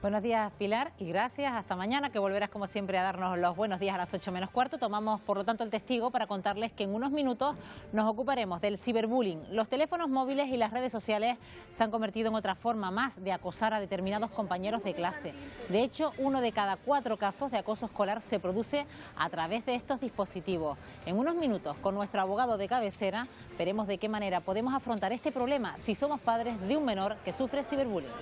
Buenos días, Pilar, y gracias. Hasta mañana, que volverás como siempre a darnos los buenos días a las 8 menos cuarto. Tomamos, por lo tanto, el testigo para contarles que en unos minutos nos ocuparemos del ciberbullying. Los teléfonos móviles y las redes sociales se han convertido en otra forma más de acosar a determinados compañeros de clase. De hecho, 1 de cada 4 casos de acoso escolar se produce a través de estos dispositivos. En unos minutos, con nuestro abogado de cabecera, veremos de qué manera podemos afrontar este problema si somos padres de un menor que sufre ciberbullying.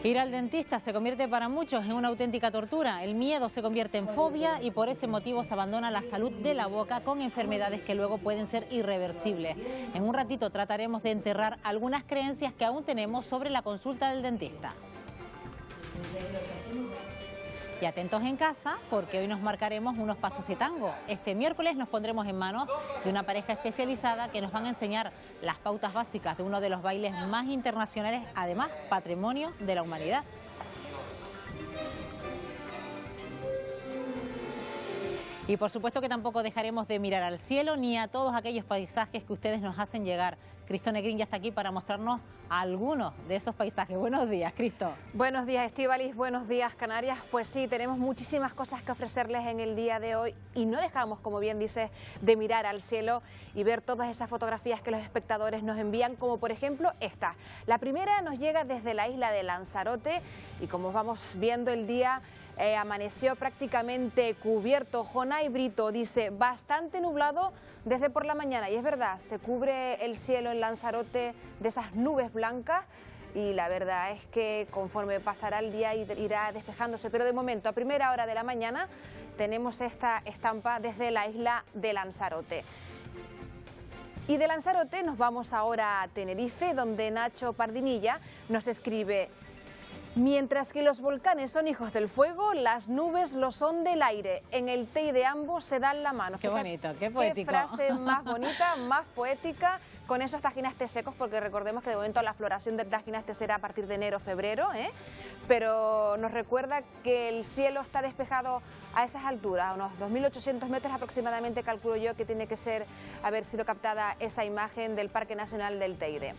Ir al dentista se convierte para muchos en una auténtica tortura. El miedo se convierte en fobia y por ese motivo se abandona la salud de la boca con enfermedades que luego pueden ser irreversibles. En un ratito trataremos de enterrar algunas creencias que aún tenemos sobre la consulta del dentista. Y atentos en casa, porque hoy nos marcaremos unos pasos de tango. Este miércoles nos pondremos en manos de una pareja especializada que nos van a enseñar las pautas básicas de uno de los bailes más internacionales, además patrimonio de la humanidad. Y por supuesto que tampoco dejaremos de mirar al cielo ni a todos aquellos paisajes que ustedes nos hacen llegar. Cristo Negrín ya está aquí para mostrarnos algunos de esos paisajes. Buenos días, Cristo. Buenos días, Estíbaliz. Buenos días, Canarias. Pues sí, tenemos muchísimas cosas que ofrecerles en el día de hoy y no dejamos, como bien dices, de mirar al cielo y ver todas esas fotografías que los espectadores nos envían, como por ejemplo esta. La primera nos llega desde la isla de Lanzarote y como vamos viendo el día amaneció prácticamente cubierto. Jonay Brito dice, bastante nublado desde por la mañana. Y es verdad, se cubre el cielo en Lanzarote de esas nubes blancas y la verdad es que conforme pasará el día irá despejándose. Pero de momento, a primera hora de la mañana, tenemos esta estampa desde la isla de Lanzarote. Y de Lanzarote nos vamos ahora a Tenerife, donde Nacho Pardinilla nos escribe: mientras que los volcanes son hijos del fuego, las nubes lo son del aire. En el TEI de ambos se dan la mano. Qué bonito, qué poético. Qué frase más bonita, más poética. Con esos tajinastes secos, porque recordemos que de momento la floración del tajinaste será a partir de enero, febrero, pero nos recuerda que el cielo está despejado a esas alturas, a unos 2.800 metros aproximadamente, calculo yo que tiene que haber sido captada esa imagen del Parque Nacional del Teide.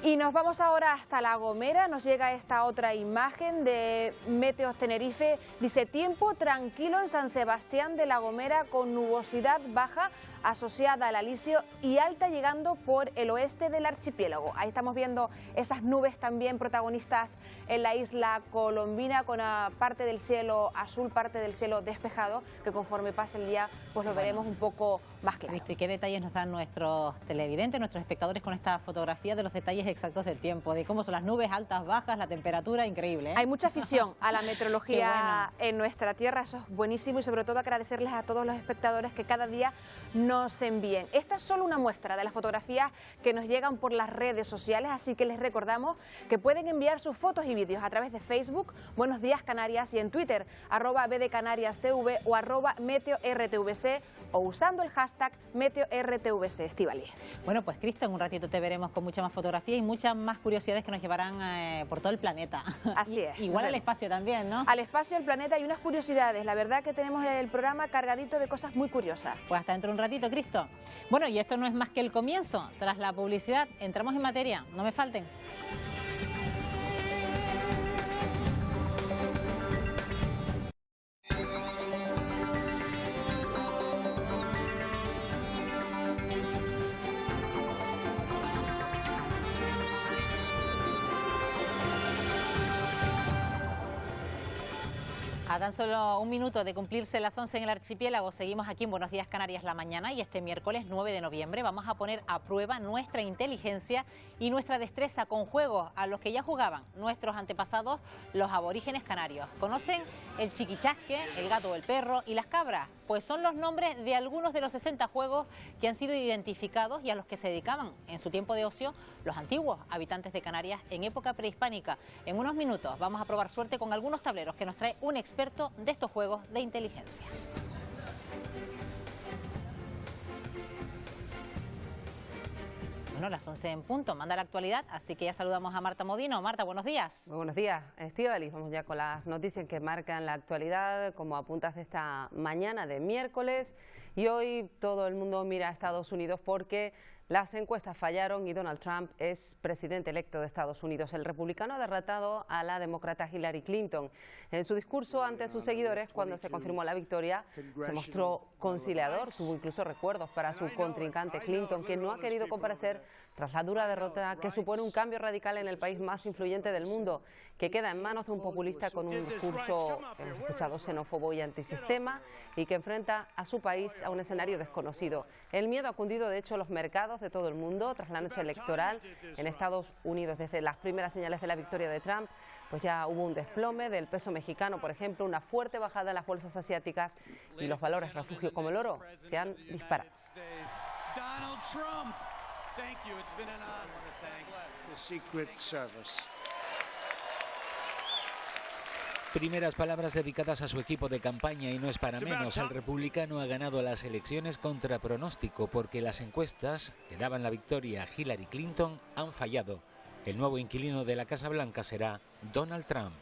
Y nos vamos ahora hasta La Gomera, nos llega esta otra imagen de Meteos Tenerife, dice tiempo tranquilo en San Sebastián de La Gomera con nubosidad baja asociada al alisio y alta llegando por el oeste del archipiélago. Ahí estamos viendo esas nubes también protagonistas en la isla colombina con parte del cielo azul, parte del cielo despejado, que conforme pase el día pues lo veremos un poco más claro. ¿Y qué detalles nos dan nuestros televidentes, nuestros espectadores con esta fotografía de los detalles exactos del tiempo, de cómo son las nubes altas, bajas, la temperatura? Increíble, ¿eh? Hay mucha afición a la meteorología en nuestra tierra, eso es buenísimo y sobre todo agradecerles a todos los espectadores que cada día nos envíen. Esta es solo una muestra de las fotografías que nos llegan por las redes sociales, así que les recordamos que pueden enviar sus fotos y vídeos a través de Facebook, Buenos Días Canarias, y en Twitter, @BDCanariasTV o @MeteoRTVC, o usando el hashtag MeteoRTVC. Estíbaliz. Bueno, pues Cristo, en un ratito te veremos con mucha más fotografía y muchas más curiosidades que nos llevarán por todo el planeta. Así es. Igual al espacio también, ¿no? Al espacio, al planeta, y unas curiosidades. La verdad que tenemos el programa cargadito de cosas muy curiosas. Pues hasta dentro de un ratito, Cristo. Bueno, y esto no es más que el comienzo. Tras la publicidad, entramos en materia. No me falten. A tan solo un minuto de cumplirse las 11 en el archipiélago, seguimos aquí en Buenos Días Canarias la mañana y este miércoles 9 de noviembre vamos a poner a prueba nuestra inteligencia y nuestra destreza con juegos a los que ya jugaban nuestros antepasados, los aborígenes canarios. ¿Conocen el chiquichasque, el gato o el perro y las cabras? Pues son los nombres de algunos de los 60 juegos que han sido identificados y a los que se dedicaban en su tiempo de ocio los antiguos habitantes de Canarias en época prehispánica. En unos minutos vamos a probar suerte con algunos tableros que nos trae un experto de estos juegos de inteligencia. Bueno, las 11 en punto, manda la actualidad, así que ya saludamos a Marta Modino. Marta, buenos días. Muy buenos días, Estíbaliz. Vamos ya con las noticias que marcan la actualidad, como apuntas de esta mañana de miércoles. Y hoy todo el mundo mira a Estados Unidos porque Las encuestas fallaron y Donald Trump es presidente electo de Estados Unidos. El republicano ha derrotado a la demócrata Hillary Clinton. En su discurso ante sus seguidores, cuando se confirmó la victoria, se mostró conciliador. Tuvo incluso recuerdos para su contrincante Clinton, que no ha querido comparecer tras la dura derrota que supone un cambio radical en el país más influyente del mundo, que queda en manos de un populista con un discurso, hemos escuchado, xenófobo y antisistema, y que enfrenta a su país a un escenario desconocido. El miedo ha cundido, de hecho, los mercados de todo el mundo tras la noche electoral en Estados Unidos. Desde las primeras señales de la victoria de Trump, pues ya hubo un desplome del peso mexicano, por ejemplo, una fuerte bajada en las bolsas asiáticas y los valores refugio como el oro se han disparado. Primeras palabras dedicadas a su equipo de campaña y no es para menos. El republicano ha ganado las elecciones contra pronóstico porque las encuestas que daban la victoria a Hillary Clinton han fallado. El nuevo inquilino de la Casa Blanca será Donald Trump.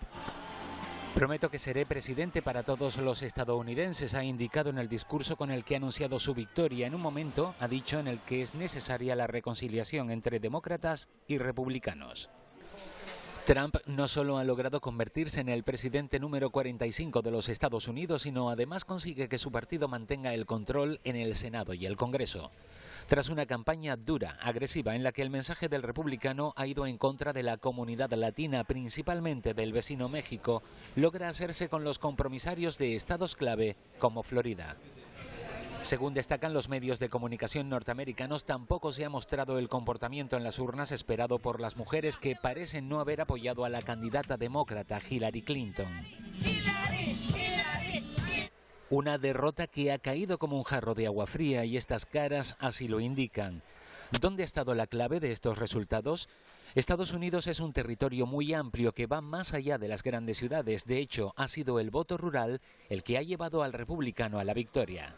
Prometo que seré presidente para todos los estadounidenses, ha indicado en el discurso con el que ha anunciado su victoria, en un momento, ha dicho, en el que es necesaria la reconciliación entre demócratas y republicanos. Trump no solo ha logrado convertirse en el presidente número 45 de los Estados Unidos, sino además consigue que su partido mantenga el control en el Senado y el Congreso. Tras una campaña dura, agresiva, en la que el mensaje del republicano ha ido en contra de la comunidad latina, principalmente del vecino México, logra hacerse con los compromisarios de estados clave como Florida. Según destacan los medios de comunicación norteamericanos, tampoco se ha mostrado el comportamiento en las urnas esperado por las mujeres, que parecen no haber apoyado a la candidata demócrata Hillary Clinton. Una derrota que ha caído como un jarro de agua fría, y estas caras así lo indican. ¿Dónde ha estado la clave de estos resultados? Estados Unidos es un territorio muy amplio que va más allá de las grandes ciudades. De hecho, ha sido el voto rural el que ha llevado al republicano a la victoria.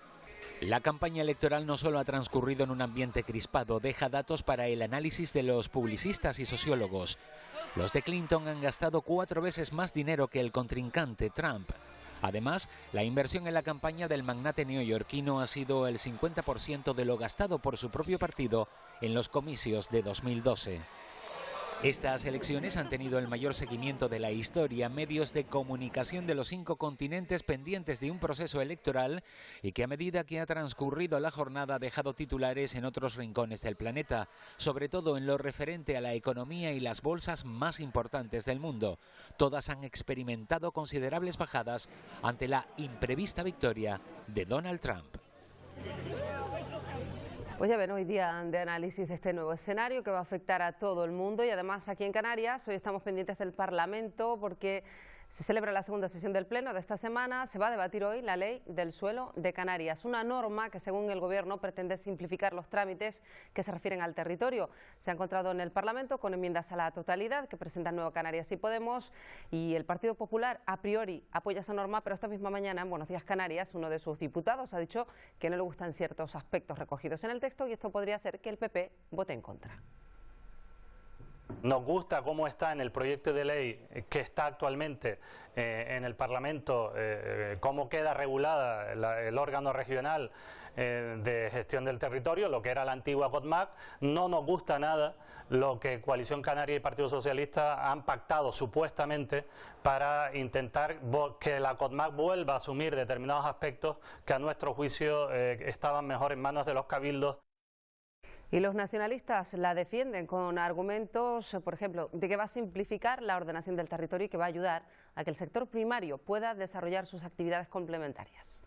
La campaña electoral no solo ha transcurrido en un ambiente crispado, deja datos para el análisis de los publicistas y sociólogos. Los de Clinton han gastado 4 veces más dinero que el contrincante Trump. Además, la inversión en la campaña del magnate neoyorquino ha sido el 50% de lo gastado por su propio partido en los comicios de 2012. Estas elecciones han tenido el mayor seguimiento de la historia, medios de comunicación de los 5 continentes pendientes de un proceso electoral, y que a medida que ha transcurrido la jornada ha dejado titulares en otros rincones del planeta, sobre todo en lo referente a la economía y las bolsas más importantes del mundo. Todas han experimentado considerables bajadas ante la imprevista victoria de Donald Trump. Pues ya ven, hoy día de análisis de este nuevo escenario que va a afectar a todo el mundo, y además aquí en Canarias hoy estamos pendientes del Parlamento porque se celebra la segunda sesión del Pleno de esta semana. Se va a debatir hoy la Ley del Suelo de Canarias, una norma que según el Gobierno pretende simplificar los trámites que se refieren al territorio. Se ha encontrado en el Parlamento con enmiendas a la totalidad que presentan Nueva Canarias y Podemos, y el Partido Popular a priori apoya esa norma, pero esta misma mañana en Buenos Días Canarias uno de sus diputados ha dicho que no le gustan ciertos aspectos recogidos en el texto, y esto podría hacer que el PP vote en contra. Nos gusta cómo está en el proyecto de ley que está actualmente en el Parlamento, cómo queda regulada el órgano regional de gestión del territorio, lo que era la antigua COTMAC. No nos gusta nada lo que Coalición Canaria y Partido Socialista han pactado supuestamente para intentar que la COTMAC vuelva a asumir determinados aspectos que a nuestro juicio estaban mejor en manos de los cabildos. Y los nacionalistas la defienden con argumentos, por ejemplo, de que va a simplificar la ordenación del territorio y que va a ayudar a que el sector primario pueda desarrollar sus actividades complementarias.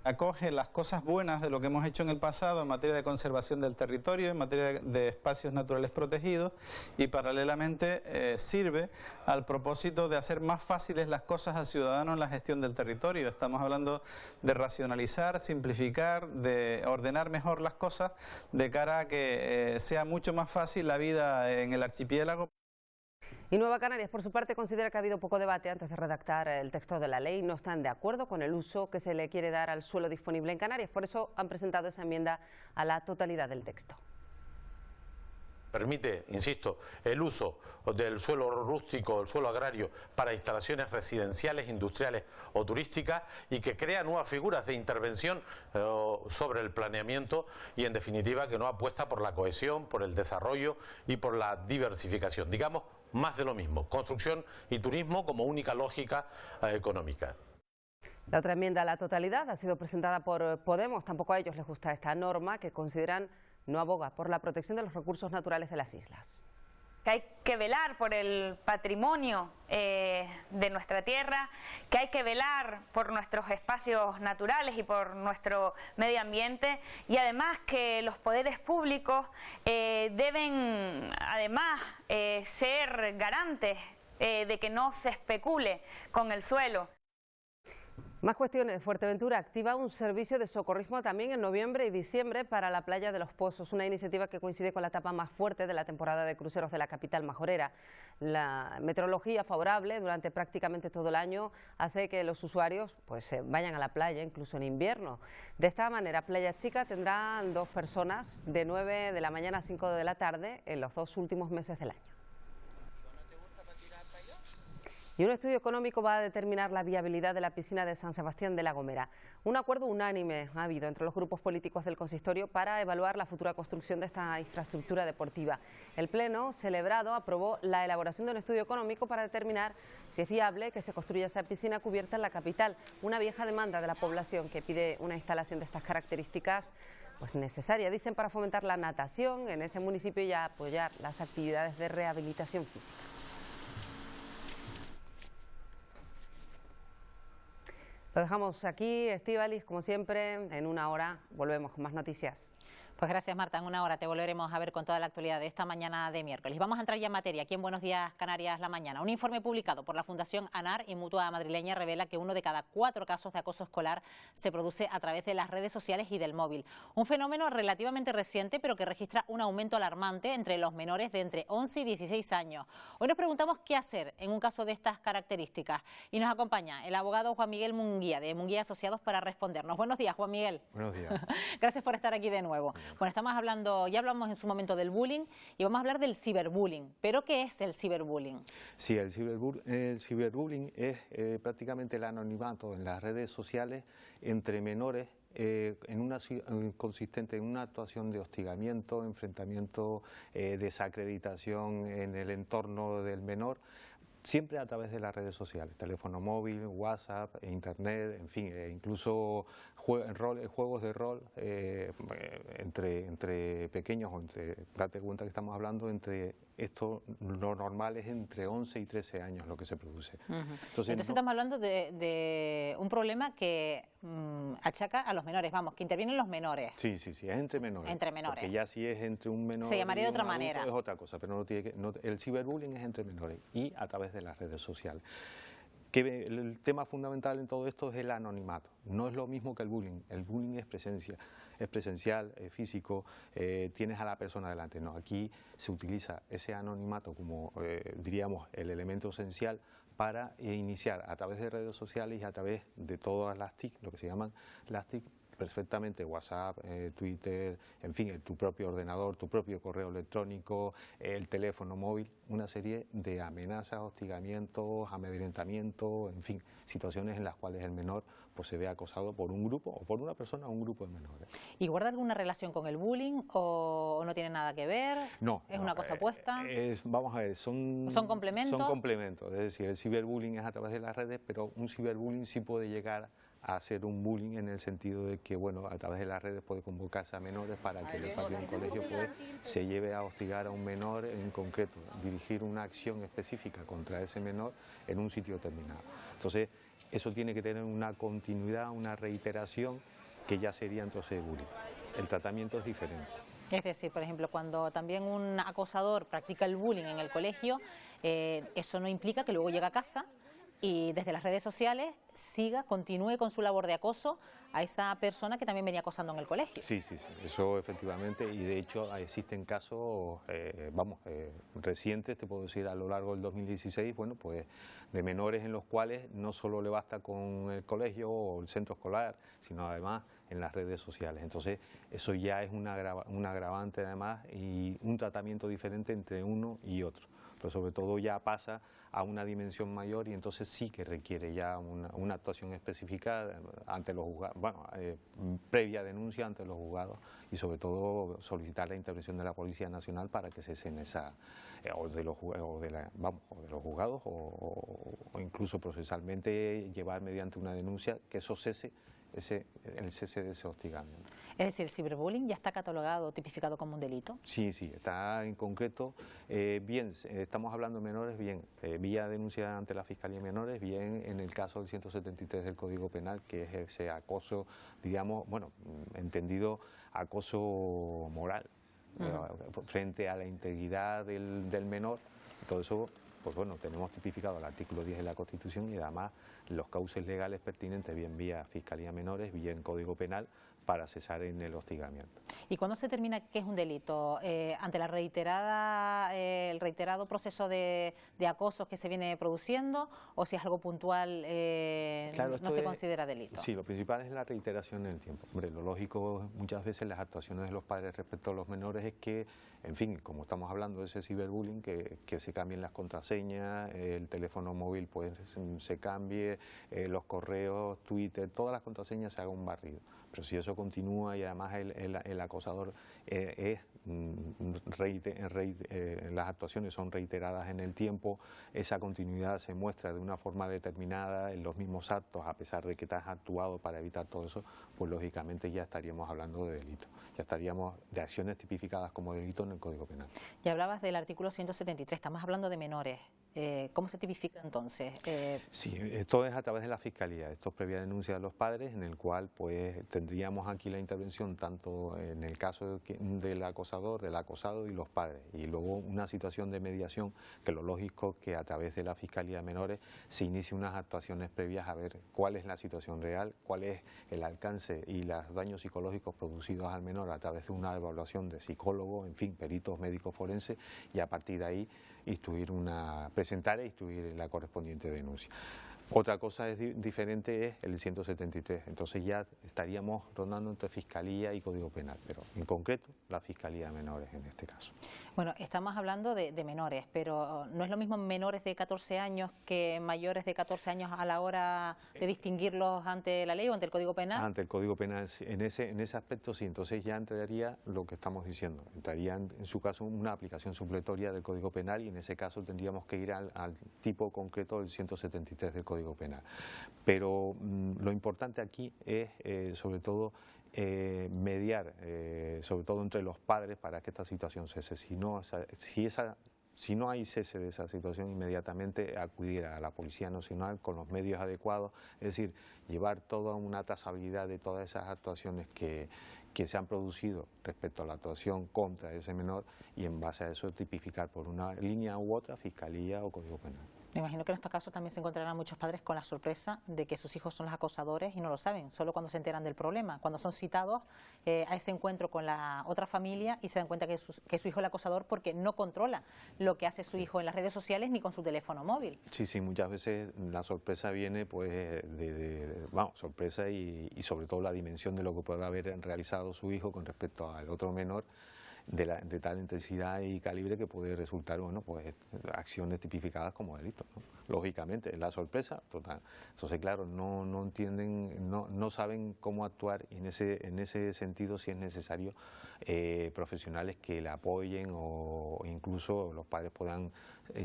Acoge las cosas buenas de lo que hemos hecho en el pasado en materia de conservación del territorio, en materia de espacios naturales protegidos, y paralelamente sirve al propósito de hacer más fáciles las cosas al ciudadano en la gestión del territorio. Estamos hablando de racionalizar, simplificar, de ordenar mejor las cosas de cara a que sea mucho más fácil la vida en el archipiélago. Y Nueva Canarias, por su parte, considera que ha habido poco debate antes de redactar el texto de la ley. No están de acuerdo con el uso que se le quiere dar al suelo disponible en Canarias. Por eso han presentado esa enmienda a la totalidad del texto. permite, insisto, el uso del suelo rústico, del suelo agrario para instalaciones residenciales, industriales o turísticas, y que crea nuevas figuras de intervención sobre el planeamiento y, en definitiva, que no apuesta por la cohesión, por el desarrollo y por la diversificación. Digamos, más de lo mismo, construcción y turismo como única lógica económica. La otra enmienda a la totalidad ha sido presentada por Podemos. Tampoco a ellos les gusta esta norma, que consideran no aboga por la protección de los recursos naturales de las islas. Que hay que velar por el patrimonio de nuestra tierra, que hay que velar por nuestros espacios naturales y por nuestro medio ambiente, y además que los poderes públicos deben además ser garantes de que no se especule con el suelo. Más cuestiones. Fuerteventura activa un servicio de socorrismo también en noviembre y diciembre para la playa de Los Pozos, una iniciativa que coincide con la etapa más fuerte de la temporada de cruceros de la capital majorera. La meteorología favorable durante prácticamente todo el año hace que los usuarios vayan a la playa incluso en invierno. De esta manera, Playa Chica tendrá 2 personas de 9 de la mañana a 5 de la tarde en los 2 últimos meses del año. Y un estudio económico va a determinar la viabilidad de la piscina de San Sebastián de la Gomera. Un acuerdo unánime ha habido entre los grupos políticos del consistorio para evaluar la futura construcción de esta infraestructura deportiva. El Pleno celebrado aprobó la elaboración de un estudio económico para determinar si es viable que se construya esa piscina cubierta en la capital, una vieja demanda de la población que pide una instalación de estas características necesaria, dicen, para fomentar la natación en ese municipio y apoyar las actividades de rehabilitación física. Lo dejamos aquí, Estíbaliz, como siempre. En una hora volvemos con más noticias. Pues gracias, Marta. En una hora te volveremos a ver con toda la actualidad de esta mañana de miércoles. Vamos a entrar ya en materia aquí en Buenos Días Canarias la mañana. Un informe publicado por la Fundación ANAR y Mutua Madrileña revela que 1 de cada 4 casos de acoso escolar se produce a través de las redes sociales y del móvil. Un fenómeno relativamente reciente, pero que registra un aumento alarmante entre los menores de entre 11 y 16 años. Hoy nos preguntamos qué hacer en un caso de estas características. Y nos acompaña el abogado Juan Miguel Munguía, de Munguía Asociados, para respondernos. Buenos días, Juan Miguel. Buenos días. Gracias por estar aquí de nuevo. Bueno, ya hablamos en su momento del bullying y vamos a hablar del ciberbullying. ¿Pero qué es el ciberbullying? Sí, el ciberbullying es prácticamente el anonimato en las redes sociales entre menores, consistente en una actuación de hostigamiento, enfrentamiento, desacreditación en el entorno del menor, siempre a través de las redes sociales, teléfono móvil, WhatsApp, Internet, en fin, incluso juegos de rol entre pequeños, date cuenta que estamos hablando entre esto, lo normal es entre 11 y 13 años lo que se produce. Entonces estamos hablando de un problema que achaca a los menores, que intervienen los menores. Sí, es entre menores. Entre menores. Porque ya si es entre un menor se llamaría de otra adulto, manera. Es otra cosa, pero el ciberbullying es entre menores y a través de las redes sociales. El tema fundamental en todo esto es el anonimato. No es lo mismo que el bullying. El bullying es presencial, es físico, tienes a la persona delante. No, aquí se utiliza ese anonimato como, diríamos, el elemento esencial para iniciar a través de redes sociales y a través de todas las TIC, lo que se llaman las TIC, perfectamente WhatsApp, Twitter, en fin, tu propio ordenador, tu propio correo electrónico, el teléfono móvil, una serie de amenazas, hostigamientos, amedrentamientos, en fin, situaciones en las cuales el menor se ve acosado por un grupo o por una persona o un grupo de menores. ¿Y guarda alguna relación con el bullying o no tiene nada que ver? No. ¿Es una cosa opuesta? Vamos a ver, ¿son complementos? Son complementos, es decir, el ciberbullying es a través de las redes, pero un ciberbullying sí puede llegar a hacer un bullying en el sentido de que, a través de las redes puede convocarse a menores para que el patio de un colegio se lleve a hostigar a un menor en concreto, dirigir una acción específica contra ese menor en un sitio determinado. Entonces, eso tiene que tener una continuidad, una reiteración, que ya sería entonces bullying. El tratamiento es diferente. Es decir, por ejemplo, cuando también un acosador practica el bullying en el colegio, eso no implica que luego llegue a casa y desde las redes sociales continúe con su labor de acoso a esa persona que también venía acosando en el colegio. Sí, eso efectivamente, y de hecho existen casos, recientes, te puedo decir, a lo largo del 2016, bueno, pues de menores en los cuales no solo le basta con el colegio o el centro escolar, sino además en las redes sociales. Entonces, eso ya es un agravante además y un tratamiento diferente entre uno y otro. Pero sobre todo ya pasa a una dimensión mayor y entonces sí que requiere ya una actuación específica ante los juzgados, previa denuncia ante los juzgados y sobre todo solicitar la intervención de la Policía Nacional para que cesen esa, o de los juzgados o incluso procesalmente llevar mediante una denuncia que eso cese el cese de ese hostigamiento. Es decir, ¿el ciberbullying ya está catalogado, tipificado como un delito? Sí, está en concreto, bien, estamos hablando de menores, bien, vía denuncia ante la Fiscalía de Menores, bien en el caso del 173 del Código Penal, que es ese acoso, digamos, entendido acoso moral, frente a la integridad del menor, todo eso. Pues bueno, tenemos tipificado el artículo 10 de la Constitución y además los cauces legales pertinentes, bien vía Fiscalía Menores, bien Código Penal, para cesar en el hostigamiento. ¿Y cuándo se determina que es un delito? ¿Ante el reiterado proceso de acoso que se viene produciendo o si es algo puntual claro, no se considera delito? Sí, lo principal es la reiteración en el tiempo. Hombre, lo lógico muchas veces las actuaciones de los padres respecto a los menores es que, en fin, como estamos hablando de ese ciberbullying, que se cambien las contraseñas, el teléfono móvil pues se cambie, los correos, Twitter, todas las contraseñas se haga un barrido. Pero si eso continúa y además el acosador las actuaciones son reiteradas en el tiempo, esa continuidad se muestra de una forma determinada en los mismos actos, a pesar de que te has actuado para evitar todo eso, pues lógicamente ya estaríamos hablando de delito, ya estaríamos de acciones tipificadas como delito en el Código Penal. Ya hablabas del artículo 173, estamos hablando de menores. ¿Cómo se tipifica entonces? Sí, esto es a través de la Fiscalía, esto es previa denuncia de los padres, en el cual pues tendríamos aquí la intervención tanto en el caso del acosador, del acosado y los padres, y luego una situación de mediación que lo lógico que a través de la Fiscalía de Menores se inicie unas actuaciones previas a ver cuál es la situación real, cuál es el alcance y los daños psicológicos producidos al menor a través de una evaluación de psicólogo, en fin, peritos médicos forenses, y a partir de ahí presentar e instruir la correspondiente denuncia. Otra cosa diferente es el 173, entonces ya estaríamos rondando entre Fiscalía y Código Penal, pero en concreto la Fiscalía de Menores en este caso. Bueno, estamos hablando de menores, pero no es lo mismo menores de 14 años que mayores de 14 años a la hora de distinguirlos ante la ley o ante el Código Penal. Ante el Código Penal, en ese aspecto sí, entonces ya entraría lo que estamos diciendo, entraría en su caso una aplicación supletoria del Código Penal y en ese caso tendríamos que ir al tipo concreto del 173 del Código Penal. Pero lo importante aquí es sobre todo mediar, sobre todo entre los padres para que esta situación cese. Si no hay cese de esa situación, inmediatamente acudir a la Policía Nacional con los medios adecuados, es decir, llevar toda una trazabilidad de todas esas actuaciones que se han producido respecto a la actuación contra ese menor y en base a eso tipificar por una línea u otra Fiscalía o Código Penal. Me imagino que en estos casos también se encontrarán muchos padres con la sorpresa de que sus hijos son los acosadores y no lo saben, solo cuando se enteran del problema, cuando son citados a ese encuentro con la otra familia y se dan cuenta que su hijo es el acosador porque no controla lo que hace su hijo en las redes sociales ni con su teléfono móvil. Sí, muchas veces la sorpresa viene pues sorpresa y sobre todo la dimensión de lo que puede haber realizado su hijo con respecto al otro menor, de tal intensidad y calibre que puede resultar pues acciones tipificadas como delitos, ¿no? Lógicamente, la sorpresa total. Entonces, claro, no entienden, no saben cómo actuar y en ese sentido si es necesario profesionales que le apoyen o incluso los padres puedan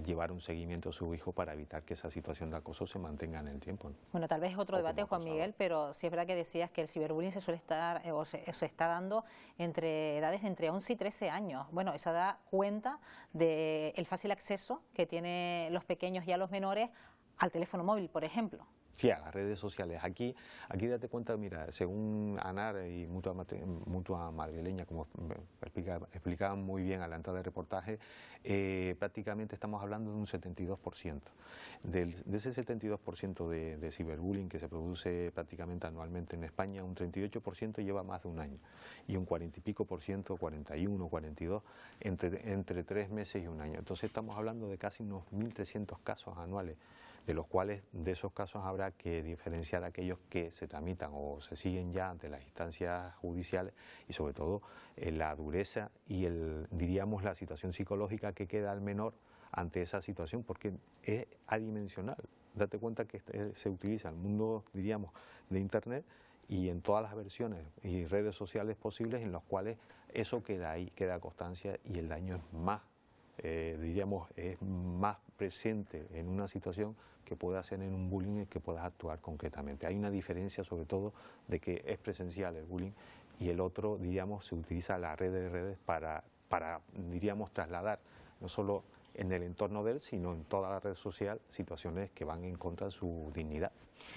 llevar un seguimiento a su hijo para evitar que esa situación de acoso se mantenga en el tiempo, ¿no? Bueno, tal vez es otro debate, Juan Miguel, pero sí es verdad que decías que el ciberbullying se suele estar se está dando entre edades de entre 11 y 13 años. Bueno, eso da cuenta del fácil acceso que tienen los pequeños y a los menores al teléfono móvil, por ejemplo. Sí, a las redes sociales. Aquí date cuenta, mira, según ANAR y Mutua Madrileña, como explicaban muy bien a la entrada del reportaje, prácticamente estamos hablando de un 72%. De ese 72% de ciberbullying que se produce prácticamente anualmente en España, un 38% lleva más de un año y un 40 y pico por ciento, 41, 42, entre 3 meses y un año. Entonces estamos hablando de casi unos 1.300 casos anuales, de los cuales de esos casos habrá que diferenciar aquellos que se tramitan o se siguen ya ante las instancias judiciales y sobre todo la dureza y diríamos la situación psicológica que queda al menor ante esa situación, porque es adimensional. Date cuenta que se utiliza el mundo, diríamos, de Internet y en todas las versiones y redes sociales posibles en los cuales eso queda ahí, queda constancia y el daño es más, diríamos, es más presente en una situación que pueda ser en un bullying y que puedas actuar concretamente. Hay una diferencia sobre todo de que es presencial el bullying y el otro, diríamos, se utiliza la red de redes para diríamos, trasladar no solo en el entorno de él, sino en toda la red social, situaciones que van en contra de su dignidad.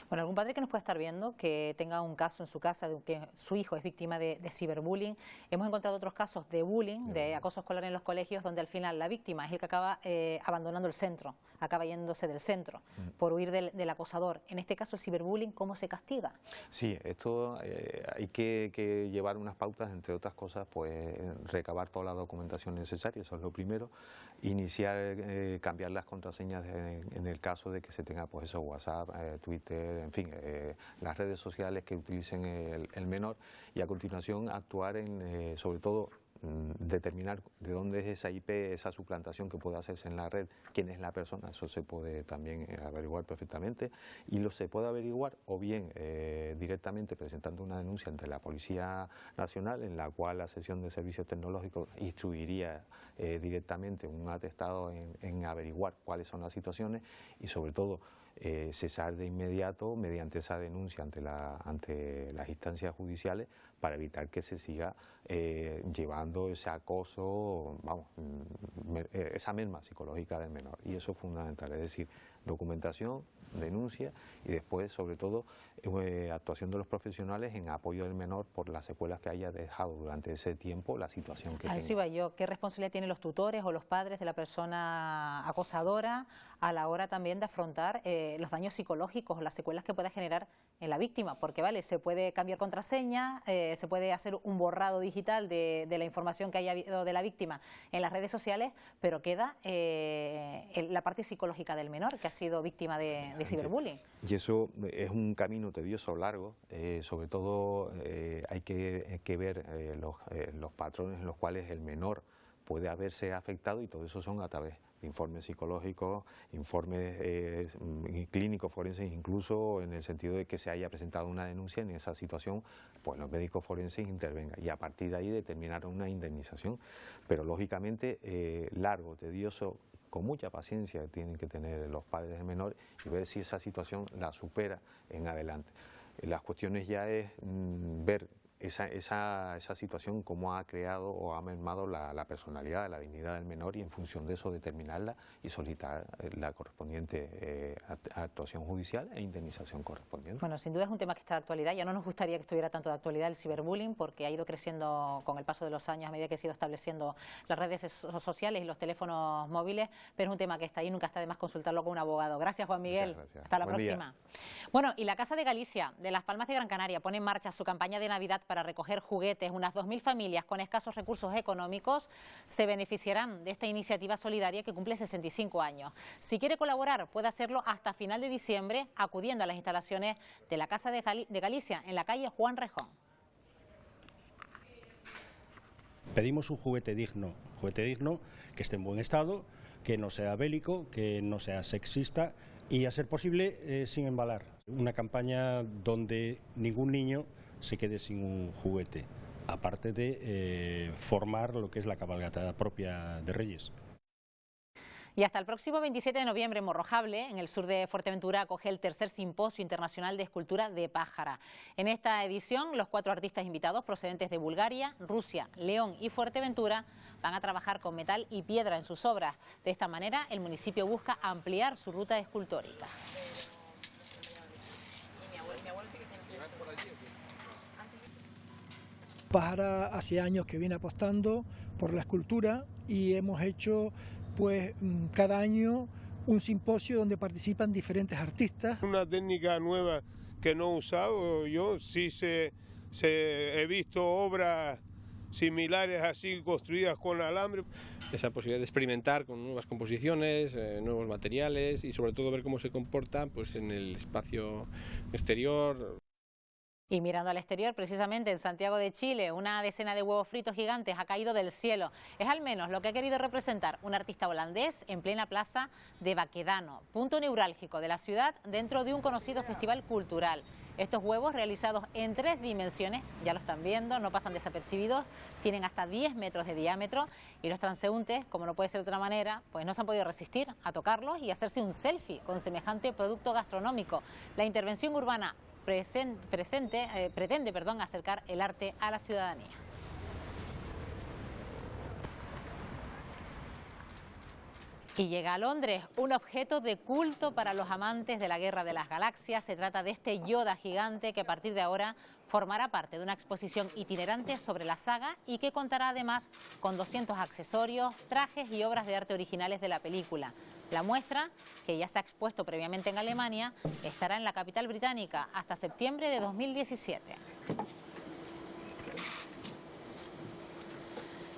Bueno, algún padre que nos pueda estar viendo, que tenga un caso en su casa de que su hijo es víctima de ciberbullying. Hemos encontrado otros casos de bullying, de acoso escolar en los colegios, donde al final la víctima es el que acaba abandonando el centro, acaba yéndose del centro por huir del acosador. En este caso, el ciberbullying, ¿cómo se castiga? Sí, esto hay que llevar unas pautas, entre otras cosas, pues recabar toda la documentación necesaria, eso es lo primero. Iniciar, cambiar las contraseñas en el caso de que se tenga pues eso, WhatsApp, Twitter, en fin, las redes sociales que utilicen el menor, y a continuación actuar en, sobre todo, determinar de dónde es esa IP, esa suplantación que puede hacerse en la red, quién es la persona, eso se puede también averiguar perfectamente, y se puede averiguar o bien directamente presentando una denuncia ante la Policía Nacional, en la cual la sección de servicios tecnológicos instruiría directamente un atestado en averiguar cuáles son las situaciones y sobre todo cesar de inmediato mediante esa denuncia ante las instancias judiciales para evitar que se siga llevando ese acoso, vamos, esa merma psicológica del menor. Y eso es fundamental, es decir, documentación, denuncia y después, sobre todo, actuación de los profesionales en apoyo del menor por las secuelas que haya dejado durante ese tiempo la situación que tenga. Eso iba yo. ¿Qué responsabilidad tienen los tutores o los padres de la persona acosadora a la hora también de afrontar los daños psicológicos o las secuelas que pueda generar en la víctima? Porque, vale, se puede cambiar contraseña, se puede hacer un borrado digital de la información que haya habido de la víctima en las redes sociales, pero queda la parte psicológica del menor que ha sido víctima de ciberbullying. Y eso es un camino tedioso, largo, sobre todo hay que ver los patrones en los cuales el menor puede haberse afectado, y todo eso son a través de informes psicológicos, informes clínicos, forenses, incluso en el sentido de que se haya presentado una denuncia en esa situación, pues los médicos forenses intervengan y a partir de ahí determinar una indemnización, pero lógicamente largo, tedioso, con mucha paciencia tienen que tener los padres del menor y ver si esa situación la supera en adelante. Las cuestiones ya es ver esa situación, cómo ha creado o ha mermado la personalidad, la dignidad del menor, y en función de eso determinarla y solicitar la correspondiente actuación judicial e indemnización correspondiente. Bueno, sin duda es un tema que está de actualidad. Ya no nos gustaría que estuviera tanto de actualidad el ciberbullying, porque ha ido creciendo con el paso de los años a medida que se ha ido estableciendo las redes sociales y los teléfonos móviles, pero es un tema que está ahí, nunca está de más consultarlo con un abogado. Gracias, Juan Miguel. Muchas gracias. Hasta la próxima. Bueno, y la Casa de Galicia de Las Palmas de Gran Canaria pone en marcha su campaña de Navidad para recoger juguetes. Unas 2.000 familias con escasos recursos económicos se beneficiarán de esta iniciativa solidaria que cumple 65 años. Si quiere colaborar, puede hacerlo hasta final de diciembre acudiendo a las instalaciones de la Casa de Galicia en la calle Juan Rejón. Pedimos un juguete digno que esté en buen estado, que no sea bélico, que no sea sexista y, a ser posible, sin embalar. Una campaña donde ningún niño se quede sin un juguete, aparte de formar lo que es la cabalgata propia de Reyes. Y hasta el próximo 27 de noviembre, Morrojable, en el sur de Fuerteventura, acoge el tercer Simposio Internacional de Escultura de Pájara. En esta edición, los 4 artistas invitados procedentes de Bulgaria, Rusia, León y Fuerteventura van a trabajar con metal y piedra en sus obras. De esta manera, el municipio busca ampliar su ruta escultórica. Pájara hace años que viene apostando por la escultura y hemos hecho pues cada año un simposio donde participan diferentes artistas. Una técnica nueva que no he usado, yo sí he visto obras similares así construidas con alambre. Esa posibilidad de experimentar con nuevas composiciones, nuevos materiales y sobre todo ver cómo se comporta pues, en el espacio exterior. Y mirando al exterior, precisamente en Santiago de Chile, una decena de huevos fritos gigantes ha caído del cielo. Es al menos lo que ha querido representar un artista holandés en plena plaza de Baquedano, punto neurálgico de la ciudad dentro de un conocido festival cultural. Estos huevos, realizados en 3 dimensiones, ya lo están viendo, no pasan desapercibidos, tienen hasta 10 metros de diámetro y los transeúntes, como no puede ser de otra manera, pues no se han podido resistir a tocarlos y hacerse un selfie con semejante producto gastronómico. La intervención urbana pretende acercar el arte a la ciudadanía. Y llega a Londres un objeto de culto para los amantes de la Guerra de las Galaxias. Se trata de este Yoda gigante que a partir de ahora formará parte de una exposición itinerante sobre la saga y que contará además con 200 accesorios, trajes y obras de arte originales de la película. La muestra, que ya se ha expuesto previamente en Alemania, estará en la capital británica hasta septiembre de 2017.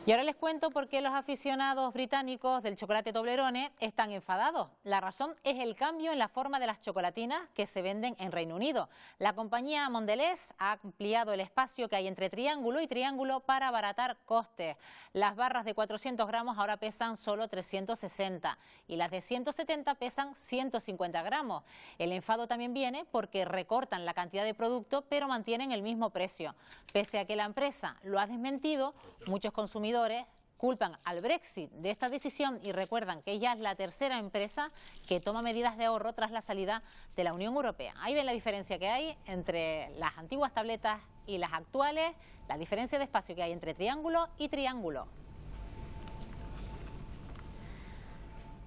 Y ahora les cuento por qué los aficionados británicos del chocolate Toblerone están enfadados. La razón es el cambio en la forma de las chocolatinas que se venden en Reino Unido. La compañía Mondelez ha ampliado el espacio que hay entre triángulo y triángulo para abaratar costes. Las barras de 400 gramos ahora pesan solo 360 y las de 170 pesan 150 gramos. El enfado también viene porque recortan la cantidad de producto pero mantienen el mismo precio. Pese a que la empresa lo ha desmentido, muchos consumidores culpan al Brexit de esta decisión y recuerdan que ella es la tercera empresa que toma medidas de ahorro tras la salida de la Unión Europea. Ahí ven la diferencia que hay entre las antiguas tabletas y las actuales, la diferencia de espacio que hay entre triángulo y triángulo.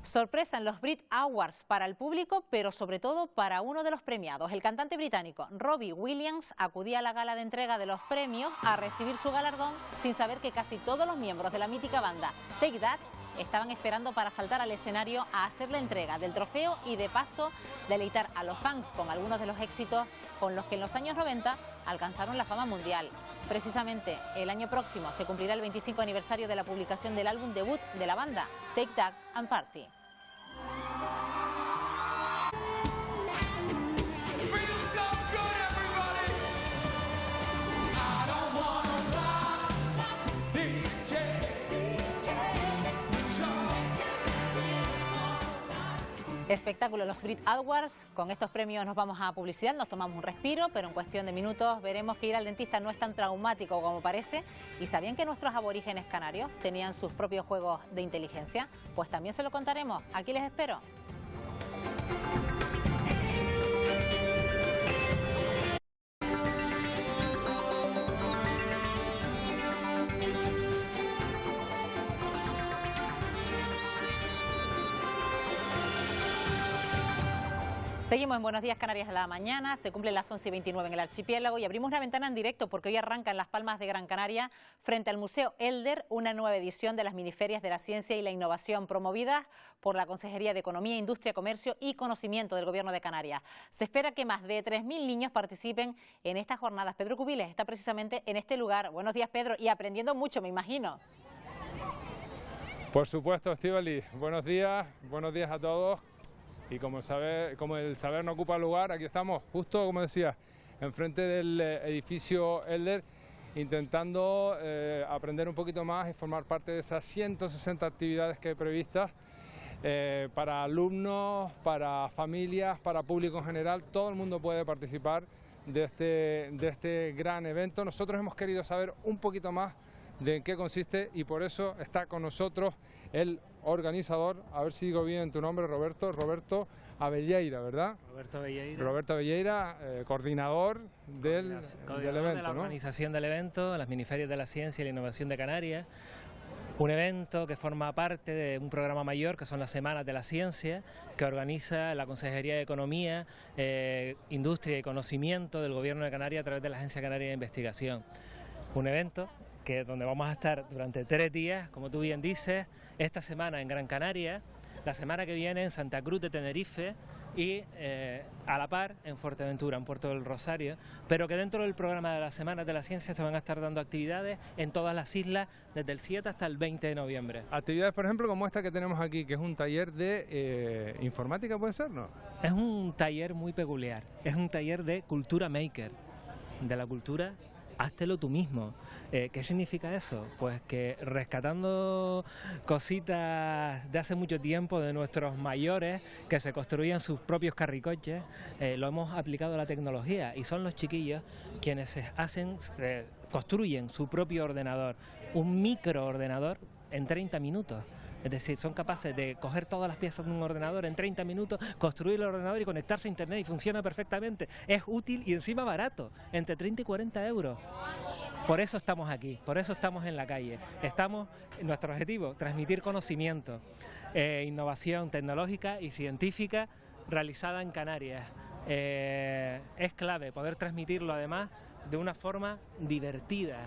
Sorpresa en los Brit Awards para el público, pero sobre todo para uno de los premiados. El cantante británico Robbie Williams acudía a la gala de entrega de los premios a recibir su galardón sin saber que casi todos los miembros de la mítica banda Take That estaban esperando para saltar al escenario a hacer la entrega del trofeo y de paso deleitar a los fans con algunos de los éxitos con los que en los años 90 alcanzaron la fama mundial. Precisamente el año próximo se cumplirá el 25 aniversario de la publicación del álbum debut de la banda, Take That and Party. Espectáculo los Brit Awards. Con estos premios nos vamos a publicidad, nos tomamos un respiro, pero en cuestión de minutos veremos que ir al dentista no es tan traumático como parece. ¿Y sabían que nuestros aborígenes canarios tenían sus propios juegos de inteligencia? Pues también se lo contaremos. Aquí les espero. Seguimos en Buenos Días Canarias a la mañana, se cumplen las 11:29 en el archipiélago y abrimos una ventana en directo porque hoy arranca en Las Palmas de Gran Canaria, frente al Museo Elder, una nueva edición de las miniferias de la ciencia y la innovación promovidas por la Consejería de Economía, Industria, Comercio y Conocimiento del Gobierno de Canarias. Se espera que más de 3.000 niños participen en estas jornadas. Pedro Cubiles está precisamente en este lugar. Buenos días, Pedro, y aprendiendo mucho, me imagino. Por supuesto, Estíbaliz. Buenos días a todos. Y como el saber no ocupa lugar, aquí estamos, justo como decía, enfrente del edificio Elder, intentando aprender un poquito más y formar parte de esas 160 actividades que hay previstas para alumnos, para familias, para público en general. Todo el mundo puede participar de este gran evento. Nosotros hemos querido saber un poquito más de en qué consiste y por eso está con nosotros el organizador, a ver si digo bien tu nombre, Roberto Abelleira, ¿verdad? Roberto Abelleira, coordinador del evento, de la organización del evento, las miniferias de la ciencia y la innovación de Canarias. Un evento que forma parte de un programa mayor que son las Semanas de la Ciencia, que organiza la Consejería de Economía, Industria y Conocimiento del Gobierno de Canarias a través de la Agencia Canaria de Investigación. un evento donde vamos a estar durante 3 días, como tú bien dices, esta semana en Gran Canaria, la semana que viene en Santa Cruz de Tenerife y a la par en Fuerteventura, en Puerto del Rosario, pero que dentro del programa de las Semanas de la Ciencia se van a estar dando actividades en todas las islas desde el 7 hasta el 20 de noviembre. Actividades, por ejemplo, como esta que tenemos aquí, que es un taller de informática, ¿puede ser, no? Es un taller muy peculiar, es un taller de cultura maker, de la cultura háztelo tú mismo. ¿Qué significa eso? Pues que rescatando cositas de hace mucho tiempo de nuestros mayores que se construían sus propios carricoches, lo hemos aplicado a la tecnología y son los chiquillos quienes construyen su propio ordenador, un microordenador en 30 minutos. Es decir, son capaces de coger todas las piezas de un ordenador en 30 minutos, construir el ordenador y conectarse a internet y funciona perfectamente. Es útil y encima barato, entre 30 y 40 euros. Por eso estamos aquí, por eso estamos en la calle. Nuestro objetivo, transmitir conocimiento, innovación tecnológica y científica realizada en Canarias. Es clave poder transmitirlo además de una forma divertida,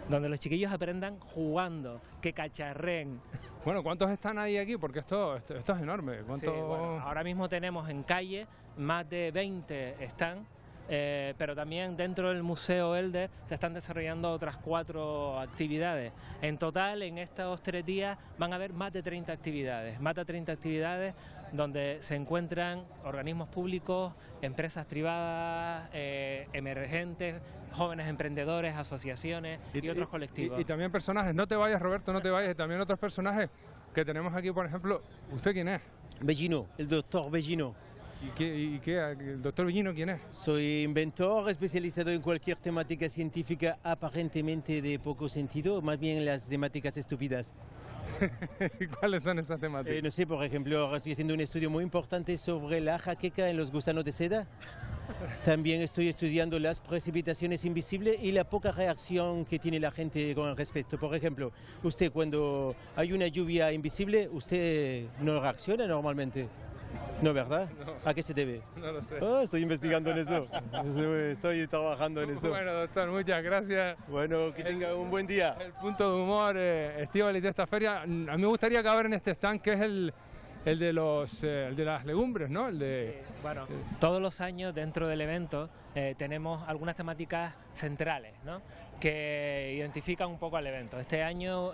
donde los chiquillos aprendan jugando, que cacharreen. Bueno, ¿cuántos están ahí aquí? Porque esto es enorme. Sí, bueno, ahora mismo tenemos en calle más de 20 están, pero también dentro del Museo Elder se están desarrollando otras 4 actividades. En total, en estos 3 días van a haber más de 30 actividades, donde se encuentran organismos públicos, empresas privadas, emergentes, jóvenes emprendedores, asociaciones y otros colectivos. Y también personajes, no te vayas Roberto, no te vayas, también otros personajes que tenemos aquí, por ejemplo, ¿usted quién es? Bellino, el doctor Bellino. ¿Y qué? ¿El doctor Bellino quién es? Soy inventor especializado en cualquier temática científica aparentemente de poco sentido, más bien en las temáticas estúpidas. ¿Cuáles son esas temáticas? No sé, por ejemplo, ahora estoy haciendo un estudio muy importante sobre la jaqueca en los gusanos de seda. También estoy estudiando las precipitaciones invisibles y la poca reacción que tiene la gente con el respecto. Por ejemplo, usted cuando hay una lluvia invisible, usted no reacciona normalmente. No, ¿verdad? No. ¿A qué se debe? No lo sé. Estoy investigando en eso. Estoy trabajando en eso. Bueno, doctor, muchas gracias. Bueno, que tenga un buen día. El punto de humor, Estíbaliz, de esta feria. A mí me gustaría acabar en este stand que es el de las legumbres, ¿no? Bueno, todos los años dentro del evento tenemos algunas temáticas centrales, ¿no?, que identifican un poco al evento. Este año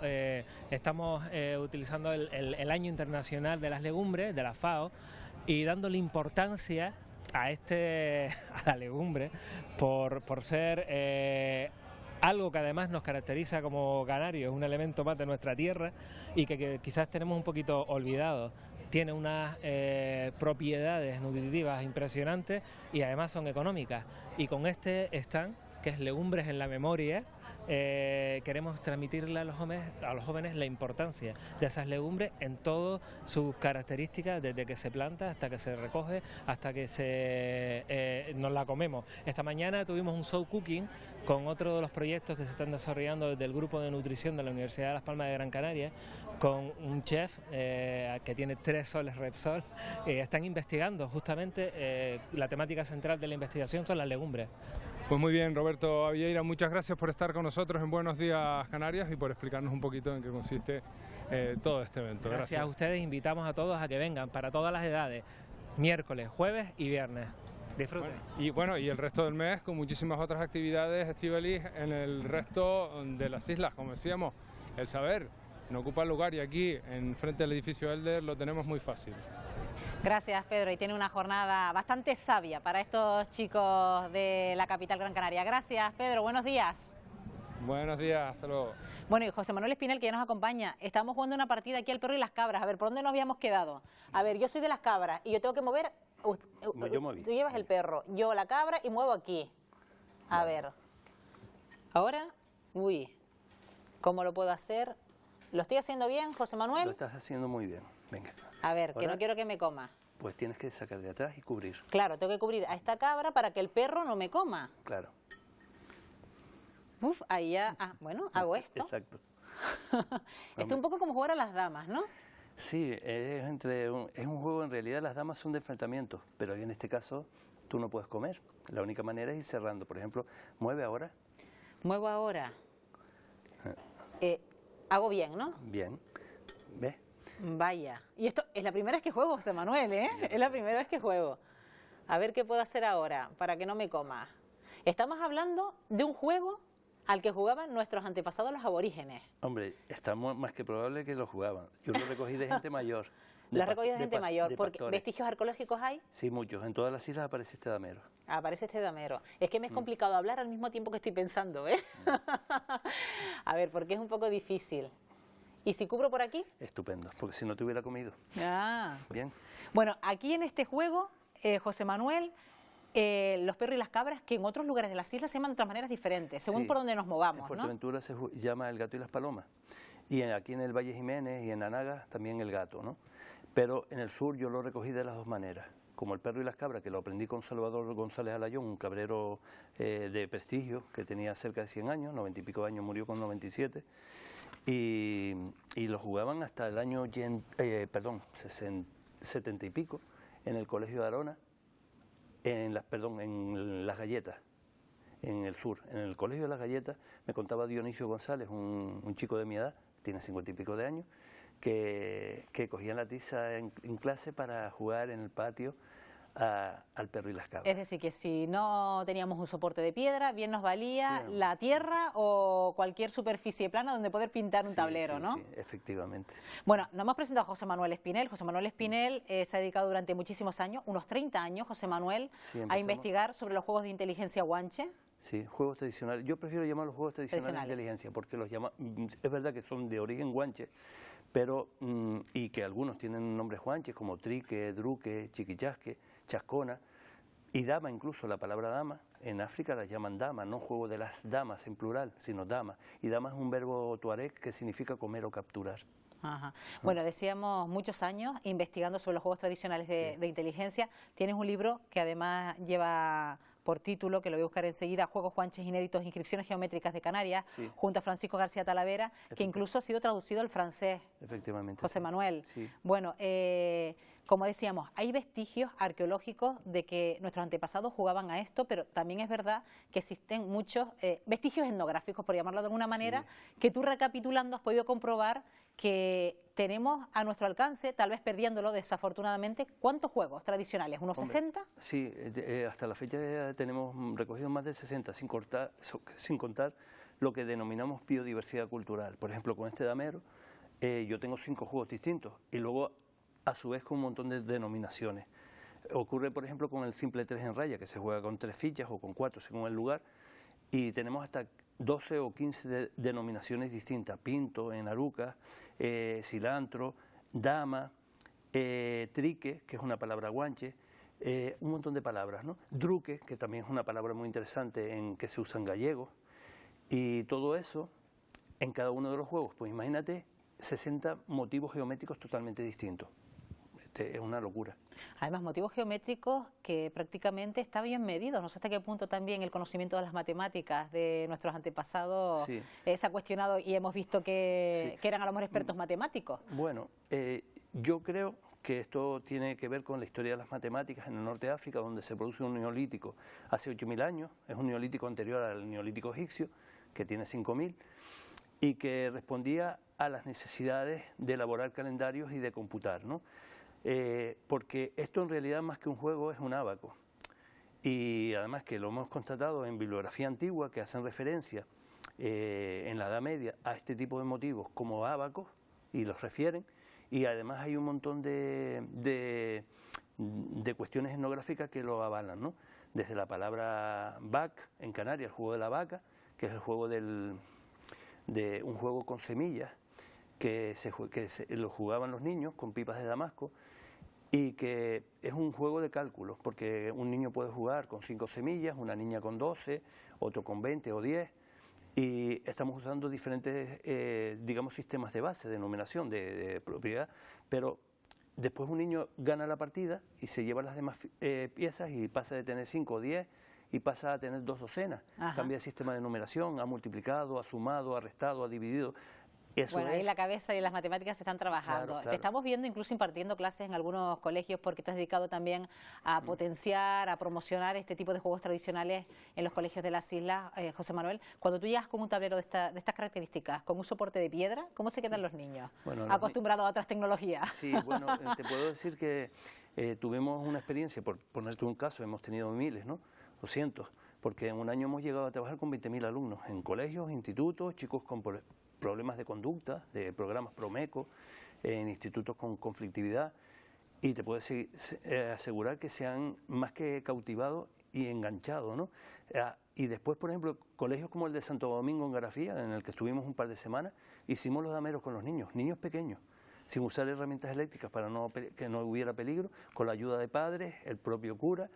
estamos utilizando el Año Internacional de las Legumbres, de la FAO, y dándole importancia a la legumbre por ser algo que además nos caracteriza como canarios, un elemento más de nuestra tierra y que quizás tenemos un poquito olvidado. Tiene unas propiedades nutritivas impresionantes y además son económicas. Y con este stand, que es Legumbres en la Memoria, queremos transmitirle a los jóvenes la importancia de esas legumbres en todas sus características, desde que se planta hasta que se recoge, hasta que nos la comemos. Esta mañana tuvimos un show cooking con otro de los proyectos que se están desarrollando desde el Grupo de Nutrición de la Universidad de Las Palmas de Gran Canaria, con un chef que tiene 3 soles Repsol. Están investigando justamente la temática central de la investigación son las legumbres. Pues muy bien, Roberto Avieira, muchas gracias por estar con nosotros en Buenos Días Canarias y por explicarnos un poquito en qué consiste todo este evento. Gracias a ustedes, invitamos a todos a que vengan para todas las edades, miércoles, jueves y viernes. Disfruten. Y el resto del mes con muchísimas otras actividades, Estíbaliz, en el resto de las islas, como decíamos, el saber no ocupa lugar y aquí, en frente del edificio Elder, lo tenemos muy fácil. Gracias, Pedro, y tiene una jornada bastante sabia para estos chicos de la capital Gran Canaria. Gracias, Pedro, buenos días. Buenos días, hasta luego. Bueno, y José Manuel Espinel, que ya nos acompaña, estamos jugando una partida aquí al perro y las cabras. A ver, ¿por dónde nos habíamos quedado? A ver, yo soy de las cabras y yo tengo que mover... Yo moví. Tú llevas el perro, yo la cabra y muevo aquí. A ver. Ahora, ¿cómo lo puedo hacer? ¿Lo estoy haciendo bien, José Manuel? Lo estás haciendo muy bien, venga. A ver, que no quiero que me coma. Pues tienes que sacar de atrás y cubrir. Claro, tengo que cubrir a esta cabra para que el perro no me coma. Claro. Ahí ya... bueno, hago esto. Exacto. Es un poco como jugar a las damas, ¿no? Sí, es un juego, en realidad las damas son de enfrentamiento, pero en este caso tú no puedes comer. La única manera es ir cerrando. Por ejemplo, mueve ahora. Muevo ahora. Hago bien, ¿no? Bien. ¿Ves? Vaya. Y esto es la primera vez que juego, José Manuel, ¿eh? Es la primera vez que juego. A ver qué puedo hacer ahora para que no me coma. Estamos hablando de un juego al que jugaban nuestros antepasados los aborígenes. Hombre, está más que probable que lo jugaban. Yo lo recogí de gente mayor. Lo recogí de gente mayor, porque pastores. ¿vestigios arqueológicos hay? Sí, muchos. En todas las islas aparece este damero. Aparece este damero. Es que me es complicado hablar al mismo tiempo que estoy pensando, ¿eh? A ver, porque es un poco difícil. ¿Y si cubro por aquí? Estupendo, porque si no te hubiera comido. Ah. Bien. Bueno, aquí en este juego, José Manuel, los perros y las cabras, que en otros lugares de las islas se llaman de otras maneras diferentes, según Sí. por donde nos movamos, En ¿no? Fuerteventura se llama el gato y las palomas. Y aquí en el Valle Jiménez y en Anaga también el gato, ¿no? Pero en el sur yo lo recogí de las dos maneras. Como el perro y las cabras, que lo aprendí con Salvador González Alayón, un cabrero de prestigio que tenía cerca de 100 años, 90 y pico años, murió con 97. Y lo jugaban hasta el año 70 y pico en el Colegio de Arona, en Las Galletas, en el sur. En el Colegio de Las Galletas me contaba Dionisio González, un chico de mi edad, tiene 50 y pico de años, que cogían la tiza en clase para jugar en el patio al perro y las cabras. Es decir, que si no teníamos un soporte de piedra, bien nos valía Sí. la tierra o cualquier superficie plana donde poder pintar un tablero, ¿no? Sí, efectivamente. Bueno, nos hemos presentado a José Manuel Espinel. José Manuel Espinel se ha dedicado durante muchísimos años, unos 30 años, José Manuel, Sí, a empezamos. investigar sobre los juegos de inteligencia guanche. Sí, juegos tradicionales. Yo prefiero llamarlos juegos tradicionales de inteligencia, porque es verdad que son de origen guanche, pero y que algunos tienen nombres guanches como trique, druque, chiquichasque, chascona y dama, incluso la palabra dama. En África las llaman dama, no juego de las damas en plural, sino dama. Y dama es un verbo tuareg que significa comer o capturar. Ajá. Bueno, decíamos muchos años investigando sobre los juegos tradicionales de inteligencia. Tienes un libro que además lleva por título, que lo voy a buscar enseguida, Juegos guanches inéditos, inscripciones geométricas de Canarias, Sí. junto a Francisco García Talavera, que incluso ha sido traducido al francés. Efectivamente. José Manuel. Sí. Bueno, como decíamos, hay vestigios arqueológicos de que nuestros antepasados jugaban a esto, pero también es verdad que existen muchos vestigios etnográficos, por llamarlo de alguna manera, que tú recapitulando has podido comprobar que tenemos a nuestro alcance, tal vez perdiéndolo desafortunadamente, ¿cuántos juegos tradicionales? ¿Unos 60? Sí, hasta la fecha tenemos recogido más de 60, sin contar lo que denominamos biodiversidad cultural. Por ejemplo, con este damero, yo tengo 5 juegos distintos y luego a su vez con un montón de denominaciones. Ocurre, por ejemplo, con el simple 3 en raya, que se juega con 3 fichas o con 4 según el lugar, y tenemos hasta 12 o 15 denominaciones distintas: pinto, enaruca, cilantro, dama, trique, que es una palabra guanche, un montón de palabras, ¿no? Druque, que también es una palabra muy interesante en que se usa en gallego, y todo eso en cada uno de los juegos. Pues imagínate 60 motivos geométricos totalmente distintos. Es una locura. Además, motivos geométricos que prácticamente está bien medidos. No sé hasta qué punto también el conocimiento de las matemáticas de nuestros antepasados se ha cuestionado y hemos visto que eran a lo mejor expertos matemáticos. Bueno, yo creo que esto tiene que ver con la historia de las matemáticas en el norte de África, donde se produce un neolítico hace 8.000 años. Es un neolítico anterior al neolítico egipcio, que tiene 5.000, y que respondía a las necesidades de elaborar calendarios y de computar, ¿no? Porque esto en realidad más que un juego es un ábaco, y además que lo hemos constatado en bibliografía antigua que hacen referencia en la Edad Media a este tipo de motivos como ábacos y los refieren, y además hay un montón de cuestiones etnográficas que lo avalan, ¿no? Desde la palabra bac en Canarias, el juego de la vaca, que es el juego de un juego con semillas que lo jugaban los niños con pipas de damasco, y que es un juego de cálculos, porque un niño puede jugar con 5 semillas, una niña con 12, otro con 20 o 10, y estamos usando diferentes, digamos, sistemas de base, de numeración, de propiedad, pero después un niño gana la partida y se lleva las demás piezas y pasa de tener 5 o 10 y pasa a tener 2 docenas. Ajá. Cambia el sistema de numeración, ha multiplicado, ha sumado, ha restado, ha dividido. Bueno, ahí la cabeza y las matemáticas se están trabajando. Claro. Te estamos viendo incluso impartiendo clases en algunos colegios porque te has dedicado también a potenciar, a promocionar este tipo de juegos tradicionales en los colegios de las islas. José Manuel, cuando tú llegas con un tablero de estas características, con un soporte de piedra, ¿cómo se quedan los niños? Bueno, acostumbrados a otras tecnologías. Sí, bueno, te puedo decir que tuvimos una experiencia, por ponerte un caso, hemos tenido miles, ¿no? O cientos, porque en un año hemos llegado a trabajar con 20.000 alumnos en colegios, institutos, chicos con problemas de conducta, de programas Promeco, en institutos con conflictividad, y te puedo asegurar que se han más que cautivado y enganchado, ¿no? Y después, por ejemplo, colegios como el de Santo Domingo en Garafía, en el que estuvimos un par de semanas, hicimos los dameros con los niños pequeños, sin usar herramientas eléctricas para que no hubiera peligro, con la ayuda de padres, el propio cura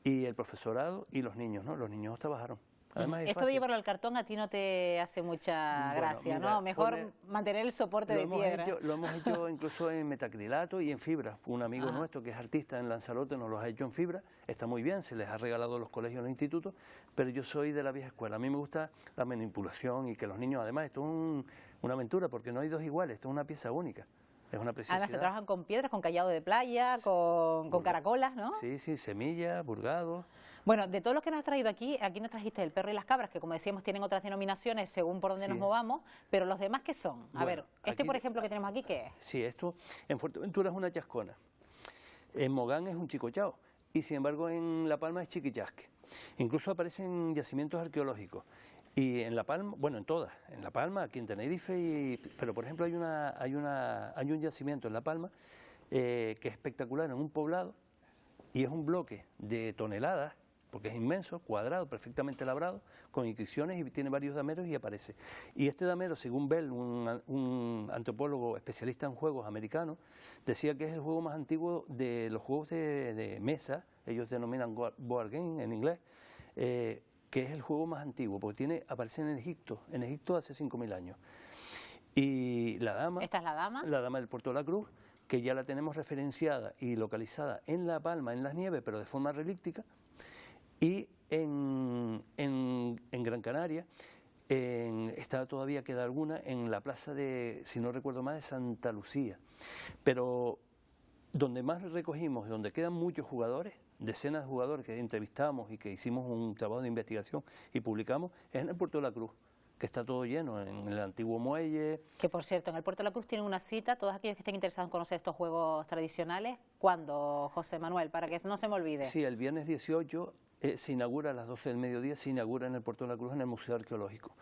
y el profesorado y los niños, ¿no? Los niños trabajaron. Además, esto de llevarlo al cartón a ti no te hace mucha gracia, mira, ¿no? Mejor mantener el soporte de piedra. Lo hemos hecho incluso en metacrilato y en fibra. Un amigo nuestro que es artista en Lanzarote nos los ha hecho en fibra. Está muy bien, se les ha regalado a los colegios y los institutos, pero yo soy de la vieja escuela. A mí me gusta la manipulación y que los niños, además, esto es una aventura porque no hay dos iguales, esto es una pieza única. Es una preciosidad. Además se trabajan con piedras, con callado de playa, con caracolas, ¿no? Sí, semillas, burgados. Bueno, de todo lo que nos has traído aquí nos trajiste el perro y las cabras, que como decíamos tienen otras denominaciones según por donde nos movamos, pero los demás, ¿qué son? A ver, por ejemplo, que tenemos aquí, ¿qué es? Sí, esto en Fuerteventura es una chascona, en Mogán es un chicochao, y sin embargo en La Palma es chiquichasque. Incluso aparecen yacimientos arqueológicos. Y en La Palma, bueno, en todas, en La Palma, aquí en Tenerife, pero por ejemplo hay un yacimiento en La Palma que es espectacular, en un poblado, y es un bloque de toneladas, porque es inmenso, cuadrado, perfectamente labrado, con inscripciones y tiene varios dameros y aparece. Y este damero, según Bell, un antropólogo especialista en juegos americano, decía que es el juego más antiguo de los juegos de mesa, ellos denominan board game en inglés, que es el juego más antiguo, porque aparece en Egipto hace 5.000 años. Y la dama... ¿Esta es la dama? La dama del Puerto de la Cruz, que ya la tenemos referenciada y localizada en La Palma, en las nieves, pero de forma relíctica. Y en Gran Canaria todavía queda alguna en la plaza de, si no recuerdo mal, de Santa Lucía. Pero donde más recogimos, donde quedan muchos jugadores, decenas de jugadores que entrevistamos y que hicimos un trabajo de investigación y publicamos, es en el Puerto de la Cruz, que está todo lleno, en el antiguo muelle. Que por cierto, en el Puerto de la Cruz tienen una cita, todos aquellos que estén interesados en conocer estos juegos tradicionales, ¿cuándo, José Manuel? Para que no se me olvide. Sí, el viernes 18 se inaugura a las 12 del mediodía, se inaugura en el Puerto de la Cruz, en el Museo Arqueológico.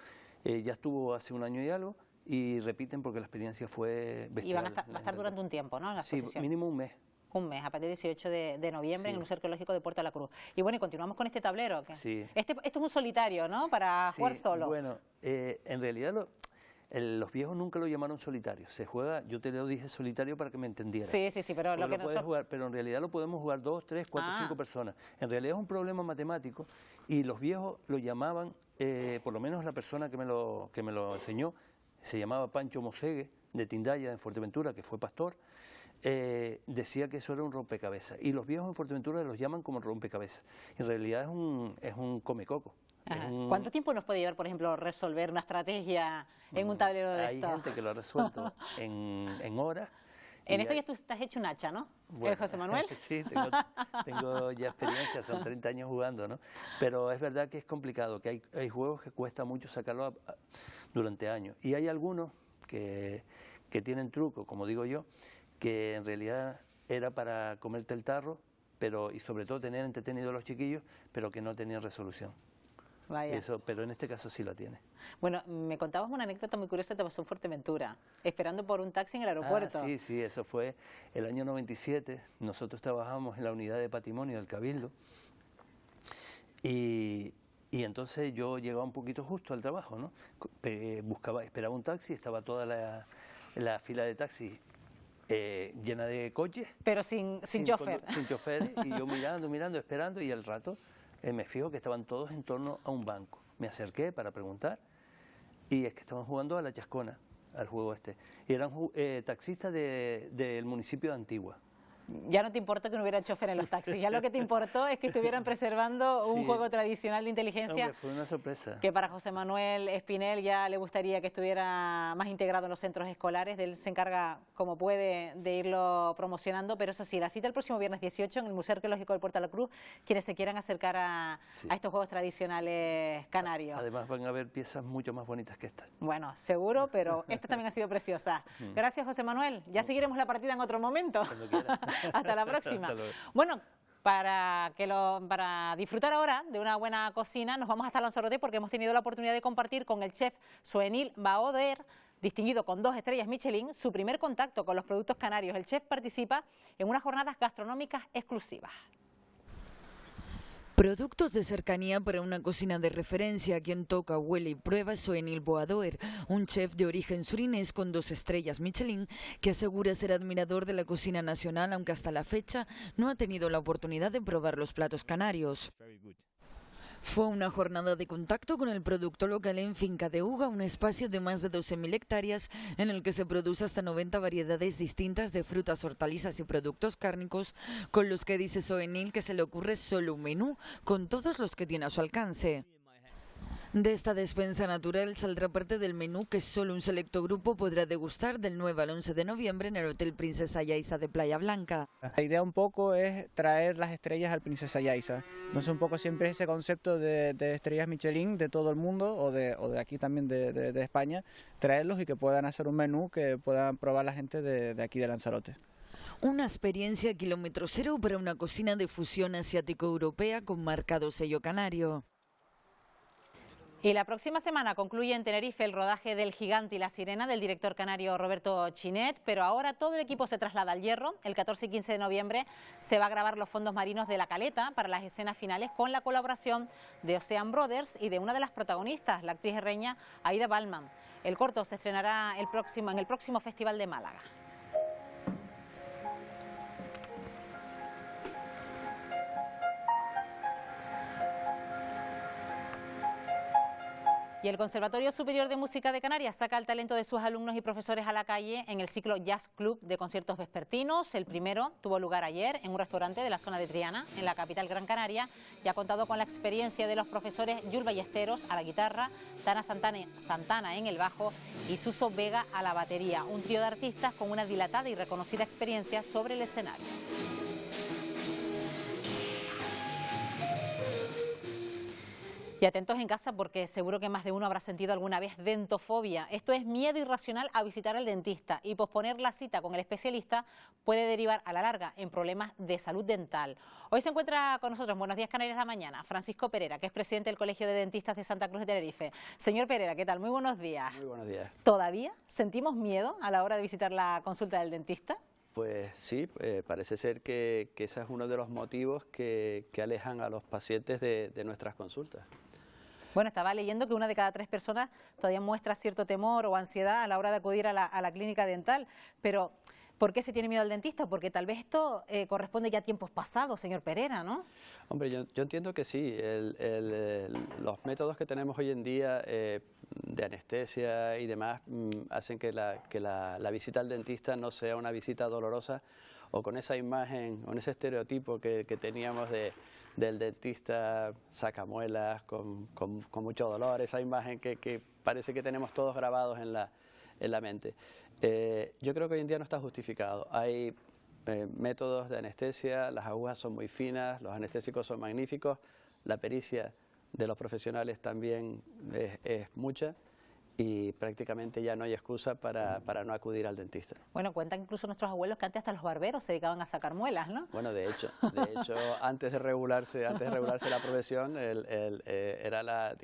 Ya estuvo hace un año y algo, y repiten porque la experiencia fue bestial. Y va a estar durante un tiempo, ¿no? En la exposición. Sí, mínimo un mes. Un mes, a partir del 18 de noviembre en el Museo Arqueológico de Puerto de la Cruz. Y bueno, y continuamos con este tablero. Sí. Esto es un solitario, ¿no? Para jugar solo. Bueno, en realidad los viejos nunca lo llamaron solitario. Se juega, yo te lo dije solitario para que me entendieras. Sí, pero lo que puedes jugar, pero en realidad lo podemos jugar 2, 3, 4, 5 personas. En realidad es un problema matemático y los viejos lo llamaban, por lo menos la persona que me lo enseñó, se llamaba Pancho Mosegue, de Tindaya, en Fuerteventura, que fue pastor. Decía que eso era un rompecabezas y los viejos en Fuerteventura los llaman como rompecabezas. En realidad es un comecoco. ¿Cuánto tiempo nos puede llevar, por ejemplo, resolver una estrategia en un tablero de esto? Hay gente que lo ha resuelto en horas. En esto ya tú estás hecho un hacha, ¿no? Bueno, José Manuel. Sí, tengo ya experiencia, son 30 años jugando, ¿no? Pero es verdad que es complicado, que hay juegos que cuesta mucho sacarlo durante años. Y hay algunos que tienen truco, como digo yo, que en realidad era para comerte el tarro, y sobre todo tener entretenido a los chiquillos, pero que no tenían resolución. Vaya. Pero en este caso sí la tiene. Bueno, me contabas una anécdota muy curiosa que te pasó en Fuerteventura, esperando por un taxi en el aeropuerto. Sí, eso fue el año 97. Nosotros trabajamos en la unidad de patrimonio del Cabildo y entonces yo llegaba un poquito justo al trabajo, ¿no? Esperaba un taxi, estaba toda la fila de taxis llena de coches. Pero sin chofer. Sin choferes, y yo mirando, esperando, y al rato me fijo que estaban todos en torno a un banco. Me acerqué para preguntar, y es que estaban jugando a la chascona, al juego este. Y eran taxistas del municipio de Antigua. Ya no te importó que no hubiera chofer en los taxis, ya lo que te importó es que estuvieran preservando un juego tradicional de inteligencia. Hombre, fue una sorpresa. Que para José Manuel Espinel ya le gustaría que estuviera más integrado en los centros escolares. Él se encarga, como puede, de irlo promocionando, pero eso sí, la cita el próximo viernes 18 en el Museo Arqueológico del Puerto de la Cruz, quienes se quieran acercar a estos juegos tradicionales canarios. Además van a haber piezas mucho más bonitas que estas. Bueno, seguro, pero esta también ha sido preciosa. Gracias, José Manuel. Ya seguiremos la partida en otro momento. Hasta la próxima. Hasta luego. Bueno, para disfrutar ahora de una buena cocina, nos vamos hasta Lanzarote porque hemos tenido la oportunidad de compartir con el chef Soenil Baoder, distinguido con 2 estrellas Michelin, su primer contacto con los productos canarios. El chef participa en unas jornadas gastronómicas exclusivas. Productos de cercanía para una cocina de referencia. Quien toca, huele y prueba es Soenil Boadoer, un chef de origen surinés con 2 estrellas Michelin, que asegura ser admirador de la cocina nacional, aunque hasta la fecha no ha tenido la oportunidad de probar los platos canarios. Fue una jornada de contacto con el producto local en Finca de Uga, un espacio de más de 12.000 hectáreas en el que se produce hasta 90 variedades distintas de frutas, hortalizas y productos cárnicos, con los que dice Soenil que se le ocurre solo un menú con todos los que tiene a su alcance. De esta despensa natural saldrá parte del menú que solo un selecto grupo podrá degustar del 9 al 11 de noviembre en el Hotel Princesa Yaiza de Playa Blanca. La idea un poco es traer las estrellas al Princesa Yaiza. Entonces un poco siempre ese concepto de estrellas Michelin de todo el mundo o de aquí también de España, traerlos y que puedan hacer un menú que puedan probar la gente de aquí de Lanzarote. Una experiencia kilómetro cero para una cocina de fusión asiático-europea con marcado sello canario. Y la próxima semana concluye en Tenerife el rodaje del Gigante y la Sirena del director canario Roberto Chinet, pero ahora todo el equipo se traslada al Hierro. El 14 y 15 de noviembre se va a grabar los fondos marinos de La Caleta para las escenas finales con la colaboración de Ocean Brothers y de una de las protagonistas, la actriz herreña Aida Balman. El corto se estrenará en el próximo Festival de Málaga. Y el Conservatorio Superior de Música de Canarias saca el talento de sus alumnos y profesores a la calle en el ciclo Jazz Club de conciertos vespertinos. El primero tuvo lugar ayer en un restaurante de la zona de Triana, en la capital Gran Canaria, y ha contado con la experiencia de los profesores Yul Ballesteros a la guitarra, Tana Santana en el bajo y Suso Vega a la batería. Un trío de artistas con una dilatada y reconocida experiencia sobre el escenario. Y atentos en casa porque seguro que más de uno habrá sentido alguna vez dentofobia. Esto es miedo irracional a visitar al dentista, y posponer la cita con el especialista puede derivar a la larga en problemas de salud dental. Hoy se encuentra con nosotros en Buenos Días Canarias la mañana Francisco Perera, que es presidente del Colegio de Dentistas de Santa Cruz de Tenerife. Señor Perera, ¿qué tal? Muy buenos días. Muy buenos días. ¿Todavía sentimos miedo a la hora de visitar la consulta del dentista? Pues sí, parece ser que ese es uno de los motivos que alejan a los pacientes de nuestras consultas. Bueno, estaba leyendo que 1 de cada 3 personas todavía muestra cierto temor o ansiedad a la hora de acudir a la clínica dental, pero ¿por qué se tiene miedo al dentista? Porque tal vez esto corresponde ya a tiempos pasados, señor Perera, ¿no? Hombre, yo entiendo que sí. Los métodos que tenemos hoy en día de anestesia y demás hacen que la visita al dentista no sea una visita dolorosa o con esa imagen, con ese estereotipo que teníamos del dentista sacamuelas con mucho dolor, esa imagen que parece que tenemos todos grabados en la mente. Yo creo que hoy en día no está justificado. Hay métodos de anestesia, las agujas son muy finas, los anestésicos son magníficos, la pericia de los profesionales también es mucha, y prácticamente ya no hay excusa para no acudir al dentista. Bueno, cuentan incluso nuestros abuelos que antes hasta los barberos se dedicaban a sacar muelas, ¿no? Bueno, de hecho antes de regularse la profesión, la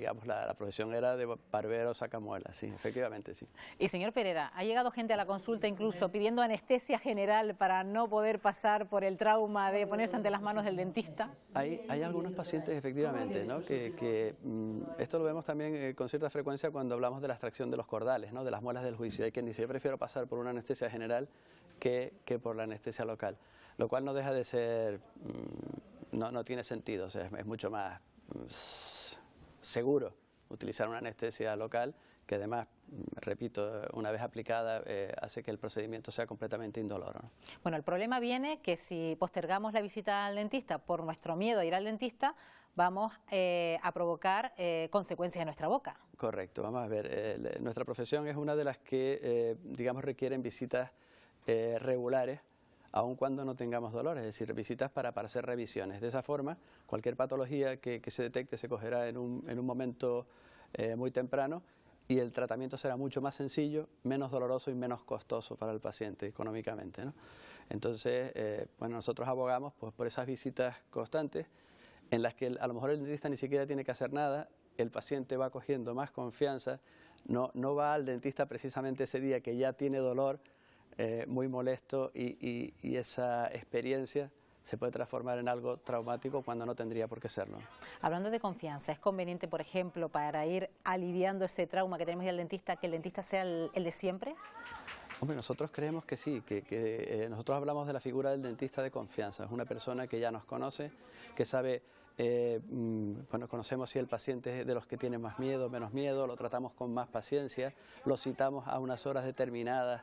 profesión era de barbero sacamuelas, sí, efectivamente, sí. Y señor Perera, ¿ha llegado gente a la consulta incluso pidiendo anestesia general para no poder pasar por el trauma de ponerse ante las manos del dentista? Hay algunos pacientes, efectivamente, ¿no? que esto lo vemos también con cierta frecuencia cuando hablamos de la extracción de los cordales, ¿no? De las muelas del juicio. Hay quien dice, yo prefiero pasar por una anestesia general que por la anestesia local, lo cual no deja de ser, no tiene sentido, o sea, es mucho más seguro utilizar una anestesia local que además, repito, una vez aplicada, hace que el procedimiento sea completamente indoloro, ¿no? Bueno, el problema viene que si postergamos la visita al dentista por nuestro miedo a ir al dentista, vamos a provocar consecuencias en nuestra boca. Correcto, vamos a ver, nuestra profesión es una de las que, digamos, requieren visitas regulares, aun cuando no tengamos dolor, es decir, visitas para hacer revisiones. De esa forma, cualquier patología que se detecte se cogerá en un momento muy temprano y el tratamiento será mucho más sencillo, menos doloroso y menos costoso para el paciente económicamente, ¿no? Entonces, bueno, nosotros abogamos pues, por esas visitas constantes en las que a lo mejor el dentista ni siquiera tiene que hacer nada, el paciente va cogiendo más confianza, no va al dentista precisamente ese día que ya tiene dolor, muy molesto y esa experiencia se puede transformar en algo traumático cuando no tendría por qué serlo. Hablando de confianza, ¿es conveniente, por ejemplo, para ir aliviando ese trauma que tenemos del dentista, que el dentista sea el de siempre? Hombre, nosotros creemos que sí, que nosotros hablamos de la figura del dentista de confianza. Es una persona que ya nos conoce, que sabe, bueno, conocemos si el paciente es de los que tiene más miedo, menos miedo, lo tratamos con más paciencia, lo citamos a unas horas determinadas,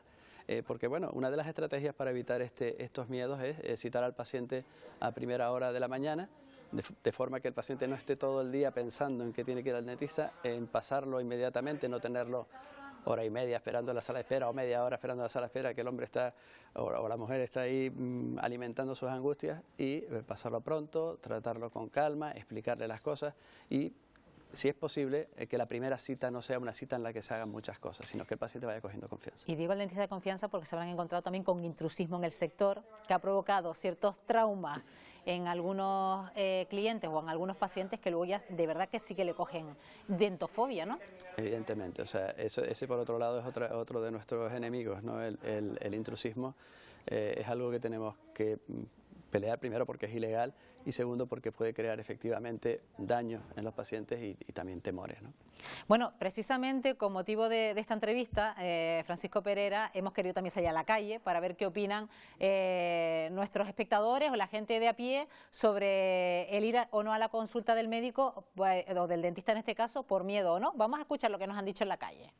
porque bueno, una de las estrategias para evitar estos miedos es citar al paciente a primera hora de la mañana, de forma que el paciente no esté todo el día pensando en que tiene que ir al dentista, en pasarlo inmediatamente, no tenerlo hora y media esperando en la sala de espera o media hora esperando en la sala de espera, que el hombre está o la mujer está ahí alimentando sus angustias, y pasarlo pronto, tratarlo con calma, explicarle las cosas y, si es posible, que la primera cita no sea una cita en la que se hagan muchas cosas, sino que el paciente vaya cogiendo confianza. Y digo el dentista de confianza porque se habrán encontrado también con intrusismo en el sector, que ha provocado ciertos traumas en algunos clientes o en algunos pacientes que luego ya de verdad que sí que le cogen dentofobia, ¿no? Evidentemente, o sea, ese por otro lado es otro de nuestros enemigos, ¿no? El intrusismo es algo que tenemos que pelear, primero porque es ilegal y segundo porque puede crear efectivamente daño en los pacientes y también temores, ¿no? Bueno, precisamente con motivo de esta entrevista, Francisco Perera, hemos querido también salir a la calle para ver qué opinan nuestros espectadores o la gente de a pie sobre el ir o no a la consulta del médico o del dentista en este caso, por miedo o no. Vamos a escuchar lo que nos han dicho en la calle.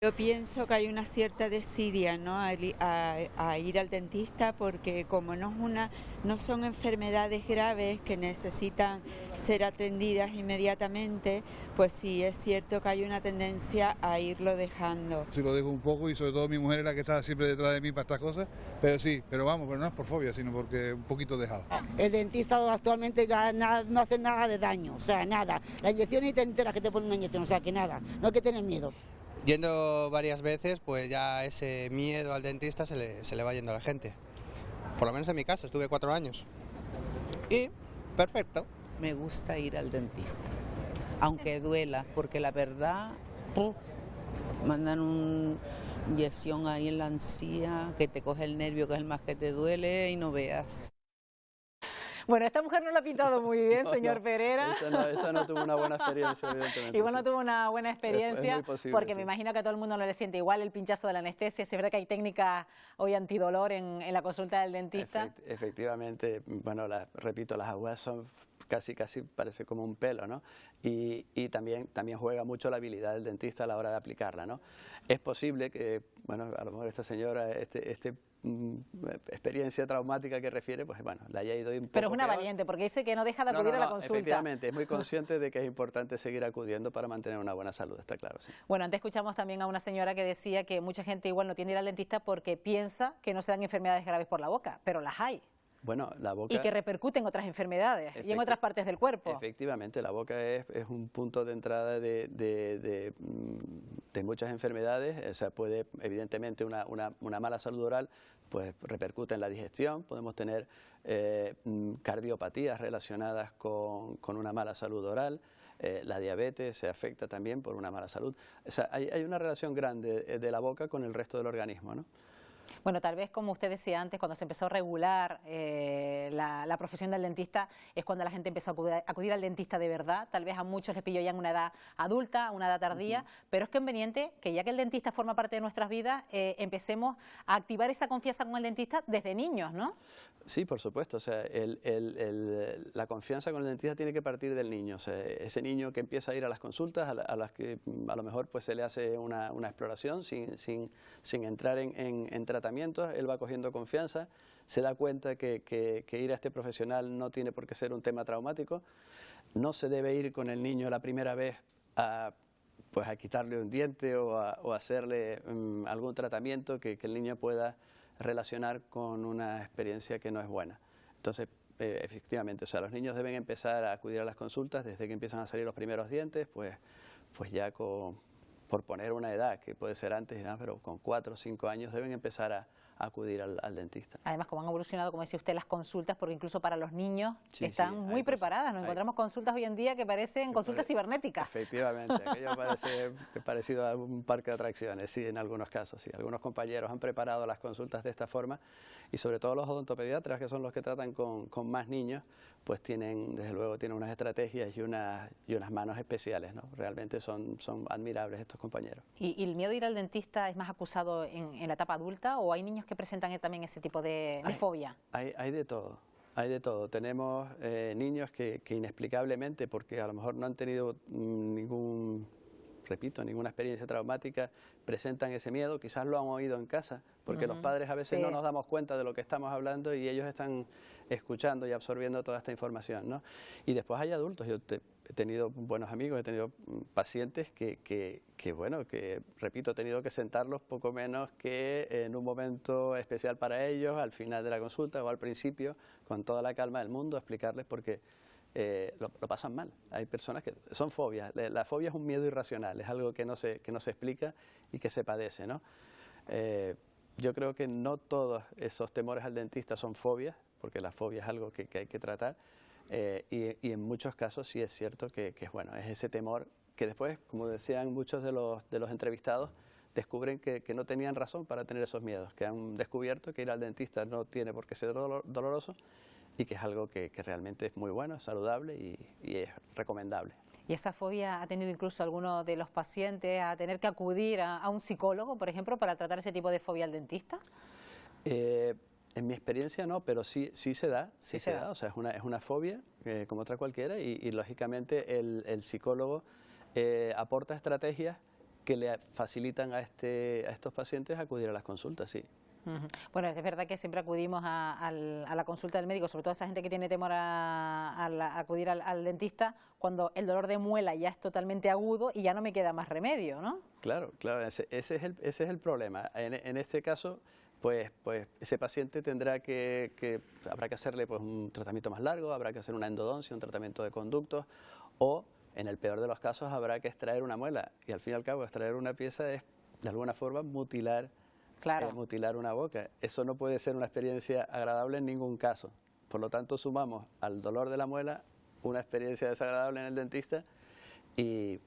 Yo pienso que hay una cierta desidia, ¿no?, a ir al dentista, porque como no son enfermedades graves que necesitan ser atendidas inmediatamente, pues sí es cierto que hay una tendencia a irlo dejando. Sí, lo dejo un poco y sobre todo mi mujer es la que está siempre detrás de mí para estas cosas, pero sí, pero vamos, pero no es por fobia, sino porque un poquito dejado. El dentista actualmente ya no hace nada de daño, o sea, nada. La inyección y te enteras que te ponen una inyección, o sea, que nada, no hay que tener miedo. Yendo varias veces, pues ya ese miedo al dentista se le va yendo a la gente. Por lo menos en mi caso, estuve 4 años. Y perfecto. Me gusta ir al dentista, aunque duela, porque la verdad, mandan una inyección ahí en la encía, que te coge el nervio, que es el más que te duele y no veas. Bueno, esta mujer no lo ha pintado muy bien, señor Perera. Esta no tuvo una buena experiencia, evidentemente. Igual no tuvo una buena experiencia, es muy posible, porque sí. Me imagino que a todo el mundo no le siente igual el pinchazo de la anestesia. Es verdad que hay técnicas hoy antidolor en la consulta del dentista. Efectivamente, bueno, repito, las agujas son casi parece como un pelo, ¿no? Y también juega mucho la habilidad del dentista a la hora de aplicarla, ¿no? Es posible que, bueno, a lo mejor esta señora, experiencia traumática que refiere, pues bueno, la haya ido un poco Pero es una peor. valiente, porque dice que no deja de acudir a la consulta. Efectivamente, es muy consciente de que es importante seguir acudiendo para mantener una buena salud, está claro, sí. Bueno, antes escuchamos también a una señora que decía que mucha gente igual no tiene que ir al dentista porque piensa que no se dan enfermedades graves por la boca, pero las hay. Bueno, la boca... Y que repercuten en otras enfermedades y en otras partes del cuerpo. Efectivamente, la boca es un punto de entrada de muchas enfermedades. O sea, puede, evidentemente, una mala salud oral pues repercute en la digestión. Podemos tener cardiopatías relacionadas con una mala salud oral. La diabetes se afecta también por una mala salud. O sea, hay una relación grande de la boca con el resto del organismo, ¿no? Bueno, tal vez como usted decía antes, cuando se empezó a regular la profesión del dentista, es cuando la gente empezó a acudir al dentista de verdad. Tal vez a muchos les pilló ya en una edad adulta, una edad tardía, pero es conveniente que ya que el dentista forma parte de nuestras vidas, empecemos a activar esa confianza con el dentista desde niños, ¿no? Sí, por supuesto. O sea, la confianza con el dentista tiene que partir del niño. O sea, ese niño que empieza a ir a las consultas, a las que a lo mejor pues se le hace una exploración sin entrar en tratamientos, él va cogiendo confianza, se da cuenta que ir a este profesional no tiene por qué ser un tema traumático. No se debe ir con el niño la primera vez a quitarle un diente o a hacerle algún tratamiento que el niño pueda relacionar con una experiencia que no es buena. Entonces, efectivamente, o sea, los niños deben empezar a acudir a las consultas desde que empiezan a salir los primeros dientes, pues ya por poner una edad, que puede ser antes, pero con 4 o 5 años deben empezar a acudir al dentista. Además, como han evolucionado, como decía usted, las consultas, porque incluso para los niños están muy preparadas. Nos encontramos consultas hoy en día que parecen consultas cibernéticas. Efectivamente, aquello parece parecido a un parque de atracciones, sí, en algunos casos. Sí. Algunos compañeros han preparado las consultas de esta forma y sobre todo los odontopediatras, que son los que tratan con más niños, pues desde luego tienen unas estrategias y unas manos especiales, ¿no? Realmente son admirables estos compañeros. ¿Y el miedo a ir al dentista es más acusado en la etapa adulta o hay niños que presentan también ese tipo de fobia? Hay de todo. Hay de todo. Tenemos niños que inexplicablemente, porque a lo mejor no han tenido ninguna experiencia traumática, presentan ese miedo, quizás lo han oído en casa, porque los padres a veces no nos damos cuenta de lo que estamos hablando y ellos están escuchando y absorbiendo toda esta información, ¿no? Y después hay adultos, yo he tenido buenos amigos, he tenido pacientes que repito, he tenido que sentarlos poco menos que en un momento especial para ellos, al final de la consulta o al principio, con toda la calma del mundo, explicarles porque lo pasan mal. Hay personas que son fobias. La fobia es un miedo irracional, es algo que no se explica y que se padece, ¿no? Yo creo que no todos esos temores al dentista son fobias, porque la fobia es algo que hay que tratar, y en muchos casos sí es cierto que es ese temor que después, como decían muchos de los entrevistados, descubren que no tenían razón para tener esos miedos, que han descubierto que ir al dentista no tiene por qué ser doloroso, y que es algo que realmente es muy bueno, es saludable y es recomendable. ¿Y esa fobia ha tenido incluso alguno de los pacientes a tener que acudir a un psicólogo, por ejemplo, para tratar ese tipo de fobia al dentista? En mi experiencia no, pero sí se da, o sea, es una fobia como otra cualquiera y lógicamente el psicólogo aporta estrategias que le facilitan a estos pacientes acudir a las consultas, sí. Bueno, es verdad que siempre acudimos a la consulta del médico, sobre todo esa gente que tiene temor a acudir al dentista, cuando el dolor de muela ya es totalmente agudo y ya no me queda más remedio, ¿no? Claro, ese es el problema. En este caso, pues ese paciente habrá que hacerle pues un tratamiento más largo, habrá que hacer una endodoncia, un tratamiento de conductos, o en el peor de los casos habrá que extraer una muela, y al fin y al cabo extraer una pieza es de alguna forma mutilar una boca. Eso no puede ser una experiencia agradable en ningún caso. Por lo tanto, sumamos al dolor de la muela una experiencia desagradable en el dentista y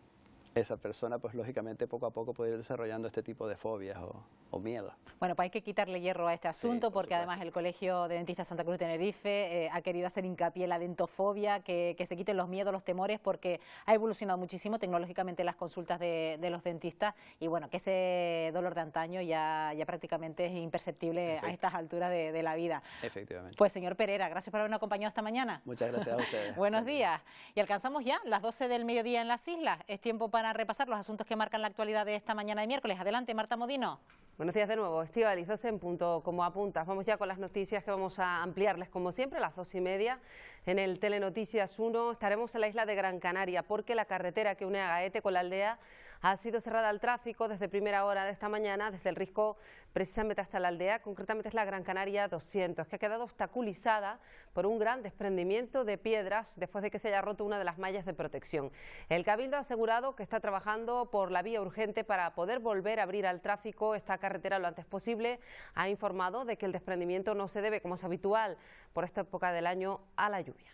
esa persona, pues lógicamente, poco a poco puede ir desarrollando este tipo de fobias o miedos. Bueno, pues hay que quitarle hierro a este asunto, porque además el Colegio de Dentistas Santa Cruz de Tenerife ha querido hacer hincapié en la dentofobia, que se quiten los miedos, los temores, porque ha evolucionado muchísimo tecnológicamente las consultas de los dentistas y bueno, que ese dolor de antaño ya prácticamente es imperceptible a estas alturas de la vida. Efectivamente. Pues señor Perera, gracias por habernos acompañado esta mañana. Muchas gracias a ustedes. Buenos días. Y alcanzamos ya las 12 del mediodía en las islas. Es tiempo para repasar los asuntos que marcan la actualidad de esta mañana de miércoles. Adelante, Marta Modino. Buenos días de nuevo, Estíbaliz, 12 en punto, como apuntas. Vamos ya con las noticias que vamos a ampliarles, como siempre, a las 2:30. En el Telenoticias 1 estaremos en la isla de Gran Canaria, porque la carretera que une a Gaete con la aldea ha sido cerrada al tráfico desde primera hora de esta mañana, desde el Risco precisamente hasta la aldea. Concretamente es la Gran Canaria 200, que ha quedado obstaculizada por un gran desprendimiento de piedras después de que se haya roto una de las mallas de protección. El Cabildo ha asegurado que está trabajando por la vía urgente para poder volver a abrir al tráfico esta carretera lo antes posible. Ha informado de que el desprendimiento no se debe, como es habitual por esta época del año, a la lluvia.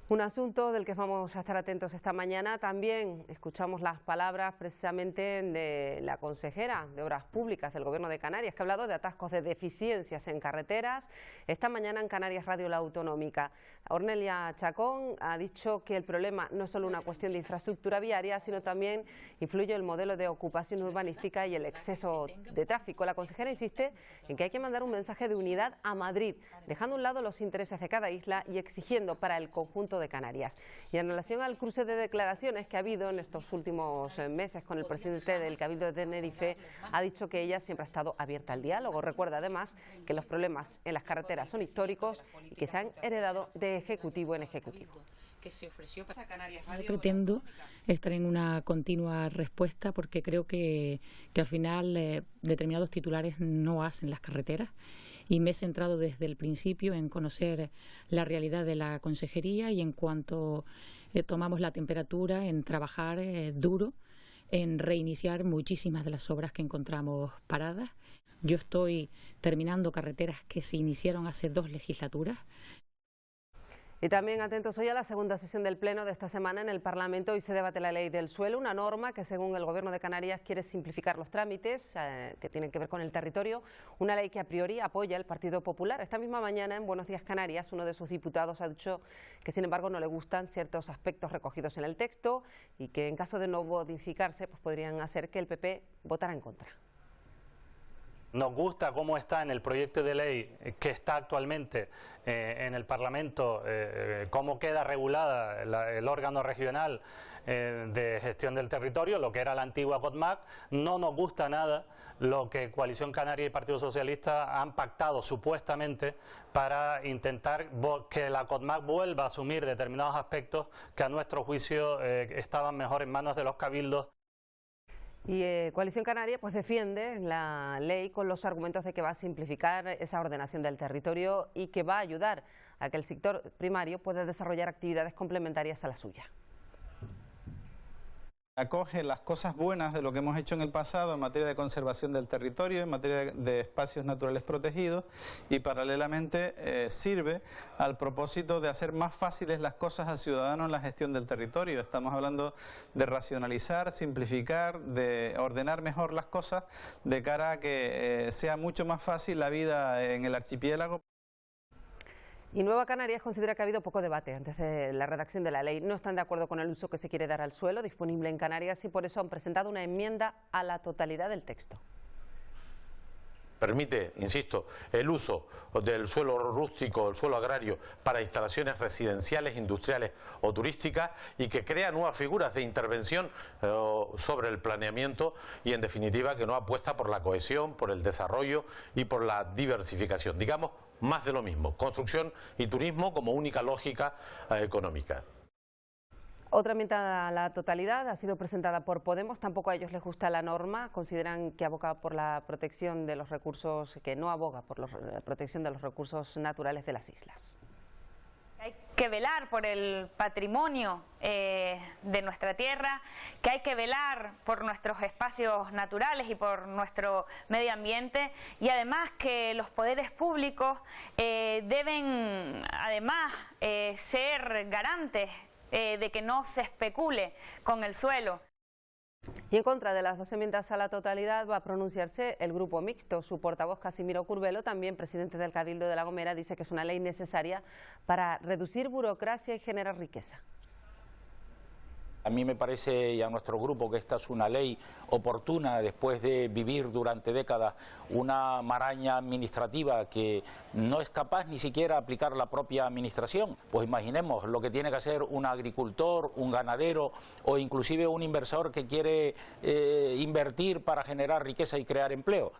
Un asunto del que vamos a estar atentos esta mañana. También escuchamos las palabras precisamente de la consejera de Obras Públicas del Gobierno de Canarias, que ha hablado de atascos de deficiencias en carreteras. Esta mañana en Canarias Radio La Autonómica, Ornelia Chacón ha dicho que el problema no es solo una cuestión de infraestructura viaria, sino también influye el modelo de ocupación urbanística y el exceso de tráfico. La consejera insiste en que hay que mandar un mensaje de unidad a Madrid, dejando a un lado los intereses de cada isla y exigiendo para el conjunto de Canarias. Y en relación al cruce de declaraciones que ha habido en estos últimos meses con el presidente del Cabildo de Tenerife, ha dicho que ella siempre ha estado abierta al diálogo. Recuerda además que los problemas en las carreteras son históricos y que se han heredado de ejecutivo en ejecutivo. Pretendo estar en una continua respuesta porque creo que al final determinados titulares no hacen las carreteras. Y me he centrado desde el principio en conocer la realidad de la consejería y en cuanto tomamos la temperatura en trabajar duro, en reiniciar muchísimas de las obras que encontramos paradas. Yo estoy terminando carreteras que se iniciaron hace 2 legislaturas. Y también atentos hoy a la segunda sesión del Pleno de esta semana en el Parlamento. Hoy se debate la ley del suelo, una norma que según el Gobierno de Canarias quiere simplificar los trámites que tienen que ver con el territorio, una ley que a priori apoya el Partido Popular. Esta misma mañana en Buenos Días Canarias uno de sus diputados ha dicho que sin embargo no le gustan ciertos aspectos recogidos en el texto y que en caso de no modificarse pues podrían hacer que el PP votara en contra. Nos gusta cómo está en el proyecto de ley que está actualmente en el Parlamento, cómo queda regulada el órgano regional de gestión del territorio, lo que era la antigua COTMAC. No nos gusta nada lo que Coalición Canaria y Partido Socialista han pactado supuestamente para intentar que la COTMAC vuelva a asumir determinados aspectos que a nuestro juicio estaban mejor en manos de los cabildos. Y Coalición Canaria pues defiende la ley con los argumentos de que va a simplificar esa ordenación del territorio y que va a ayudar a que el sector primario pueda desarrollar actividades complementarias a la suya. Acoge las cosas buenas de lo que hemos hecho en el pasado en materia de conservación del territorio, en materia de espacios naturales protegidos y paralelamente sirve al propósito de hacer más fáciles las cosas al ciudadano en la gestión del territorio. Estamos hablando de racionalizar, simplificar, de ordenar mejor las cosas de cara a que sea mucho más fácil la vida en el archipiélago. Y Nueva Canarias considera que ha habido poco debate antes de la redacción de la ley. No están de acuerdo con el uso que se quiere dar al suelo disponible en Canarias y por eso han presentado una enmienda a la totalidad del texto. Permite, insisto, el uso del suelo rústico, el suelo agrario, para instalaciones residenciales, industriales o turísticas y que crea nuevas figuras de intervención sobre el planeamiento y, en definitiva, que no apuesta por la cohesión, por el desarrollo y por la diversificación. Digamos, más de lo mismo, construcción y turismo como única lógica económica. Otra enmienda a la totalidad ha sido presentada por Podemos. Tampoco a ellos les gusta la norma. Consideran que aboga por la protección de los recursos, que no aboga por la protección de los recursos naturales de las islas. Hay que velar por el patrimonio de nuestra tierra, que hay que velar por nuestros espacios naturales y por nuestro medio ambiente, y además que los poderes públicos deben además ser garantes de que no se especule con el suelo. Y en contra de las 2 enmiendas a la totalidad va a pronunciarse el Grupo Mixto. Su portavoz Casimiro Curbelo, también presidente del Cabildo de La Gomera, dice que es una ley necesaria para reducir burocracia y generar riqueza. A mí me parece, y a nuestro grupo, que esta es una ley oportuna después de vivir durante décadas una maraña administrativa que no es capaz ni siquiera de aplicar la propia administración. Pues imaginemos lo que tiene que hacer un agricultor, un ganadero o inclusive un inversor que quiere invertir para generar riqueza y crear empleo.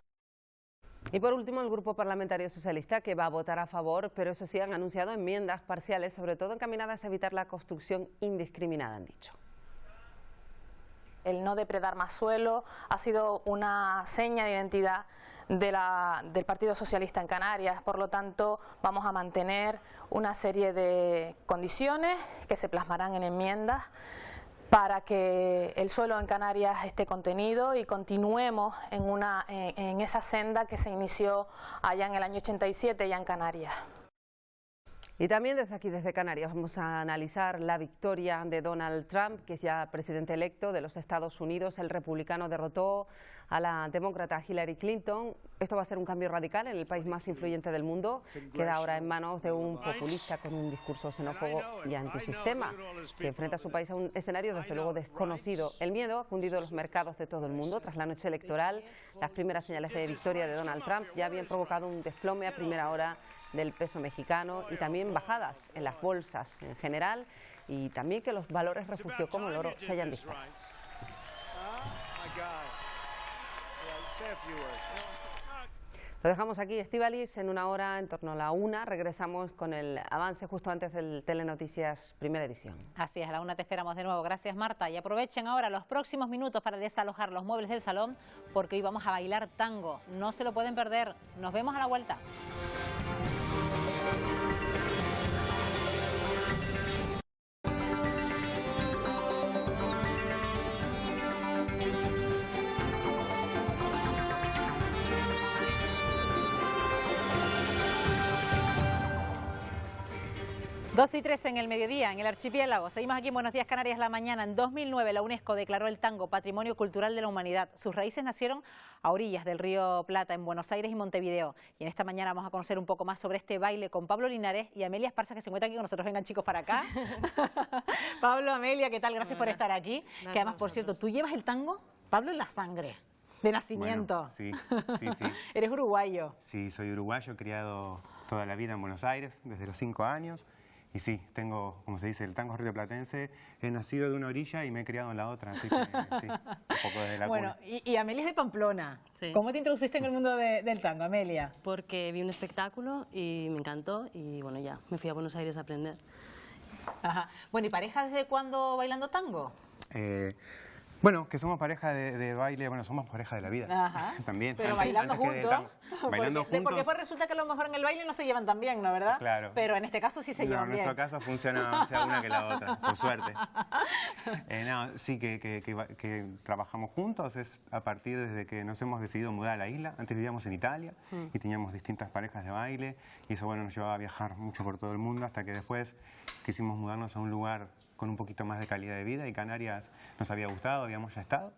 Y por último, el Grupo Parlamentario Socialista, que va a votar a favor, pero eso sí, han anunciado enmiendas parciales, sobre todo encaminadas a evitar la construcción indiscriminada, han dicho. El no depredar más suelo ha sido una seña de identidad del Partido Socialista en Canarias. Por lo tanto, vamos a mantener una serie de condiciones que se plasmarán en enmiendas para que el suelo en Canarias esté contenido y continuemos en esa senda que se inició allá en el año 87 ya en Canarias. Y también desde aquí, desde Canarias, vamos a analizar la victoria de Donald Trump, que es ya presidente electo de los Estados Unidos. El republicano derrotó a la demócrata Hillary Clinton. Esto va a ser un cambio radical en el país más influyente del mundo. Queda ahora en manos de un populista con un discurso xenófobo y antisistema, que enfrenta a su país a un escenario desde luego desconocido. El miedo ha cundido los mercados de todo el mundo. Tras la noche electoral, las primeras señales de victoria de Donald Trump ya habían provocado un desplome a primera hora del peso mexicano y también bajadas en las bolsas en general, y también que los valores refugio como el oro se hayan disparado. Lo dejamos aquí, Estíbaliz. En una hora, en torno a la 1, regresamos con el avance justo antes del Telenoticias Primera Edición. Así es, a la 1 te esperamos de nuevo. Gracias, Marta. Y aprovechen ahora los próximos minutos para desalojar los muebles del salón, porque hoy vamos a bailar tango. No se lo pueden perder. Nos vemos a la vuelta. Dos y 3 en el mediodía, en el archipiélago. Seguimos aquí en Buenos Días Canarias la mañana. En 2009 la UNESCO declaró el tango Patrimonio Cultural de la Humanidad. Sus raíces nacieron a orillas del río Plata, en Buenos Aires y Montevideo. Y en esta mañana vamos a conocer un poco más sobre este baile con Pablo Linares y Amelia Esparza, que se encuentran aquí con nosotros. Vengan, chicos, para acá. Pablo, Amelia, ¿qué tal? Gracias por estar aquí. Gracias. Que además, por cierto, tú llevas el tango, Pablo, en la sangre, de nacimiento. Bueno, sí. Eres uruguayo. Sí, soy uruguayo, criado toda la vida en Buenos Aires, desde los 5 años. Y sí, tengo, como se dice, el tango rioplatense. He nacido de una orilla y me he criado en la otra, así que sí, un poco desde la Bueno, cuna. y Amelia es de Pamplona. Sí. ¿Cómo te introduciste en el mundo del tango, Amelia? Porque vi un espectáculo y me encantó y bueno, ya me fui a Buenos Aires a aprender. Ajá. Bueno, ¿y pareja desde cuándo bailando tango? Bueno, que somos pareja de baile, bueno, somos pareja de la vida. Ajá. También. Pero bailando juntos. Bailando juntos. Porque después resulta que a lo mejor en el baile no se llevan tan bien, ¿no? ¿Verdad? Claro. Pero en este caso sí se llevan bien. En nuestro caso funciona más una que la otra, por suerte. Sí, que trabajamos juntos es a partir desde que nos hemos decidido mudar a la isla. Antes vivíamos en Italia y teníamos distintas parejas de baile y eso, bueno, nos llevaba a viajar mucho por todo el mundo hasta que después quisimos mudarnos a un lugar con un poquito más de calidad de vida y Canarias nos había gustado, habíamos ya estado.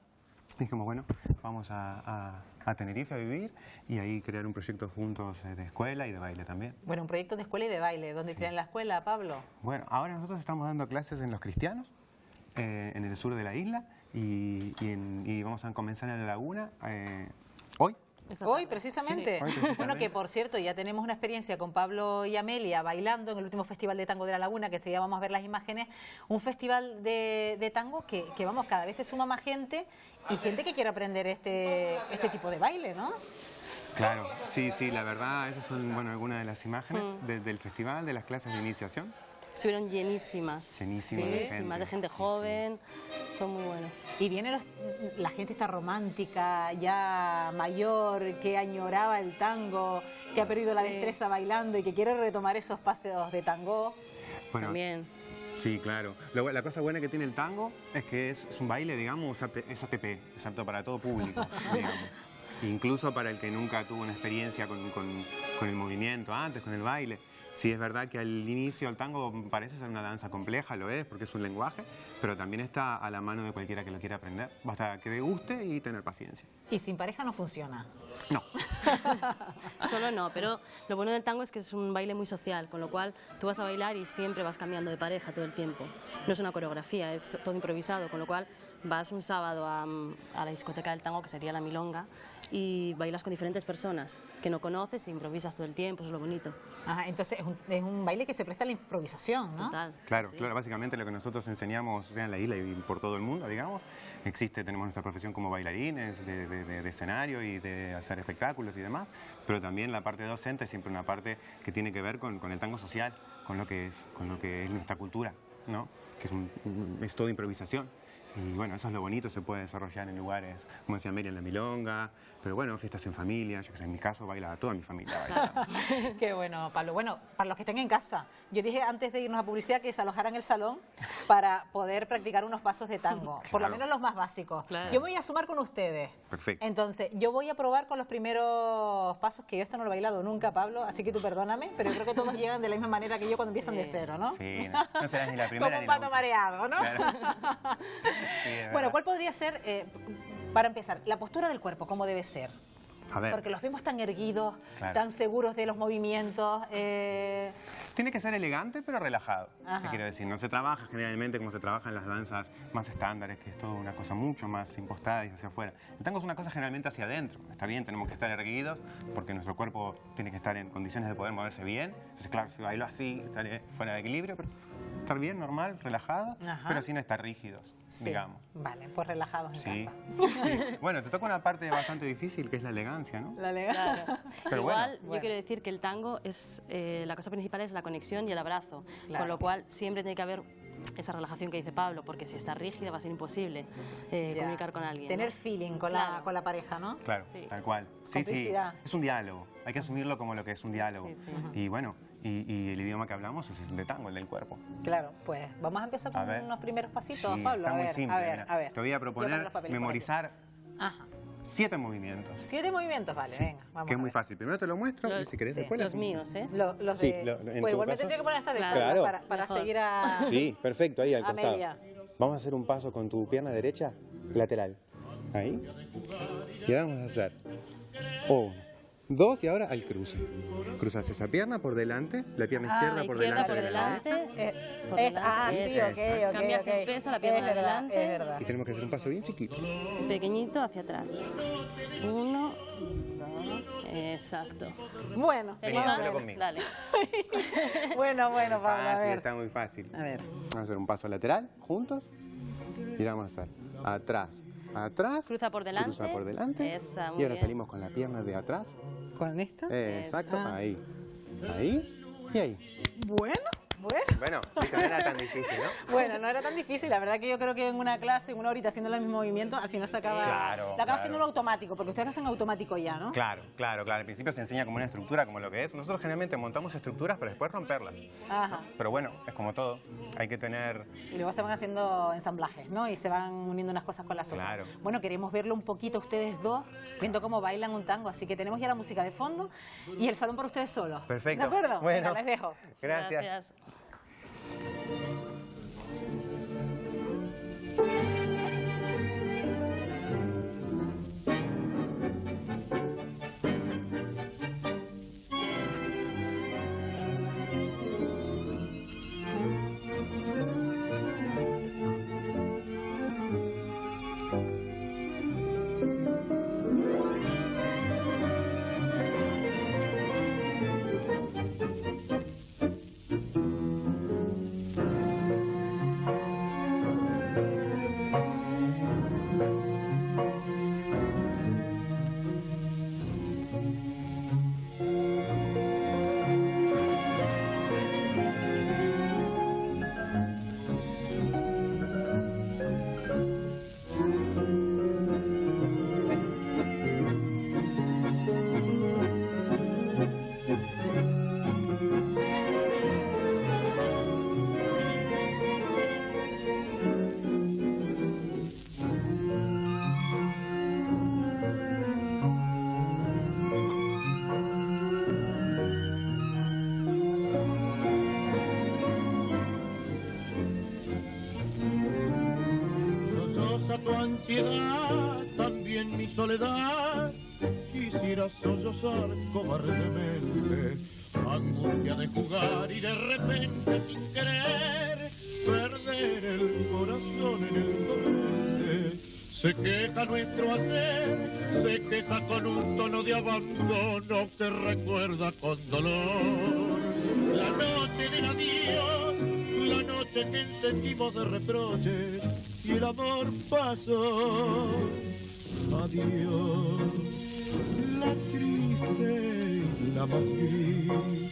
Dijimos, bueno, vamos a Tenerife a vivir y ahí crear un proyecto juntos de escuela y de baile también. Bueno, un proyecto de escuela y de baile. ¿Dónde está en la escuela, Pablo? Bueno, ahora nosotros estamos dando clases en Los Cristianos, en el sur de la isla, y vamos a comenzar en La Laguna hoy. Hoy precisamente. Sí. Hoy precisamente. Bueno, que por cierto ya tenemos una experiencia con Pablo y Amelia bailando en el último Festival de Tango de La Laguna, que enseguida vamos a ver las imágenes. Un festival de tango que vamos, cada vez se suma más gente y gente que quiere aprender este tipo de baile, ¿no? Claro, sí, la verdad, esas son, bueno, algunas de las imágenes del festival, de las clases de iniciación. Estuvieron llenísimas. Llenísimas de gente joven, fue muy bueno. Y viene la gente esta romántica, ya mayor, que añoraba el tango, que ha perdido la destreza bailando y que quiere retomar esos paseos de tango. Bueno, también. Sí, claro. La cosa buena que tiene el tango es que es un baile, digamos, es ATP, es apto para todo público, digamos. Incluso para el que nunca tuvo una experiencia con el movimiento antes, con el baile. Sí, es verdad que al inicio el tango parece ser una danza compleja, lo es, porque es un lenguaje, pero también está a la mano de cualquiera que lo quiera aprender. Basta que le guste y tener paciencia. ¿Y sin pareja no funciona? No. Solo no, pero lo bueno del tango es que es un baile muy social, con lo cual tú vas a bailar y siempre vas cambiando de pareja todo el tiempo. No es una coreografía, es todo improvisado, con lo cual vas un sábado a la discoteca del tango, que sería la Milonga, y bailas con diferentes personas que no conoces e improvisas todo el tiempo, eso es lo bonito. Ajá, entonces es un baile que se presta a la improvisación, ¿no? Total. Claro, básicamente lo que nosotros enseñamos en la isla y por todo el mundo, digamos, tenemos nuestra profesión como bailarines, de escenario y de hacer espectáculos y demás, pero también la parte docente es siempre una parte que tiene que ver con el tango social, con lo que es nuestra cultura, ¿no? Que es todo improvisación. Y bueno, eso es lo bonito, se puede desarrollar en lugares, como decía Mary, en la milonga, pero bueno, fiestas en familia, yo que sé, en mi caso baila toda mi familia. Baila. Qué bueno, Pablo. Bueno, para los que estén en casa, yo dije antes de irnos a publicidad que se alojaran en el salón para poder practicar unos pasos de tango, por lo menos los más básicos. Claro. Yo me voy a sumar con ustedes. Perfecto. Entonces, yo voy a probar con los primeros pasos, que yo esto no lo he bailado nunca, Pablo, así que tú perdóname, pero yo creo que todos llegan de la misma manera que yo cuando empiezan de cero, ¿no? Sí, no serás ni la primera Como ni un la pato mareado, ¿no? Claro. Sí, es Bueno, verdad. ¿cuál podría ser, para empezar, la postura del cuerpo, cómo debe ser? A ver. Porque los vemos tan erguidos, Claro. tan seguros de los movimientos. Tiene que ser elegante, pero relajado. Ajá. ¿Qué quiero decir? No se trabaja generalmente como se trabaja en las danzas más estándares, que es todo una cosa mucho más impostada y hacia afuera. El tango es una cosa generalmente hacia adentro. Está bien, tenemos que estar erguidos, porque nuestro cuerpo tiene que estar en condiciones de poder moverse bien. Entonces, claro, si bailo así, estaré fuera de equilibrio, pero estar bien, normal, relajado, Ajá. pero sin estar rígidos, Sí. digamos. Vale, pues relajados en Sí. casa. Sí. Bueno, te toca una parte bastante difícil, que es la elegancia, ¿no? La elegancia. Claro. Pero Igual, bueno. yo quiero decir que el tango es, la cosa principal es la conexión y el abrazo, Claro. con lo cual siempre tiene que haber esa relajación que dice Pablo, porque si está rígida va a ser imposible comunicar con alguien. Tener ¿no? feeling con, Claro. con la pareja, ¿no? Claro, tal cual. Sí, Complicidad. sí, es un diálogo. Hay que asumirlo como lo que es un diálogo. Y bueno, y el idioma que hablamos es el de tango, el del cuerpo. Claro, pues vamos a empezar con A ver. unos primeros pasitos, Sí, Pablo. está A muy ver, simple, a ver, mira. a ver. Te voy a Yo pongo proponer los papeles por memorizar Ajá. 7 movimientos. 7 movimientos, vale, venga, vamos. Que es muy fácil. Primero te lo muestro y si querés después... Los míos, ¿eh? Los Sí, de... en pues tu igual me caso- tendría que poner hasta de Claro. para Mejor. seguir a... Sí, perfecto, ahí al a costado. media. Vamos a hacer un paso con tu pierna derecha lateral. Ahí. Y ahora vamos a hacer 1, 2 y ahora al cruce. Cruzas esa pierna por delante, la pierna izquierda por izquierda delante por de la derecha. Por delante, Ah, sí, eso. ok. Cambias el peso, la pierna es verdad, adelante. Es verdad. Y tenemos que hacer un paso bien chiquito. Pequeñito hacia atrás. 1, 2, exacto. Bueno, Vení, vamos a hazlo ver. conmigo. Dale. bueno, Pablo, a Fácil, ver. está muy fácil. A ver. Vamos a hacer un paso lateral, juntos. Y ahora vamos a hacer atrás, atrás. Cruza por delante. Cruza por delante. Esa, muy Y ahora bien. salimos con la pierna de atrás. ¿Con esta? Exacto, Esa. ahí. Ahí y ahí. Bueno. Bueno, viste, no era tan difícil, ¿no? Bueno, no era tan difícil. La verdad que yo creo que en una clase, en una horita haciendo los mismos movimientos, al final se acaba... Claro, lo acaba claro. haciendo en automático, porque ustedes hacen automático ya, ¿no? Claro. Al principio se enseña como una estructura, como lo que es. Nosotros generalmente montamos estructuras para después romperlas. Ajá. Pero bueno, es como todo. Hay que tener... Y luego se van haciendo ensamblajes, ¿no? Y se van uniendo unas cosas con las otras. Claro. Bueno, queremos verlo un poquito ustedes dos, viendo cómo bailan un tango. Así que tenemos ya la música de fondo y el salón para ustedes solos. Perfecto. ¿De acuerdo? Bueno. Venga, les dejo. Gracias. Tu ansiedad, también mi soledad, quisiera sollozar cobardemente, angustia de jugar y de repente sin querer perder el corazón en el torrente. Se queja nuestro hacer, se queja con un tono de abandono que recuerda con dolor la noche del adiós, la noche que encendimos de reproches y el amor pasó. Adiós, la triste y la más gris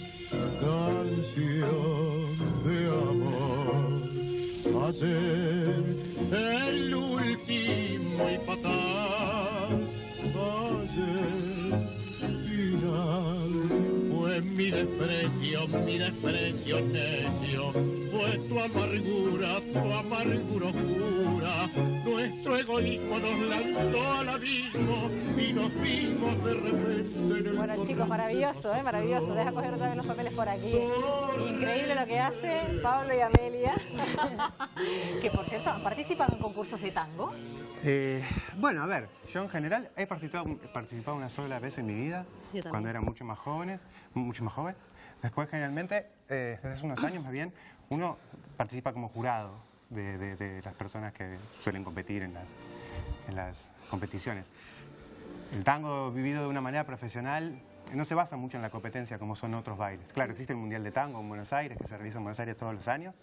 canción de amor. Ayer el último y fatal final. Fue mi desprecio necio, fue tu amargura oscura. Nuestro egoísmo nos lanzó al abismo y nos vimos de repente en el Bueno, chicos, maravilloso, maravilloso. Deja coger otra vez los papeles por aquí. Increíble lo que hacen Pablo y Amelia. Que, por cierto, ¿han participado en concursos de tango? Bueno, a ver, yo en general he participado una sola vez en mi vida, cuando era mucho más joven. Después, generalmente, desde hace unos años más bien, uno participa como jurado de las personas que suelen competir en las competiciones. El tango vivido de una manera profesional no se basa mucho en la competencia como son otros bailes. Claro, existe el Mundial de Tango en Buenos Aires, que se realiza en Buenos Aires todos los años,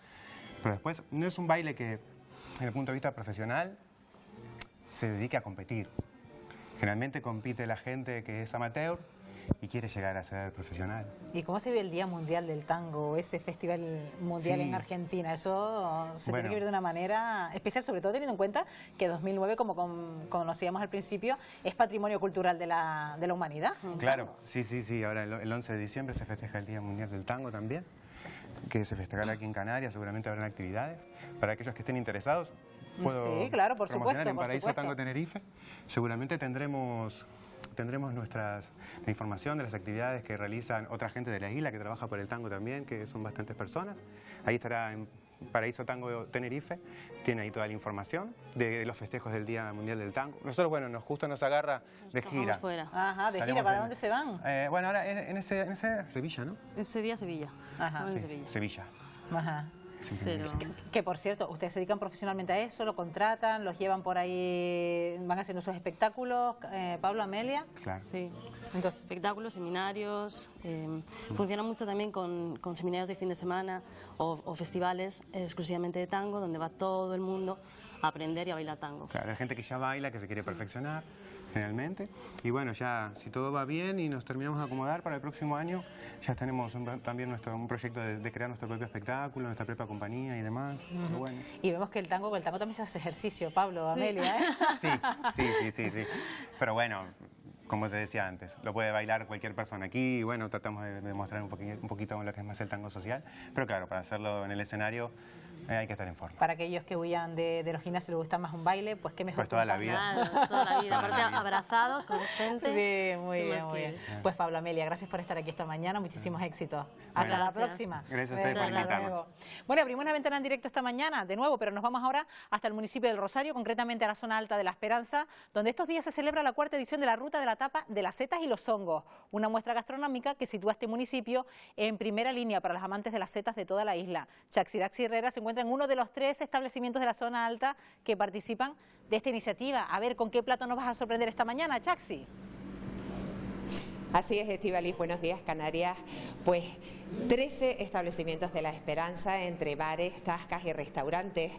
pero después no es un baile que, desde el punto de vista profesional, se dedique a competir. Generalmente compite la gente que es amateur y quiere llegar a ser profesional. ¿Y cómo se vive el Día Mundial del Tango, ese festival mundial en Argentina? Eso se tiene que vivir de una manera especial, sobre todo teniendo en cuenta que 2009, como conocíamos al principio, es patrimonio cultural de la humanidad. Claro, sí. Ahora el 11 de diciembre se festeja el Día Mundial del Tango también, que se festejará aquí en Canarias. Seguramente habrán actividades. Para aquellos que estén interesados, puedo claro, por supuesto, en Paraíso Tango Tenerife. Seguramente tendremos la información de las actividades que realizan otra gente de la isla que trabaja por el tango también, que son bastantes personas. Ahí estará en Paraíso Tango Tenerife, tiene ahí toda la información de los festejos del Día Mundial del Tango. Nosotros, bueno, justo nos agarra de gira. Ajá, de gira, ¿para dónde se van? Bueno, ahora en ese Sevilla, ¿no? Ese día Sevilla. Ajá. Sí, Sevilla. Ajá. Pero... Que, por cierto, ¿ustedes se dedican profesionalmente a eso? ¿Lo contratan? ¿Los llevan por ahí? ¿Van haciendo sus espectáculos? Pablo, Amelia. Claro. Sí. Entonces, espectáculos, seminarios. Funciona mucho también con seminarios de fin de semana o festivales exclusivamente de tango, donde va todo el mundo a aprender y a bailar tango. Claro, hay gente que ya baila, que se quiere perfeccionar, generalmente. Y bueno, ya si todo va bien y nos terminamos de acomodar para el próximo año, ya tenemos también un proyecto de crear nuestro propio espectáculo, nuestra propia compañía y demás. Bueno. Y vemos que el tango también se hace ejercicio, Pablo, Amelia, ¿eh? Sí. Pero bueno, como te decía antes, lo puede bailar cualquier persona aquí. Y bueno, tratamos de demostrar un poquito lo que es más el tango social. Pero claro, para hacerlo en el escenario hay que estar en forma. Para aquellos que huyan de los gimnasios y les gusta más un baile, pues qué mejor. Pues toda la vida. Claro, toda la vida. Aparte, abrazados con gente. Sí, muy bien. Pues Pablo, Amelia, gracias por estar aquí esta mañana. Muchísimos éxitos. Hasta la próxima. Gracias a ustedes por invitarnos. Bueno, abrimos una ventana en directo esta mañana, de nuevo, pero nos vamos ahora hasta el municipio del Rosario, concretamente a la zona alta de La Esperanza, donde estos días se celebra la 4ª edición de la Ruta de la Tapa de las Setas y los Hongos, una muestra gastronómica que sitúa este municipio en primera línea para los amantes de las setas de toda la isla. Chaxiraxi Herrera se encuentra en uno de los 3 establecimientos de la zona alta que participan de esta iniciativa. A ver, ¿con qué plato nos vas a sorprender esta mañana, Chaxi? Así es, Estíbaliz, buenos días, Canarias. Pues 13 establecimientos de La Esperanza, entre bares, tascas y restaurantes,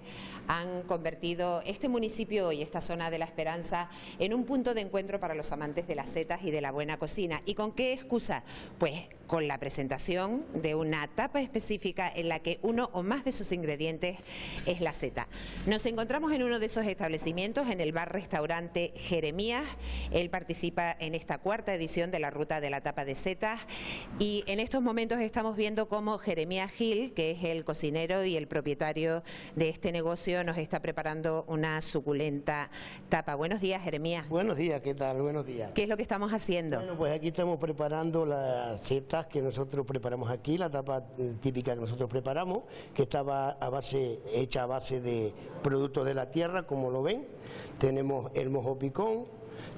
han convertido este municipio y esta zona de La Esperanza en un punto de encuentro para los amantes de las setas y de la buena cocina. ¿Y con qué excusa? Pues con la presentación de una tapa específica en la que uno o más de sus ingredientes es la seta. Nos encontramos en uno de esos establecimientos, en el bar-restaurante Jeremías. Él participa en esta 4ª edición de la Ruta de la Tapa de Setas y en estos momentos estamos viendo cómo Jeremías Gil, que es el cocinero y el propietario de este negocio, nos está preparando una suculenta tapa. Buenos días, Jeremías. Buenos días, ¿qué tal? Buenos días. ¿Qué es lo que estamos haciendo? Bueno, pues aquí estamos preparando las setas que nosotros preparamos aquí, la tapa típica que nosotros preparamos, que estaba hecha a base de productos de la tierra, como lo ven. Tenemos el mojo picón,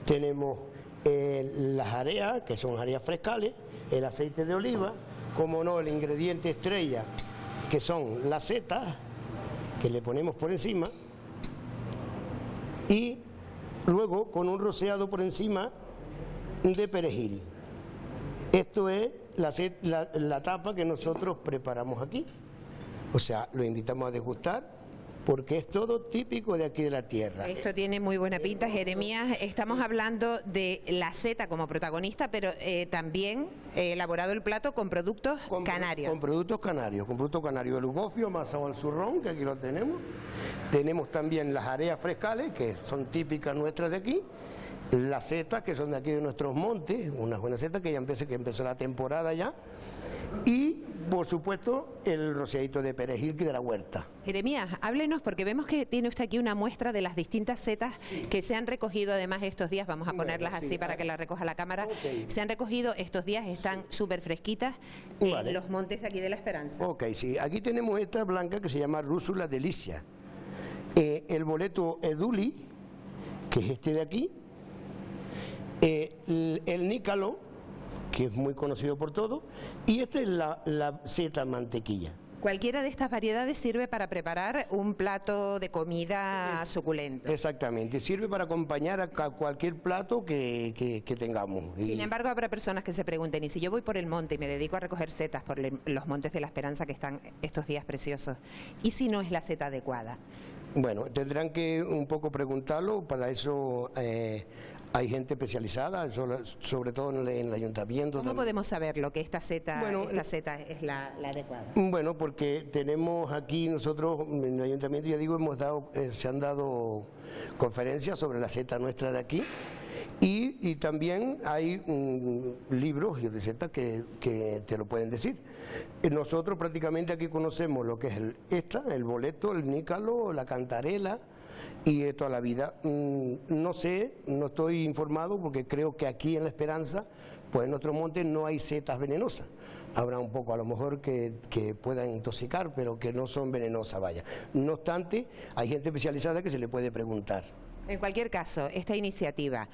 tenemos las jareas, que son jareas frescales, el aceite de oliva, como no, el ingrediente estrella, que son las setas, que le ponemos por encima, y luego con un rociado por encima de perejil. Esto es la tapa que nosotros preparamos aquí. O sea, lo invitamos a degustar porque es todo típico de aquí de la tierra. Esto tiene muy buena pinta, Jeremías. Estamos hablando de la seta como protagonista, pero también elaborado el plato con productos canarios. Con productos canarios, el ugofio amasado al zurrón, que aquí lo tenemos. Tenemos también las areas frescales, que son típicas nuestras de aquí. Las setas, que son de aquí de nuestros montes, unas buenas setas que ya empezó la temporada ya. Y, por supuesto, el rociadito de perejil que de la huerta. Jeremías, háblenos, porque vemos que tiene usted aquí una muestra de las distintas setas que se han recogido además estos días. Vamos a ponerlas así para que la recoja la cámara. Se han recogido estos días, están súper fresquitas en los montes de aquí de La Esperanza. Ok, sí. Aquí tenemos esta blanca que se llama Rúsula Delicia. El boleto Eduli, que es este de aquí. El nícalo, que es muy conocido por todos, y esta es la seta mantequilla. Cualquiera de estas variedades sirve para preparar un plato de comida suculento. Exactamente, sirve para acompañar a cualquier plato que tengamos. Sin embargo, habrá personas que se pregunten, ¿y si yo voy por el monte y me dedico a recoger setas por los montes de La Esperanza que están estos días preciosos? ¿Y si no es la seta adecuada? Bueno, tendrán que un poco preguntarlo, para eso hay gente especializada, sobre todo en el ayuntamiento. ¿Cómo podemos saberlo, que esta seta es la adecuada? Bueno, porque tenemos aquí nosotros, en el ayuntamiento, ya digo, se han dado conferencias sobre la seta nuestra de aquí, y también hay libros y recetas que te lo pueden decir. Nosotros prácticamente aquí conocemos lo que es el boleto, el nícalo, la cantarela y toda la vida. No sé, no estoy informado, porque creo que aquí en La Esperanza, pues en nuestros montes no hay setas venenosas. Habrá un poco a lo mejor que puedan intoxicar, pero que no son venenosas, vaya. No obstante, hay gente especializada que se le puede preguntar. En cualquier caso, esta iniciativa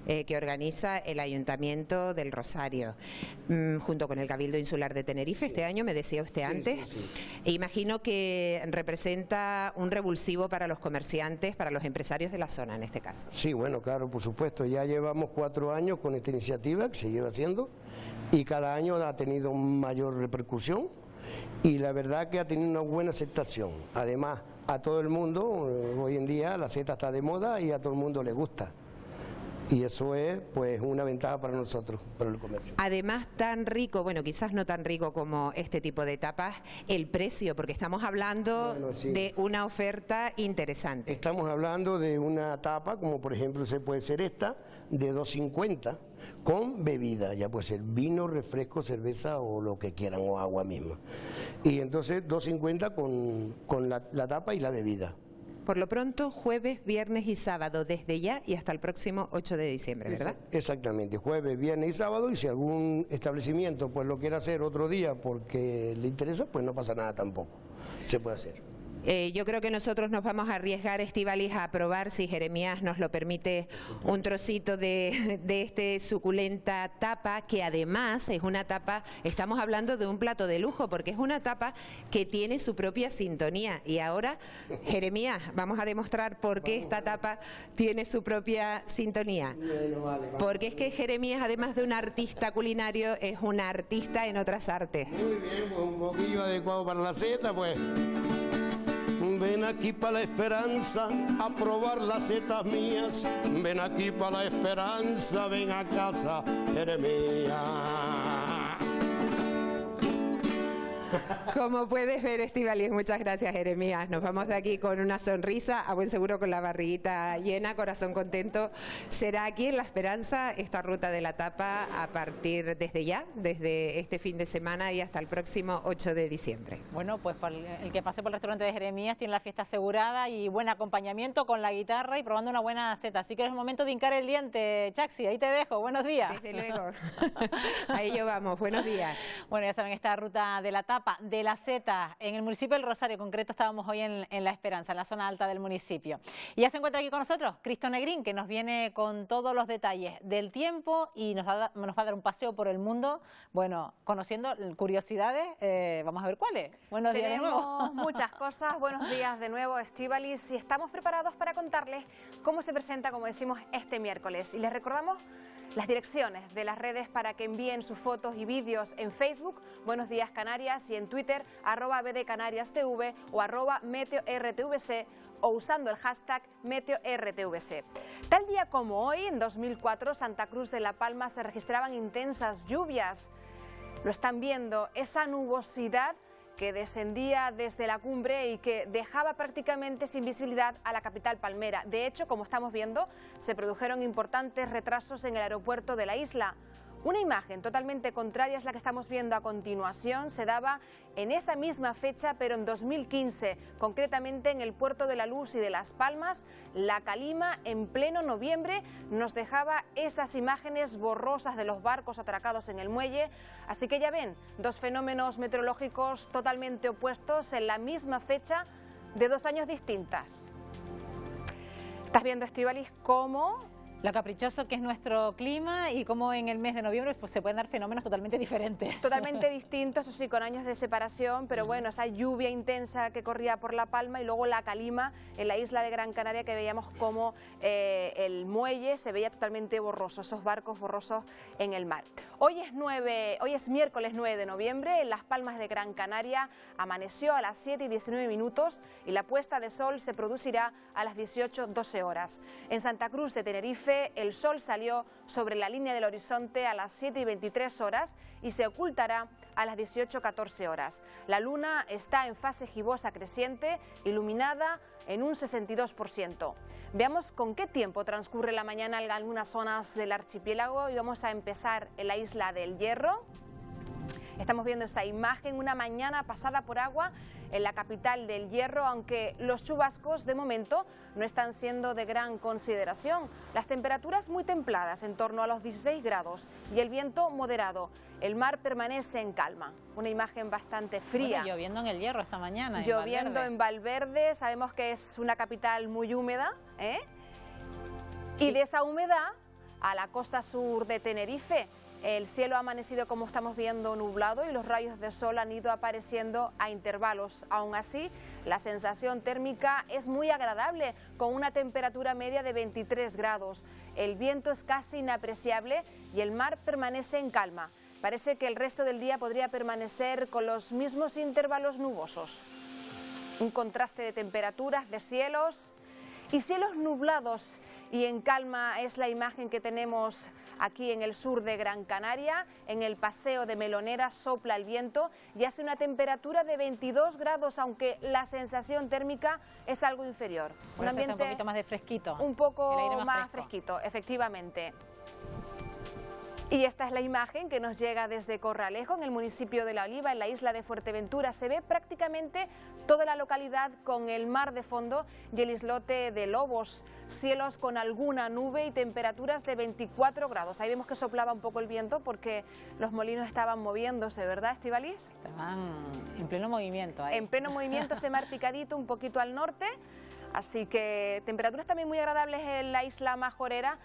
que organiza el Ayuntamiento del Rosario, junto con el Cabildo Insular de Tenerife, este año, me decía usted antes, imagino que representa un revulsivo para los comerciantes, para los empresarios de la zona en este caso. Sí, bueno, claro, por supuesto, ya llevamos 4 años con esta iniciativa que se lleva haciendo, y cada año ha tenido mayor repercusión, y la verdad que ha tenido una buena aceptación. Además, a todo el mundo, hoy en día la seta está de moda y a todo el mundo le gusta. Y eso es pues una ventaja para nosotros, para el comercio. Además, tan rico, bueno, quizás no tan rico como este tipo de tapas, el precio, porque estamos hablando de una oferta interesante. Estamos hablando de una tapa, como por ejemplo puede ser esta, de 2,50, con bebida, ya puede ser vino, refresco, cerveza o lo que quieran, o agua misma. Y entonces 2,50 con la tapa y la bebida. Por lo pronto, jueves, viernes y sábado, desde ya y hasta el próximo 8 de diciembre, ¿verdad? Exactamente, jueves, viernes y sábado, y si algún establecimiento pues lo quiere hacer otro día porque le interesa, pues no pasa nada tampoco, se puede hacer. Yo creo que nosotros nos vamos a arriesgar, Estíbaliz, a probar, si Jeremías nos lo permite, un trocito de este suculenta tapa, que además es una tapa, estamos hablando de un plato de lujo, porque es una tapa que tiene su propia sintonía. Y ahora, Jeremías, vamos a demostrar por qué esta tapa tiene su propia sintonía. Porque es que Jeremías, además de un artista culinario, es un artista en otras artes. Muy bien, pues un poquillo adecuado para la seta, pues. Ven aquí para La Esperanza a probar las setas mías. Ven aquí para La Esperanza, ven a casa, Jeremías. Como puedes ver, Estíbaliz, muchas gracias, Jeremías. Nos vamos de aquí con una sonrisa, a buen seguro con la barriguita llena, corazón contento. Será aquí en La Esperanza esta ruta de la tapa a partir desde este fin de semana y hasta el próximo 8 de diciembre. Bueno, pues el que pase por el restaurante de Jeremías tiene la fiesta asegurada y buen acompañamiento con la guitarra y probando una buena seta. Así que es el momento de hincar el diente, Chaxi, ahí te dejo. Buenos días. Desde luego. A ello vamos. Buenos días. Bueno, ya saben, esta ruta de la tapa, de la seta, en el municipio del Rosario, en concreto estábamos hoy en La Esperanza, en la zona alta del municipio. Y ya se encuentra aquí con nosotros Cristo Negrín, que nos viene con todos los detalles del tiempo y nos va a dar un paseo por el mundo, bueno, conociendo curiosidades, vamos a ver cuáles. Buenos días de nuevo. Tenemos muchas cosas, buenos días de nuevo, Estíbaliz, y estamos preparados para contarles cómo se presenta, como decimos, este miércoles. Y les recordamos Las direcciones de las redes para que envíen sus fotos y vídeos en Facebook, Buenos Días Canarias, y en Twitter, @BDCanariasTV o @MeteoRTVC, o usando el hashtag MeteoRTVC. Tal día como hoy, en 2004, Santa Cruz de La Palma se registraban intensas lluvias. Lo están viendo, esa nubosidad que descendía desde la cumbre y que dejaba prácticamente sin visibilidad a la capital palmera. De hecho, como estamos viendo, se produjeron importantes retrasos en el aeropuerto de la isla. Una imagen totalmente contraria es la que estamos viendo a continuación. Se daba en esa misma fecha, pero en 2015, concretamente en el puerto de La Luz y de Las Palmas. La calima, en pleno noviembre, nos dejaba esas imágenes borrosas de los barcos atracados en el muelle. Así que ya ven, dos fenómenos meteorológicos totalmente opuestos en la misma fecha de 2 años distintas. ¿Estás viendo, Estíbaliz, cómo lo caprichoso que es nuestro clima y cómo en el mes de noviembre pues, se pueden dar fenómenos totalmente diferentes? Totalmente distintos, eso sí, con años de separación, pero bueno, esa lluvia intensa que corría por La Palma y luego la calima en la isla de Gran Canaria, que veíamos como el muelle se veía totalmente borroso, esos barcos borrosos en el mar. Hoy es miércoles 9 de noviembre, en Las Palmas de Gran Canaria amaneció a las 7:19 y la puesta de sol se producirá a las 18:12 horas. En Santa Cruz de Tenerife, el sol salió sobre la línea del horizonte a las 7:23 y se ocultará a las 18:14 horas. La luna está en fase gibosa creciente, iluminada en un 62%. Veamos con qué tiempo transcurre la mañana en algunas zonas del archipiélago y vamos a empezar en la isla del Hierro. Estamos viendo esa imagen, una mañana pasada por agua en la capital del Hierro, aunque los chubascos de momento no están siendo de gran consideración. Las temperaturas muy templadas, en torno a los 16 grados, y el viento moderado. El mar permanece en calma. Una imagen bastante fría. Bueno, lloviendo en el Hierro esta mañana. Lloviendo en Valverde, sabemos que es una capital muy húmeda, y de esa humedad a la costa sur de Tenerife. El cielo ha amanecido, como estamos viendo, nublado y los rayos de sol han ido apareciendo a intervalos. Aún así, la sensación térmica es muy agradable, con una temperatura media de 23 grados. El viento es casi inapreciable y el mar permanece en calma. Parece que el resto del día podría permanecer con los mismos intervalos nubosos. Un contraste de temperaturas, de cielos y cielos nublados y en calma es la imagen que tenemos aquí en el sur de Gran Canaria. En el paseo de Melonera sopla el viento y hace una temperatura de 22 grados, aunque la sensación térmica es algo inferior. Un ambiente un poquito más de fresquito. Un poco más fresquito, efectivamente. Y esta es la imagen que nos llega desde Corralejo, en el municipio de La Oliva, en la isla de Fuerteventura. Se ve prácticamente toda la localidad con el mar de fondo y el islote de Lobos. Cielos con alguna nube y temperaturas de 24 grados. Ahí vemos que soplaba un poco el viento porque los molinos estaban moviéndose, ¿verdad, Estíbaliz? Estaban en pleno movimiento. Ahí. En pleno movimiento, ese mar picadito un poquito al norte. Así que temperaturas también muy agradables en la isla Majorera,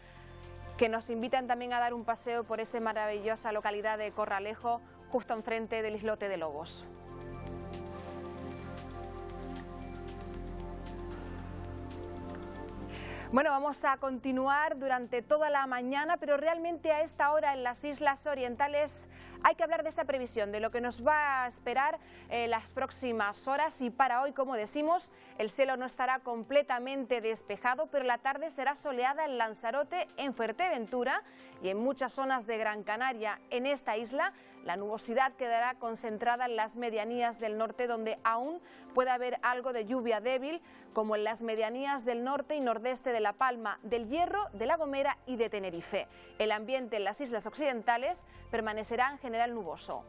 que nos invitan también a dar un paseo por esa maravillosa localidad de Corralejo, justo enfrente del islote de Lobos. Bueno, vamos a continuar durante toda la mañana, pero realmente a esta hora en las Islas Orientales hay que hablar de esa previsión, de lo que nos va a esperar las próximas horas. Y para hoy, como decimos, el cielo no estará completamente despejado, pero la tarde será soleada en Lanzarote, en Fuerteventura y en muchas zonas de Gran Canaria. En esta isla, la nubosidad quedará concentrada en las medianías del norte, donde aún puede haber algo de lluvia débil, como en las medianías del norte y nordeste de La Palma, del Hierro, de La Gomera y de Tenerife. El ambiente en las islas occidentales permanecerá en general nuboso.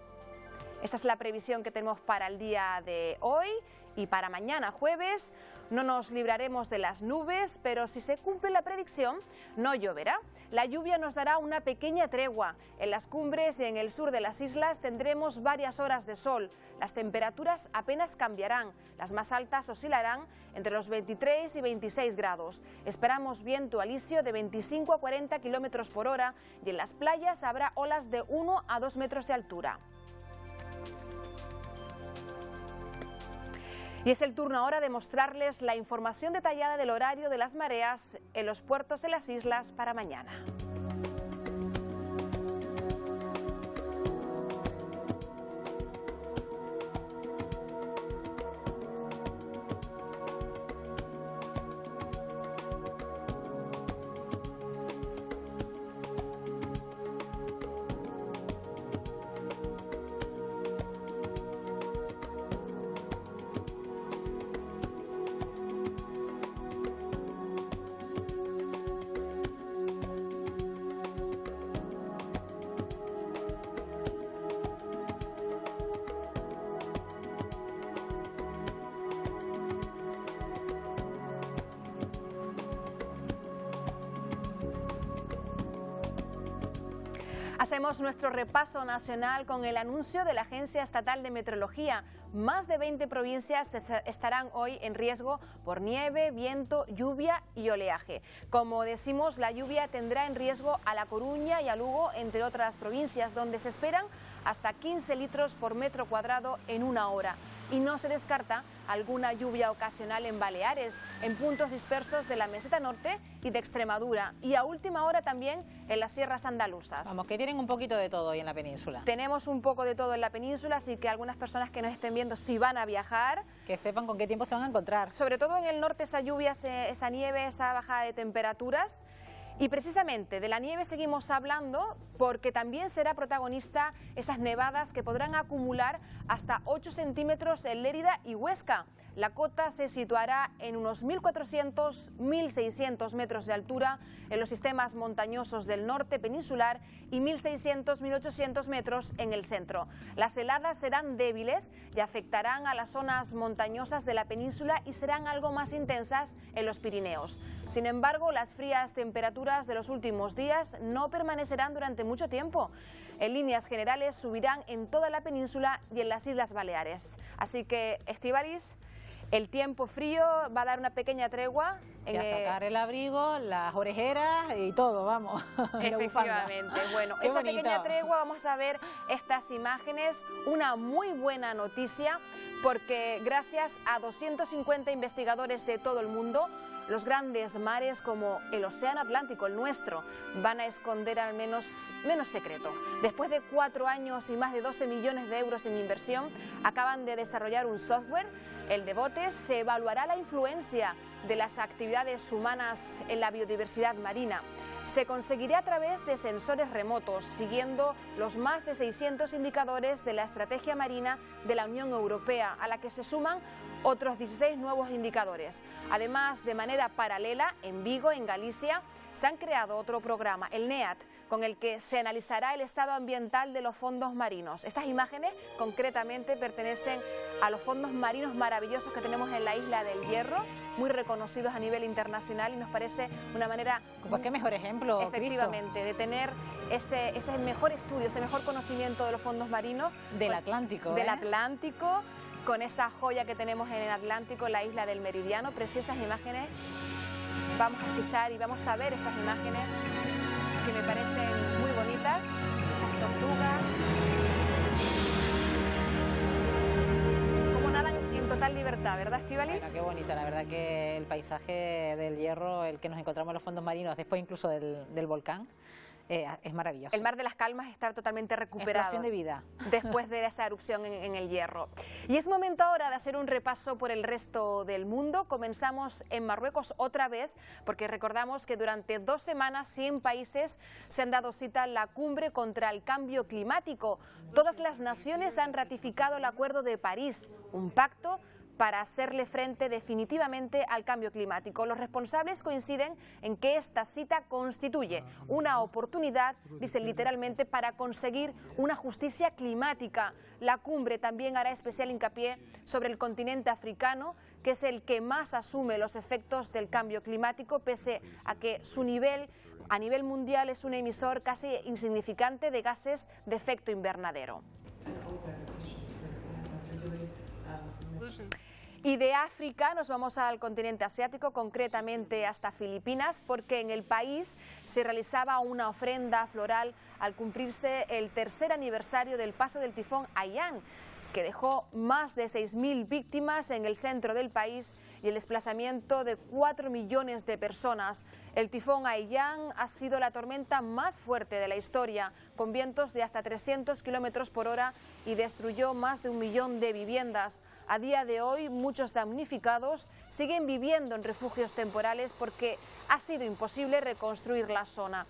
Esta es la previsión que tenemos para el día de hoy. Y para mañana jueves no nos libraremos de las nubes, pero si se cumple la predicción, no lloverá. La lluvia nos dará una pequeña tregua. En las cumbres y en el sur de las islas tendremos varias horas de sol. Las temperaturas apenas cambiarán. Las más altas oscilarán entre los 23 y 26 grados. Esperamos viento alisio de 25 a 40 kilómetros por hora y en las playas habrá olas de 1 a 2 metros de altura. Y es el turno ahora de mostrarles la información detallada del horario de las mareas en los puertos de las islas para mañana. Hacemos nuestro repaso nacional con el anuncio de la Agencia Estatal de Meteorología. Más de 20 provincias estarán hoy en riesgo por nieve, viento, lluvia y oleaje. Como decimos, la lluvia tendrá en riesgo a La Coruña y a Lugo, entre otras provincias, donde se esperan hasta 15 litros por metro cuadrado en una hora. Y no se descarta alguna lluvia ocasional en Baleares, en puntos dispersos de la meseta norte y de Extremadura, y a última hora también en las sierras andaluzas. Vamos, que tienen un poquito de todo hoy en la península. Tenemos un poco de todo en la península, así que algunas personas que nos estén viendo, si van a viajar, que sepan con qué tiempo se van a encontrar. Sobre todo en el norte, esa lluvia, esa nieve, esa bajada de temperaturas. Y precisamente de la nieve seguimos hablando porque también será protagonista esas nevadas que podrán acumular hasta 8 centímetros en Lérida y Huesca. La cota se situará en unos 1.400, 1.600 metros de altura en los sistemas montañosos del norte peninsular y 1.600, 1.800 metros en el centro. Las heladas serán débiles y afectarán a las zonas montañosas de la península y serán algo más intensas en los Pirineos. Sin embargo, las frías temperaturas de los últimos días no permanecerán durante mucho tiempo. En líneas generales subirán en toda la península y en las Islas Baleares. Así que, Estíbaliz, el tiempo frío va a dar una pequeña tregua. Y a sacar el abrigo, las orejeras y todo, vamos. Efectivamente. Bueno, esa pequeña tregua, vamos a ver estas imágenes. Una muy buena noticia porque gracias a 250 investigadores de todo el mundo, los grandes mares como el Océano Atlántico, el nuestro, van a esconder al menos secretos. Después de 4 años y más de 12 millones de euros en inversión, acaban de desarrollar un software, el de botes. Se evaluará la influencia de las actividades humanas en la biodiversidad marina. Se conseguirá a través de sensores remotos, siguiendo los más de 600 indicadores de la estrategia marina de la Unión Europea, a la que se suman otros 16 nuevos indicadores. Además, de manera paralela, en Vigo, en Galicia, se han creado otro programa, el NEAT, con el que se analizará el estado ambiental de los fondos marinos. Estas imágenes concretamente pertenecen a los fondos marinos maravillosos que tenemos en la isla del Hierro, muy reconocidos a nivel internacional, y nos parece una manera... Pues qué mejor ejemplo, efectivamente, Cristo, de tener ese mejor estudio, ese mejor conocimiento de los fondos marinos. Del Atlántico. Del Atlántico, con esa joya que tenemos en el Atlántico, la isla del Meridiano. Preciosas imágenes. Vamos a escuchar y vamos a ver esas imágenes que me parecen muy bonitas, esas tortugas, como nadan en total libertad, ¿verdad, Estíbaliz? Bueno, qué bonito, la verdad que el paisaje del Hierro, el que nos encontramos en los fondos marinos, después incluso del volcán, es maravilloso. El mar de las Calmas está totalmente recuperado. Explosión de vida. Después de esa erupción en el Hierro. Y es momento ahora de hacer un repaso por el resto del mundo. Comenzamos en Marruecos otra vez, porque recordamos que durante 2 semanas 100 países se han dado cita a la cumbre contra el cambio climático. Todas las naciones han ratificado el Acuerdo de París, un pacto para hacerle frente definitivamente al cambio climático. Los responsables coinciden en que esta cita constituye una oportunidad, dicen literalmente, para conseguir una justicia climática. La cumbre también hará especial hincapié sobre el continente africano, que es el que más asume los efectos del cambio climático, pese a que su nivel a nivel mundial es un emisor casi insignificante de gases de efecto invernadero. Y de África nos vamos al continente asiático, concretamente hasta Filipinas, porque en el país se realizaba una ofrenda floral al cumplirse el 3er aniversario del paso del tifón Haiyan, que dejó más de 6.000 víctimas en el centro del país y el desplazamiento de 4 millones de personas. El tifón Haiyan ha sido la tormenta más fuerte de la historia, con vientos de hasta 300 kilómetros por hora, y destruyó más de 1 millón de viviendas. A día de hoy, muchos damnificados siguen viviendo en refugios temporales porque ha sido imposible reconstruir la zona.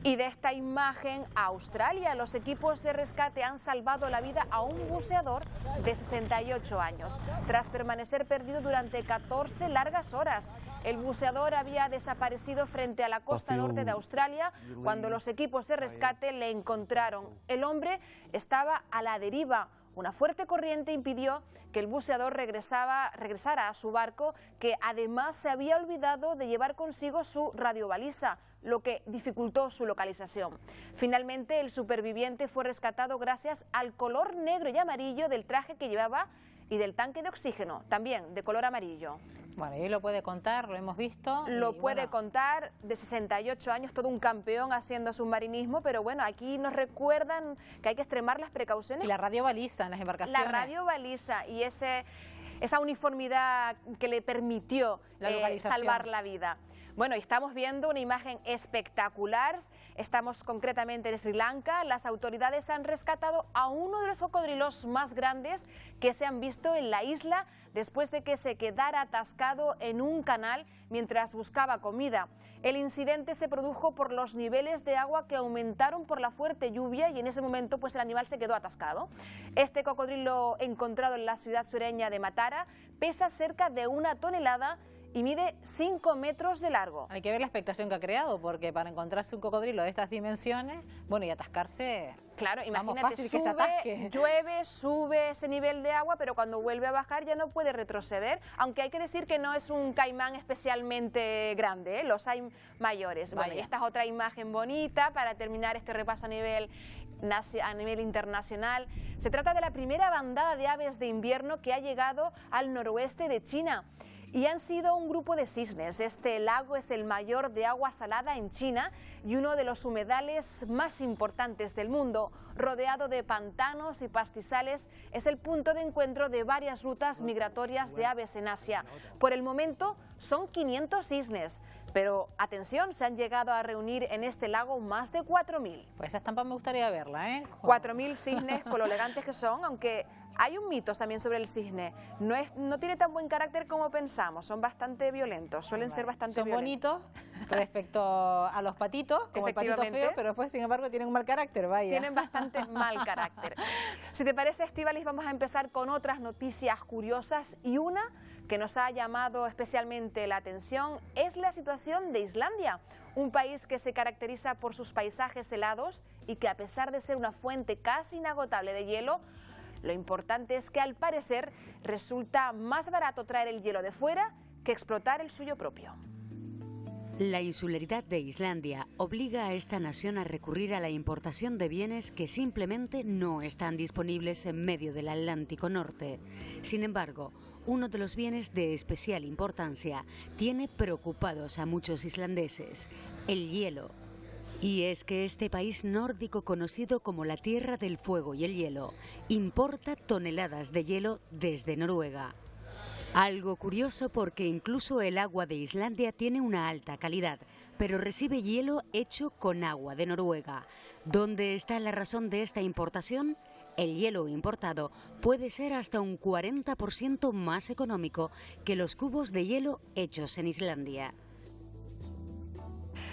Y de esta imagen a Australia, los equipos de rescate han salvado la vida a un buceador de 68 años, tras permanecer perdido durante 14 largas horas. El buceador había desaparecido frente a la costa norte de Australia cuando los equipos de rescate le encontraron. El hombre estaba a la deriva. Una fuerte corriente impidió que el buceador regresara a su barco, que además se había olvidado de llevar consigo su radiobaliza, lo que dificultó su localización. Finalmente, el superviviente fue rescatado gracias al color negro y amarillo del traje que llevaba y del tanque de oxígeno, también de color amarillo. Bueno, y lo puede contar, lo hemos visto. Lo puede contar, de 68 años, todo un campeón haciendo submarinismo, pero bueno, aquí nos recuerdan que hay que extremar las precauciones. Y la radiobaliza en las embarcaciones. La radiobaliza y esa uniformidad que le permitió salvar la vida. Bueno, estamos viendo una imagen espectacular, estamos concretamente en Sri Lanka. Las autoridades han rescatado a uno de los cocodrilos más grandes que se han visto en la isla después de que se quedara atascado en un canal mientras buscaba comida. El incidente se produjo por los niveles de agua que aumentaron por la fuerte lluvia y en ese momento pues el animal se quedó atascado. Este cocodrilo encontrado en la ciudad sureña de Matara pesa cerca de 1 tonelada y mide 5 metros de largo. Hay que ver la expectación que ha creado, porque para encontrarse un cocodrilo de estas dimensiones, bueno, y atascarse, claro, imagínate, fácil que se atasque. Llueve, sube ese nivel de agua, pero cuando vuelve a bajar ya no puede retroceder, aunque hay que decir que no es un caimán especialmente grande, los hay mayores. Bueno, y esta es otra imagen bonita para terminar este repaso a nivel internacional. Se trata de la primera bandada de aves de invierno que ha llegado al noroeste de China. Y han sido un grupo de cisnes. Este lago es el mayor de agua salada en China y uno de los humedales más importantes del mundo. Rodeado de pantanos y pastizales, es el punto de encuentro de varias rutas migratorias de aves en Asia. Por el momento son 500 cisnes, pero atención, se han llegado a reunir en este lago más de 4.000. Pues esa estampa me gustaría verla, ¿eh? 4.000 cisnes con lo elegantes que son, aunque hay un mito también sobre el cisne. No tiene tan buen carácter como pensamos, son bastante violentos, suelen ser bastante violentos. Son bonitos respecto a los patitos, como el patito feo, pero después, sin embargo, tienen un mal carácter, vaya. Tienen bastante mal carácter. Si te parece, Estíbaliz, vamos a empezar con otras noticias curiosas, y una que nos ha llamado especialmente la atención es la situación de Islandia, un país que se caracteriza por sus paisajes helados y que, a pesar de ser una fuente casi inagotable de hielo, lo importante es que al parecer resulta más barato traer el hielo de fuera que explotar el suyo propio. La insularidad de Islandia obliga a esta nación a recurrir a la importación de bienes que simplemente no están disponibles en medio del Atlántico Norte. Sin embargo, uno de los bienes de especial importancia tiene preocupados a muchos islandeses: el hielo. Y es que este país nórdico, conocido como la Tierra del Fuego y el Hielo, importa toneladas de hielo desde Noruega. Algo curioso, porque incluso el agua de Islandia tiene una alta calidad, pero recibe hielo hecho con agua de Noruega. ¿Dónde está la razón de esta importación? El hielo importado puede ser hasta un 40% más económico que los cubos de hielo hechos en Islandia.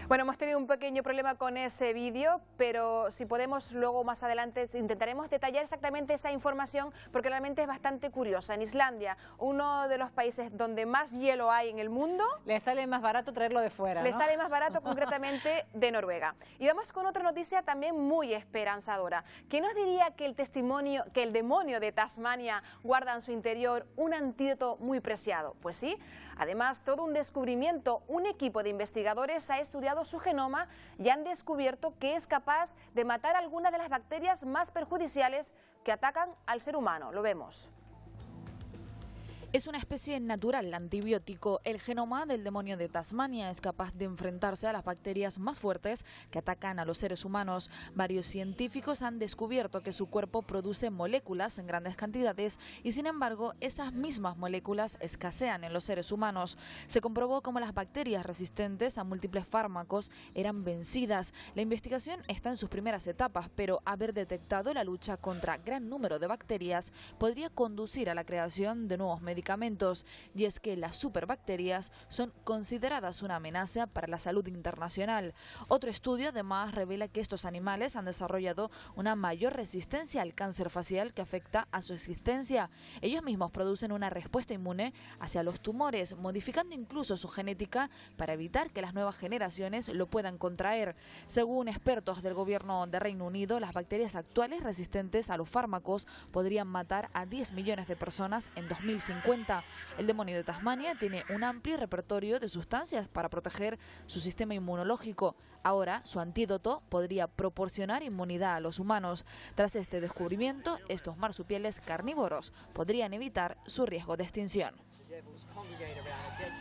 Bueno, hemos tenido un pequeño problema con ese vídeo, pero si podemos luego más adelante intentaremos detallar exactamente esa información, porque realmente es bastante curiosa. En Islandia, uno de los países donde más hielo hay en el mundo, le sale más barato traerlo de fuera, ¿no? Le sale más barato concretamente de Noruega. Y vamos con otra noticia también muy esperanzadora. ¿Quién nos diría que el demonio de Tasmania guarda en su interior un antídoto muy preciado? Pues sí. Además, todo un descubrimiento. Un equipo de investigadores ha estudiado su genoma y han descubierto que es capaz de matar algunas de las bacterias más perjudiciales que atacan al ser humano. Lo vemos. Es una especie natural antibiótico. El genoma del demonio de Tasmania es capaz de enfrentarse a las bacterias más fuertes que atacan a los seres humanos. Varios científicos han descubierto que su cuerpo produce moléculas en grandes cantidades y, sin embargo, esas mismas moléculas escasean en los seres humanos. Se comprobó cómo las bacterias resistentes a múltiples fármacos eran vencidas. La investigación está en sus primeras etapas, pero haber detectado la lucha contra gran número de bacterias podría conducir a la creación de nuevos medicamentos medicamentos, y es que las superbacterias son consideradas una amenaza para la salud internacional. Otro estudio además revela que estos animales han desarrollado una mayor resistencia al cáncer facial que afecta a su existencia. Ellos mismos producen una respuesta inmune hacia los tumores, modificando incluso su genética para evitar que las nuevas generaciones lo puedan contraer. Según expertos del gobierno de Reino Unido, las bacterias actuales resistentes a los fármacos podrían matar a 10 millones de personas en 2050. El demonio de Tasmania tiene un amplio repertorio de sustancias para proteger su sistema inmunológico. Ahora, su antídoto podría proporcionar inmunidad a los humanos. Tras este descubrimiento, estos marsupiales carnívoros podrían evitar su riesgo de extinción.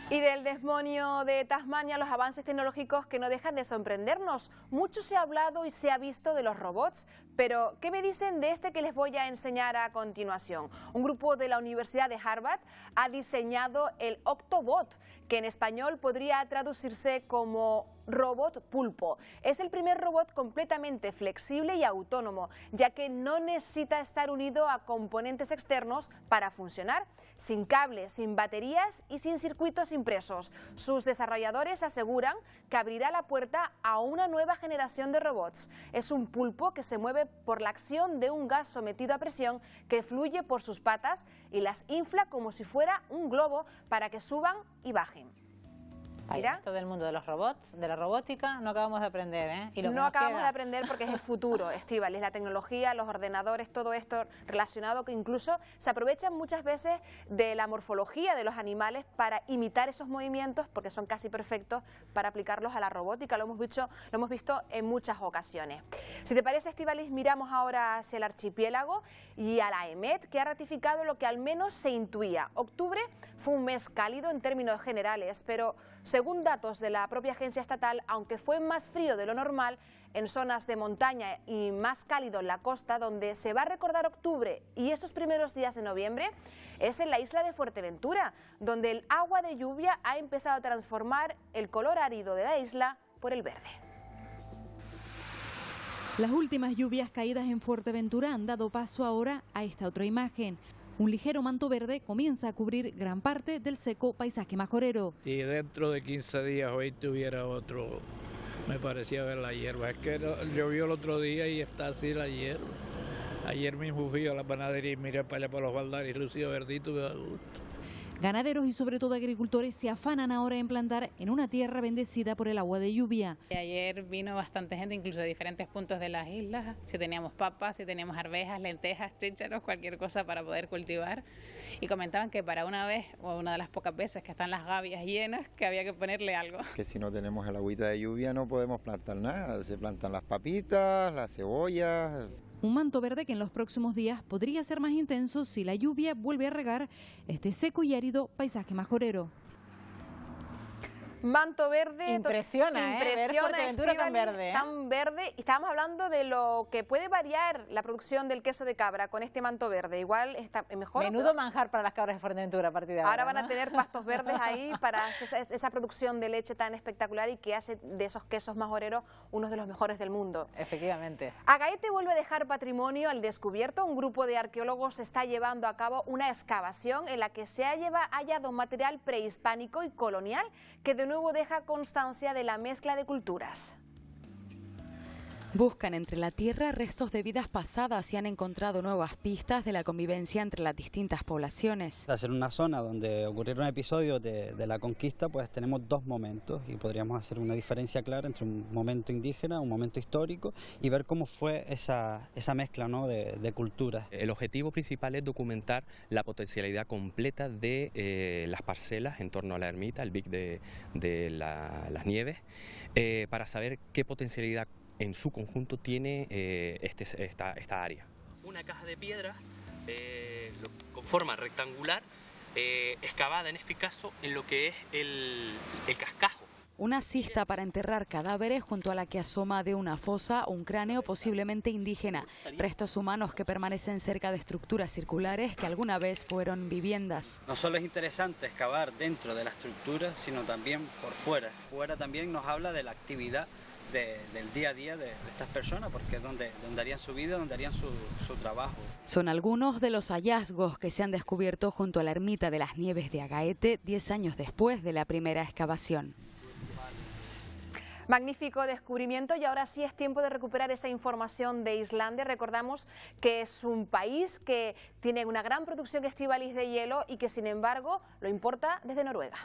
Y del demonio de Tasmania, los avances tecnológicos que no dejan de sorprendernos. Mucho se ha hablado y se ha visto de los robots, pero ¿qué me dicen de este que les voy a enseñar a continuación? Un grupo de la Universidad de Harvard ha diseñado el Octobot, que en español podría traducirse como robot pulpo. Es el primer robot completamente flexible y autónomo, ya que no necesita estar unido a componentes externos para funcionar, sin cables, sin baterías y sin circuitos impresos. Sus desarrolladores aseguran que abrirá la puerta a una nueva generación de robots. Es un pulpo que se mueve por la acción de un gas sometido a presión que fluye por sus patas y las infla como si fuera un globo para que suban y bajen. Mira, todo el mundo de los robots, de la robótica, no acabamos de aprender, ¿eh? Y no acabamos de aprender porque es el futuro, Estíbaliz, la tecnología, los ordenadores, todo esto relacionado, que incluso se aprovechan muchas veces de la morfología de los animales para imitar esos movimientos, porque son casi perfectos para aplicarlos a la robótica. Lo hemos visto en muchas ocasiones. Si te parece, Estíbaliz, miramos ahora hacia el archipiélago y a la EMET, que ha ratificado lo que al menos se intuía. Octubre fue un mes cálido en términos generales, pero según datos de la propia agencia estatal, aunque fue más frío de lo normal en zonas de montaña y más cálido en la costa, donde se va a recordar octubre y estos primeros días de noviembre, es en la isla de Fuerteventura, donde el agua de lluvia ha empezado a transformar el color árido de la isla por el verde. Las últimas lluvias caídas en Fuerteventura han dado paso ahora a esta otra imagen. Un ligero manto verde comienza a cubrir gran parte del seco paisaje majorero. Y dentro de 15 días hoy tuviera otro, me parecía ver la hierba. Es que llovió el otro día y está así la hierba. Ayer mismo fui a la panadería y miré para allá por los baldares y lució verdito, me da gusto. Ganaderos y sobre todo agricultores se afanan ahora en plantar en una tierra bendecida por el agua de lluvia. Ayer vino bastante gente, incluso de diferentes puntos de las islas. Si teníamos papas, si teníamos arvejas, lentejas, chícharos, cualquier cosa para poder cultivar. Y comentaban que para una vez, o una de las pocas veces que están las gavias llenas, que había que ponerle algo. Que si no tenemos el agüita de lluvia no podemos plantar nada. Se plantan las papitas, las cebollas. Un manto verde que en los próximos días podría ser más intenso si la lluvia vuelve a regar este seco y árido paisaje majorero. Manto verde. Impresiona, Fuerteventura tan verde. Tan verde. Y estábamos hablando de lo que puede variar la producción del queso de cabra con este manto verde. Igual está mejor. Menudo manjar para las cabras de Fuerteventura a partir de ahora. Ahora van a tener pastos verdes ahí para esa producción de leche tan espectacular y que hace de esos quesos majoreros unos de los mejores del mundo. Efectivamente. Agaete vuelve a dejar patrimonio al descubierto. Un grupo de arqueólogos está llevando a cabo una excavación en la que se ha hallado material prehispánico y colonial que de nuevo deja constancia de la mezcla de culturas. Buscan entre la tierra restos de vidas pasadas y han encontrado nuevas pistas de la convivencia entre las distintas poblaciones. Al ser una zona donde ocurrieron episodios de la conquista, pues tenemos dos momentos y podríamos hacer una diferencia clara entre un momento indígena, un momento histórico y ver cómo fue esa mezcla, ¿no?, de culturas. El objetivo principal es documentar la potencialidad completa de las parcelas en torno a la ermita, el BIC de las Nieves, para saber qué potencialidad en su conjunto tiene esta área. Una caja de piedra con forma rectangular, excavada en este caso en lo que es el cascajo. Una cista para enterrar cadáveres junto a la que asoma de una fosa un cráneo posiblemente indígena, restos humanos que permanecen cerca de estructuras circulares que alguna vez fueron viviendas. No solo es interesante excavar dentro de la estructura, sino también por fuera. Fuera también nos habla de la actividad del día a día de estas personas, porque es donde harían su vida, donde harían su trabajo. Son algunos de los hallazgos que se han descubierto junto a la ermita de las Nieves de Agaete 10 años después de la primera excavación. Magnífico descubrimiento, y ahora sí es tiempo de recuperar esa información de Islandia. Recordamos que es un país que tiene una gran producción estivalis de hielo y que sin embargo lo importa desde Noruega.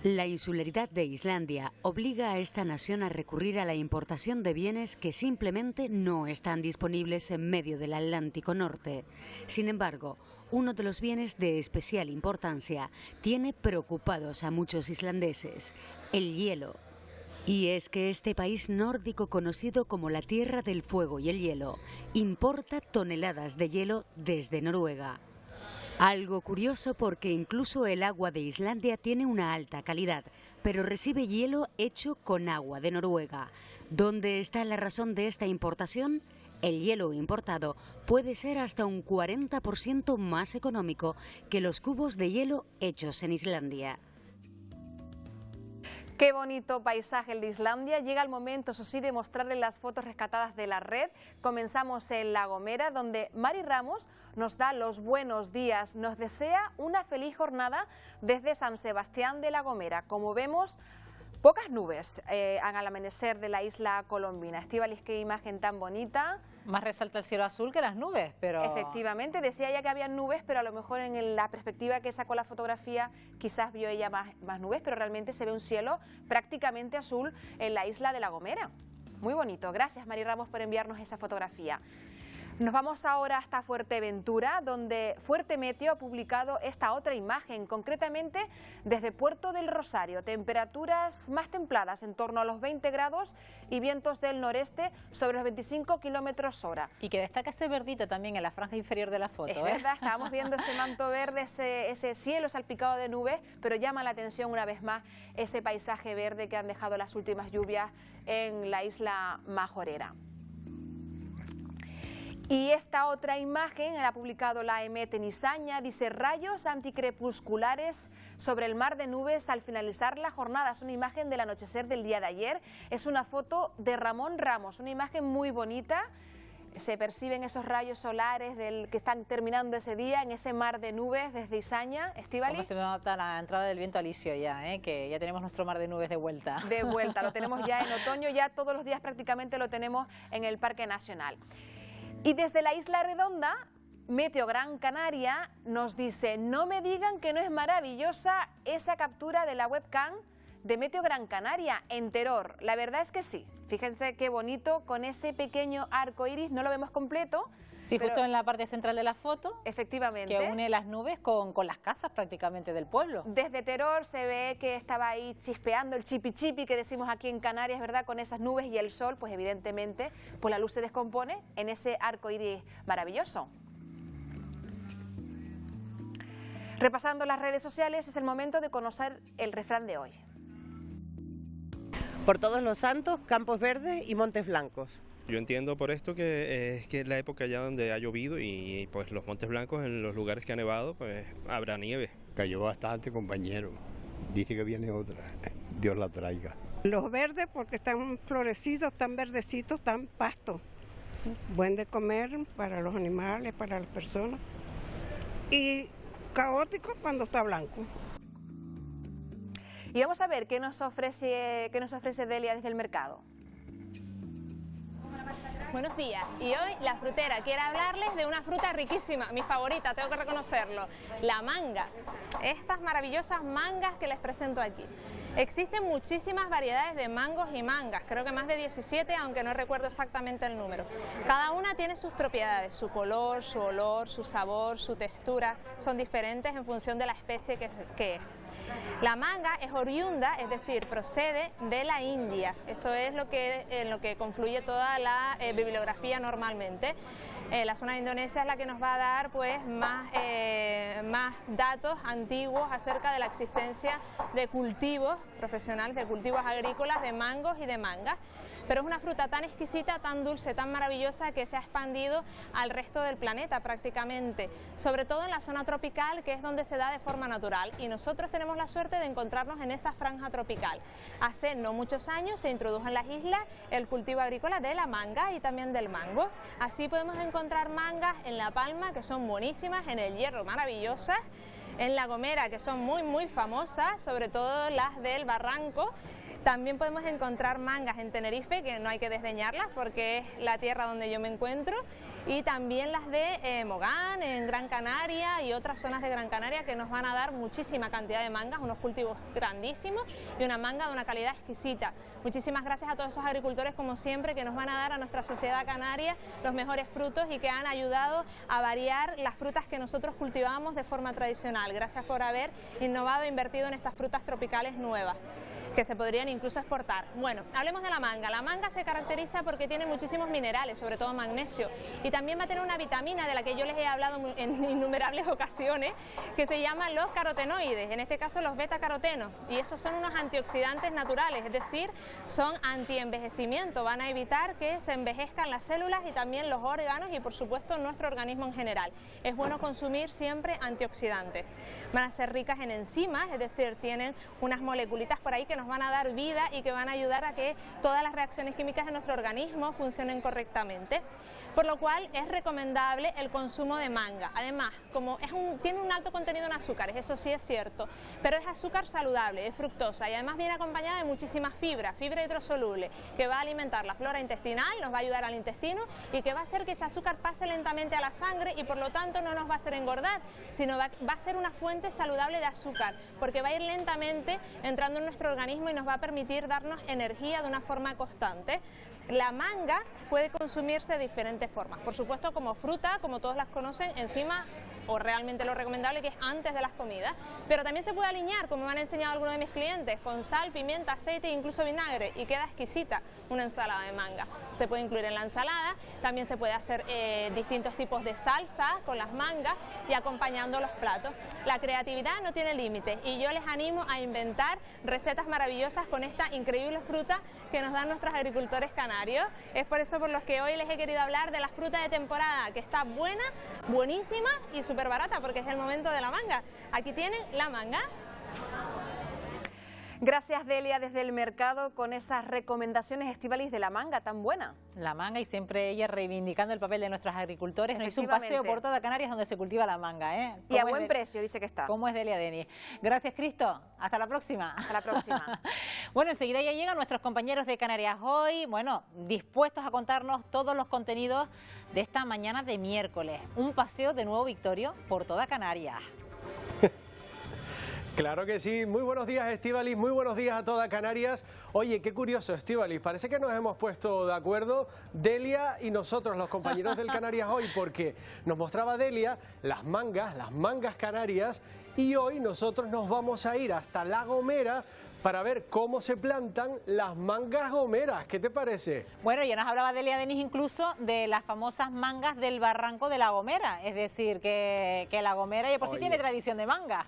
La insularidad de Islandia obliga a esta nación a recurrir a la importación de bienes que simplemente no están disponibles en medio del Atlántico Norte. Sin embargo, uno de los bienes de especial importancia tiene preocupados a muchos islandeses: el hielo. Y es que este país nórdico, conocido como la Tierra del Fuego y el Hielo, importa toneladas de hielo desde Noruega. Algo curioso, porque incluso el agua de Islandia tiene una alta calidad, pero recibe hielo hecho con agua de Noruega. ¿Dónde está la razón de esta importación? El hielo importado puede ser hasta un 40% más económico que los cubos de hielo hechos en Islandia. Qué bonito paisaje el de Islandia. Llega el momento, eso sí, de mostrarles las fotos rescatadas de la red. Comenzamos en La Gomera, donde Mari Ramos nos da los buenos días. Nos desea una feliz jornada desde San Sebastián de La Gomera. Como vemos, pocas nubes al amanecer de la isla colombina. Estíbaliz, qué imagen tan bonita. Más resalta el cielo azul que las nubes, pero... Efectivamente, decía ella que había nubes, pero a lo mejor en la perspectiva que sacó la fotografía quizás vio ella más nubes, pero realmente se ve un cielo prácticamente azul en la isla de La Gomera. Muy bonito. Gracias, Mari Ramos, por enviarnos esa fotografía. Nos vamos ahora hasta Fuerteventura, donde Fuerte Meteo ha publicado esta otra imagen, concretamente desde Puerto del Rosario. Temperaturas más templadas, en torno a los 20 grados, y vientos del noreste sobre los 25 kilómetros hora. Y que destaca ese verdito también en la franja inferior de la foto. Es verdad, estábamos viendo ese manto verde, ese cielo salpicado de nubes, pero llama la atención una vez más ese paisaje verde que han dejado las últimas lluvias en la isla Majorera. Y esta otra imagen la ha publicado la EMET en Izaña, dice: rayos anticrepusculares sobre el mar de nubes al finalizar la jornada. Es una imagen del anochecer del día de ayer, es una foto de Ramón Ramos, una imagen muy bonita. Se perciben esos rayos solares que están terminando ese día en ese mar de nubes desde Izaña. Estíbaliz. Como se nota la entrada del viento alisio ya, que ya tenemos nuestro mar de nubes de vuelta. De vuelta, lo tenemos ya en otoño, ya todos los días prácticamente lo tenemos en el Parque Nacional. Y desde la Isla Redonda, Meteo Gran Canaria nos dice: no me digan que no es maravillosa esa captura de la webcam de Meteo Gran Canaria en Teror. La verdad es que sí. Fíjense qué bonito con ese pequeño arco iris, no lo vemos completo. Sí, pero justo en la parte central de la foto. Efectivamente. Que une las nubes con las casas prácticamente del pueblo. Desde Teror se ve que estaba ahí chispeando el chipi chipi que decimos aquí en Canarias, ¿verdad? Con esas nubes y el sol, pues evidentemente pues la luz se descompone en ese arco iris maravilloso. Repasando las redes sociales, es el momento de conocer el refrán de hoy. Por todos los santos, campos verdes y montes blancos. Yo entiendo por esto que es la época ya donde ha llovido y pues los montes blancos, en los lugares que ha nevado, pues habrá nieve. Cayó bastante, compañero. Dice que viene otra. Dios la traiga. Los verdes porque están florecidos, están verdecitos, están pastos. Buen de comer para los animales, para las personas. Y caótico cuando está blanco. Y vamos a ver qué nos ofrece Delia desde el mercado. Buenos días, y hoy la frutera quiere hablarles de una fruta riquísima, mi favorita, tengo que reconocerlo, la manga. Estas maravillosas mangas que les presento aquí. Existen muchísimas variedades de mangos y mangas, creo que más de 17, aunque no recuerdo exactamente el número. Cada una tiene sus propiedades, su color, su olor, su sabor, su textura, son diferentes en función de la especie que es. La manga es oriunda, es decir, procede de la India, eso es en lo que confluye toda la bibliografía normalmente. La zona de Indonesia es la que nos va a dar pues más datos antiguos acerca de la existencia de cultivos profesionales, de cultivos agrícolas, de mangos y de mangas. Pero es una fruta tan exquisita, tan dulce, tan maravillosa que se ha expandido al resto del planeta prácticamente, sobre todo en la zona tropical, que es donde se da de forma natural. Y nosotros tenemos tenemos la suerte de encontrarnos en esa franja tropical. Hace no muchos años se introdujo en las islas el cultivo agrícola de la manga y también del mango. Así podemos encontrar mangas en La Palma, que son buenísimas, en El Hierro maravillosas, en La Gomera, que son muy famosas, sobre todo las del Barranco. También podemos encontrar mangas en Tenerife, que no hay que desdeñarlas porque es la tierra donde yo me encuentro, y también las de Mogán, en Gran Canaria y otras zonas de Gran Canaria, que nos van a dar muchísima cantidad de mangas, unos cultivos grandísimos y una manga de una calidad exquisita. Muchísimas gracias a todos esos agricultores, como siempre, que nos van a dar a nuestra sociedad canaria los mejores frutos y que han ayudado a variar las frutas que nosotros cultivamos de forma tradicional. Gracias por haber innovado e invertido en estas frutas tropicales nuevas, que se podrían incluso exportar. Bueno, hablemos de la manga. La manga se caracteriza porque tiene muchísimos minerales, sobre todo magnesio, y también va a tener una vitamina de la que yo les he hablado en innumerables ocasiones, que se llama los carotenoides, en este caso los betacarotenos, y esos son unos antioxidantes naturales, es decir, son antienvejecimiento, van a evitar que se envejezcan las células y también los órganos y por supuesto nuestro organismo en general. Es bueno consumir siempre antioxidantes. Van a ser ricas en enzimas, es decir, tienen unas moleculitas por ahí que nos van a dar vida y que van a ayudar a que todas las reacciones químicas de nuestro organismo funcionen correctamente. Por lo cual es recomendable el consumo de manga. Además, como tiene un alto contenido en azúcares, eso sí es cierto, pero es azúcar saludable, es fructosa y además viene acompañada de muchísimas fibra hidrosoluble, que va a alimentar la flora intestinal, nos va a ayudar al intestino y que va a hacer que ese azúcar pase lentamente a la sangre y por lo tanto no nos va a hacer engordar, sino va a ser una fuente saludable de azúcar, porque va a ir lentamente entrando en nuestro organismo y nos va a permitir darnos energía de una forma constante. La manga puede consumirse de diferentes formas, por supuesto como fruta, como todos las conocen, encima o realmente lo recomendable que es antes de las comidas, pero también se puede aliñar, como me han enseñado algunos de mis clientes, con sal, pimienta, aceite e incluso vinagre y queda exquisita una ensalada de manga. Se puede incluir en la ensalada, también se puede hacer distintos tipos de salsa con las mangas y acompañando los platos. La creatividad no tiene límites y yo les animo a inventar recetas maravillosas con esta increíble fruta que nos dan nuestros agricultores canarios. Es por eso por lo que hoy les he querido hablar de la fruta de temporada, que está buena, buenísima y súper barata porque es el momento de la manga. Aquí tienen la manga. Gracias, Delia, desde el mercado con esas recomendaciones, Estíbaliz, de la manga tan buena. La manga, y siempre ella reivindicando el papel de nuestros agricultores. Nos hizo un paseo por toda Canarias donde se cultiva la manga, ¿eh? Y a buen precio, dice que está. ¿Cómo es Delia Denis? Gracias, Cristo. Hasta la próxima. Hasta la próxima. Bueno, enseguida ya llegan nuestros compañeros de Canarias Hoy, bueno, dispuestos a contarnos todos los contenidos de esta mañana de miércoles. Un paseo de nuevo, Victorio, por toda Canarias. Claro que sí. Muy buenos días, Estíbaliz, muy buenos días a toda Canarias. Oye, qué curioso, Estíbaliz, parece que nos hemos puesto de acuerdo Delia y nosotros, los compañeros del Canarias Hoy, porque nos mostraba Delia las mangas canarias, y hoy nosotros nos vamos a ir hasta La Gomera para ver cómo se plantan las mangas gomeras. ¿Qué te parece? Bueno, ya nos hablaba Delia Denis incluso de las famosas mangas del barranco de La Gomera, es decir, que La Gomera ya por sí tiene tradición de manga.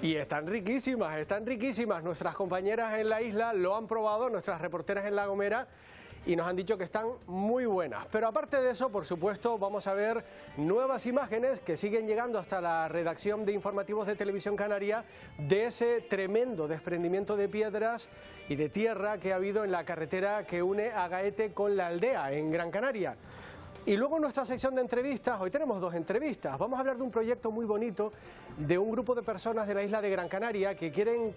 Y están riquísimas. Nuestras compañeras en la isla lo han probado, nuestras reporteras en La Gomera, y nos han dicho que están muy buenas. Pero aparte de eso, por supuesto, vamos a ver nuevas imágenes que siguen llegando hasta la redacción de informativos de Televisión Canaria de ese tremendo desprendimiento de piedras y de tierra que ha habido en la carretera que une a Gaete con La Aldea, en Gran Canaria. Y luego en nuestra sección de entrevistas, hoy tenemos dos entrevistas. Vamos a hablar de un proyecto muy bonito de un grupo de personas de la isla de Gran Canaria que quieren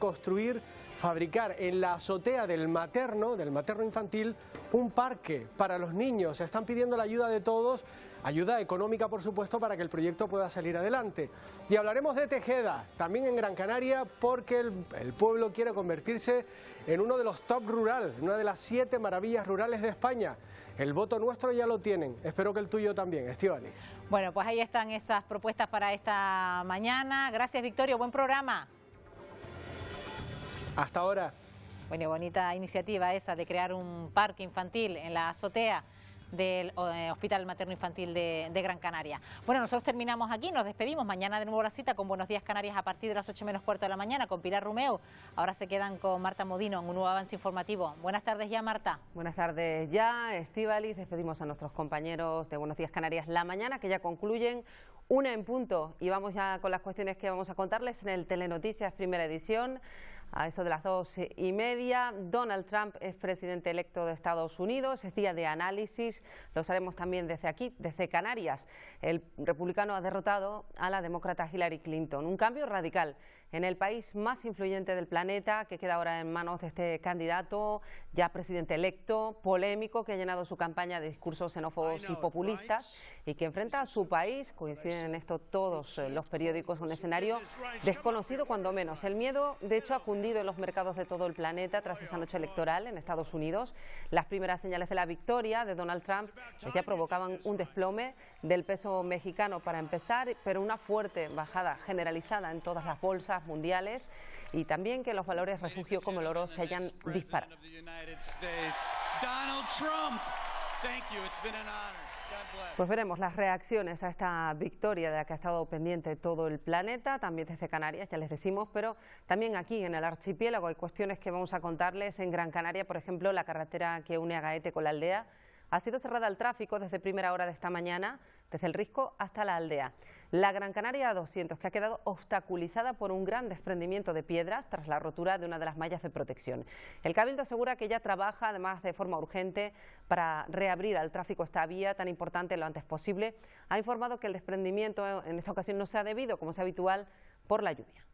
fabricar en la azotea del materno infantil, un parque para los niños. Están pidiendo la ayuda de todos, ayuda económica por supuesto, para que el proyecto pueda salir adelante. Y hablaremos de Tejeda, también en Gran Canaria, porque el pueblo quiere convertirse en uno de los top rural, una de las 7 maravillas rurales de España. El voto nuestro ya lo tienen, espero que el tuyo también, Estíbaliz. Bueno, pues ahí están esas propuestas para esta mañana. Gracias, Victorio, buen programa. Hasta ahora. Bueno, bonita iniciativa esa de crear un parque infantil en la azotea del Hospital Materno Infantil de Gran Canaria. Bueno, nosotros terminamos aquí, nos despedimos. Mañana de nuevo la cita con Buenos Días Canarias a partir de las 8 menos cuarto de la mañana con Pilar Romeo. Ahora se quedan con Marta Modino en un nuevo avance informativo. Buenas tardes ya, Marta. Buenas tardes ya, Estíbaliz. Despedimos a nuestros compañeros de Buenos Días Canarias la mañana, que ya concluyen 1 en punto y vamos ya con las cuestiones que vamos a contarles en el Telenoticias Primera Edición. A eso de las 2:30, Donald Trump es presidente electo de Estados Unidos, es día de análisis, lo haremos también desde aquí, desde Canarias. El republicano ha derrotado a la demócrata Hillary Clinton, un cambio radical en el país más influyente del planeta, que queda ahora en manos de este candidato, ya presidente electo, polémico, que ha llenado su campaña de discursos xenófobos y populistas y que enfrenta a su país, coinciden en esto todos los periódicos, un escenario desconocido cuando menos. El miedo, de hecho, ha cundido en los mercados de todo el planeta tras esa noche electoral en Estados Unidos. Las primeras señales de la victoria de Donald Trump ya provocaban un desplome del peso mexicano para empezar, pero una fuerte bajada generalizada en todas las bolsas mundiales y también que los valores refugio como el oro se hayan disparado. Pues veremos las reacciones a esta victoria de la que ha estado pendiente todo el planeta, también desde Canarias, ya les decimos, pero también aquí en el archipiélago hay cuestiones que vamos a contarles. En Gran Canaria, por ejemplo, la carretera que une a Gaete con la aldea ha sido cerrada al tráfico desde primera hora de esta mañana, desde el Risco hasta la aldea. La Gran Canaria 200, que ha quedado obstaculizada por un gran desprendimiento de piedras tras la rotura de una de las mallas de protección. El Cabildo asegura que ya trabaja, además de forma urgente, para reabrir al tráfico esta vía tan importante lo antes posible. Ha informado que el desprendimiento en esta ocasión no se ha debido, como es habitual, por la lluvia.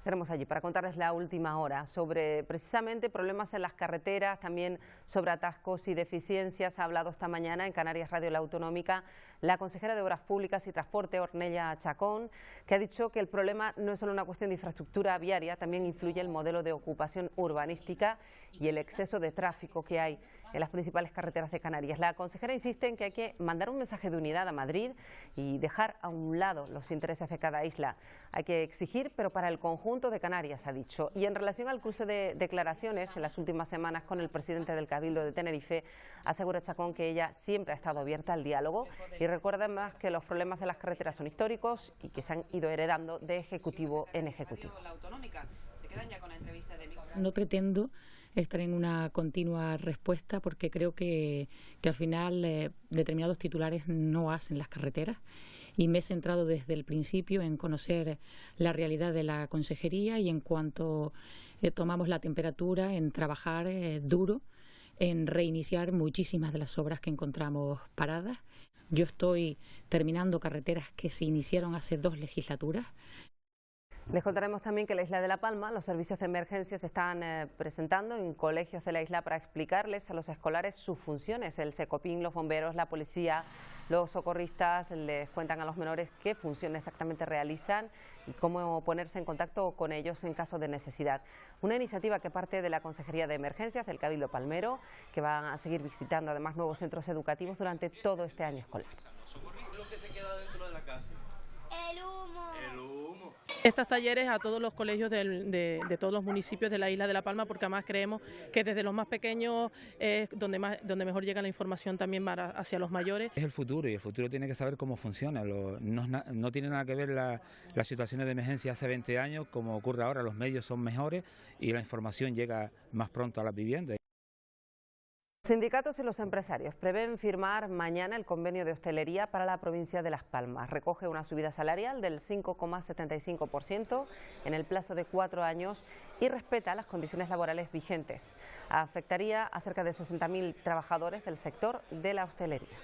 Tenemos allí para contarles la última hora sobre precisamente problemas en las carreteras, también sobre atascos y deficiencias. Ha hablado esta mañana en Canarias Radio La Autonómica la consejera de Obras Públicas y Transporte, Ornella Chacón, que ha dicho que el problema no es solo una cuestión de infraestructura viaria, también influye el modelo de ocupación urbanística y el exceso de tráfico que hay en las principales carreteras de Canarias. La consejera insiste en que hay que mandar un mensaje de unidad a Madrid y dejar a un lado los intereses de cada isla. Hay que exigir, pero para el conjunto de Canarias, ha dicho. Y en relación al cruce de declaraciones en las últimas semanas con el presidente del Cabildo de Tenerife, asegura Chacón que ella siempre ha estado abierta al diálogo y recuerda más que los problemas de las carreteras son históricos y que se han ido heredando de ejecutivo en ejecutivo. No pretendo estar en una continua respuesta porque creo que al final determinados titulares no hacen las carreteras y me he centrado desde el principio en conocer la realidad de la consejería y en cuanto tomamos la temperatura en trabajar duro en reiniciar muchísimas de las obras que encontramos paradas. Yo estoy terminando carreteras que se iniciaron hace 2 legislaturas. Les contaremos también que en la isla de La Palma los servicios de emergencia se están presentando en colegios de la isla para explicarles a los escolares sus funciones. El Secopin, los bomberos, la policía, los socorristas les cuentan a los menores qué funciones exactamente realizan y cómo ponerse en contacto con ellos en caso de necesidad. Una iniciativa que parte de la Consejería de Emergencias del Cabildo Palmero, que van a seguir visitando además nuevos centros educativos durante todo este año escolar. Estos talleres a todos los colegios de todos los municipios de la isla de La Palma, porque además creemos que desde los más pequeños es donde mejor llega la información también hacia los mayores. Es el futuro y el futuro tiene que saber cómo funciona. No tiene nada que ver las situaciones de emergencia hace 20 años como ocurre ahora. Los medios son mejores y la información llega más pronto a las viviendas. Los sindicatos y los empresarios prevén firmar mañana el convenio de hostelería para la provincia de Las Palmas. Recoge una subida salarial del 5,75% en el plazo de 4 años y respeta las condiciones laborales vigentes. Afectaría a cerca de 60.000 trabajadores del sector de la hostelería.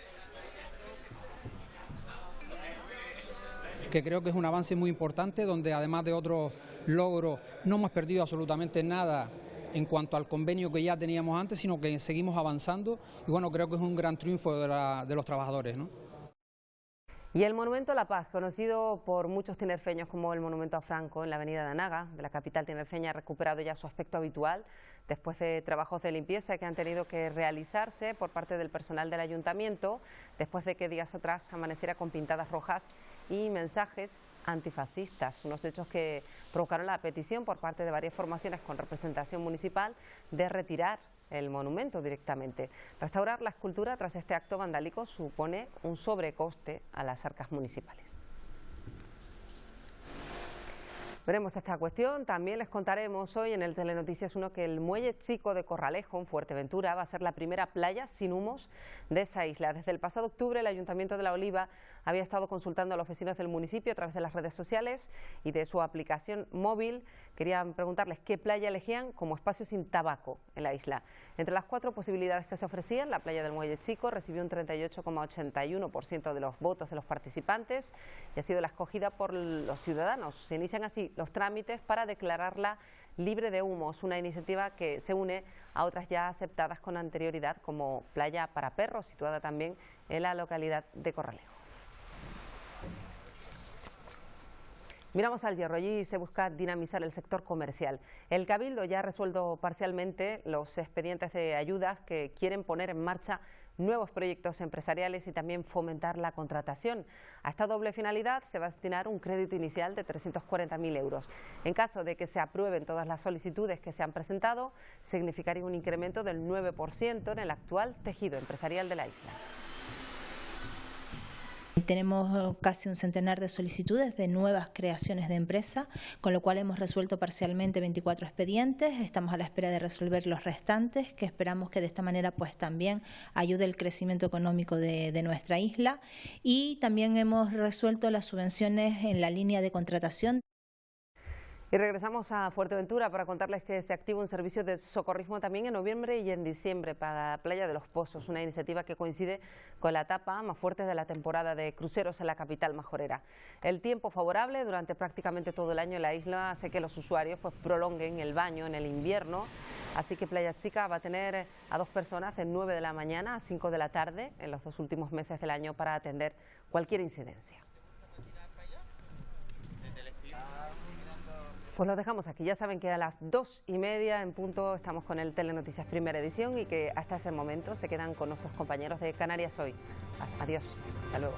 Que creo que es un avance muy importante, donde además de otros logros no hemos perdido absolutamente nada en cuanto al convenio que ya teníamos antes, sino que seguimos avanzando y bueno, creo que es un gran triunfo de los trabajadores, ¿no? Y el Monumento a la Paz, conocido por muchos tinerfeños como el Monumento a Franco en la avenida de Anaga, de la capital tinerfeña, ha recuperado ya su aspecto habitual después de trabajos de limpieza que han tenido que realizarse por parte del personal del ayuntamiento, después de que días atrás amaneciera con pintadas rojas y mensajes antifascistas, unos hechos que provocaron la petición por parte de varias formaciones con representación municipal de retirar el monumento directamente. Restaurar la escultura tras este acto vandálico supone un sobrecoste a las arcas municipales. Veremos esta cuestión. También les contaremos hoy en el Telenoticias 1 que el Muelle Chico de Corralejo, en Fuerteventura, va a ser la primera playa sin humos de esa isla. Desde el pasado octubre, el Ayuntamiento de La Oliva había estado consultando a los vecinos del municipio a través de las redes sociales y de su aplicación móvil. Querían preguntarles qué playa elegían como espacio sin tabaco en la isla. Entre las 4 posibilidades que se ofrecían, la playa del Muelle Chico recibió un 38,81% de los votos de los participantes y ha sido la escogida por los ciudadanos. Se inician así los trámites para declararla libre de humos, una iniciativa que se une a otras ya aceptadas con anterioridad, como Playa para Perros, situada también en la localidad de Corralejo. Miramos al Hierro, allí se busca dinamizar el sector comercial. El Cabildo ya ha resuelto parcialmente los expedientes de ayudas que quieren poner en marcha nuevos proyectos empresariales y también fomentar la contratación. A esta doble finalidad se va a destinar un crédito inicial de 340.000 euros. En caso de que se aprueben todas las solicitudes que se han presentado, significaría un incremento del 9% en el actual tejido empresarial de la isla. Tenemos casi un centenar de solicitudes de nuevas creaciones de empresa, con lo cual hemos resuelto parcialmente 24 expedientes. Estamos a la espera de resolver los restantes, que esperamos que de esta manera pues también ayude el crecimiento económico de nuestra isla. Y también hemos resuelto las subvenciones en la línea de contratación. Y regresamos a Fuerteventura para contarles que se activa un servicio de socorrismo también en noviembre y en diciembre para la Playa de los Pozos, una iniciativa que coincide con la etapa más fuerte de la temporada de cruceros en la capital majorera. El tiempo favorable durante prácticamente todo el año en la isla hace que los usuarios pues prolonguen el baño en el invierno, así que Playa Chica va a tener a 2 personas de 9 de la mañana a 5 de la tarde en los 2 últimos meses del año para atender cualquier incidencia. Pues lo dejamos aquí. Ya saben que a las 2:30 en punto estamos con el Telenoticias Primera Edición y que hasta ese momento se quedan con nuestros compañeros de Canarias Hoy. Adiós. Hasta luego.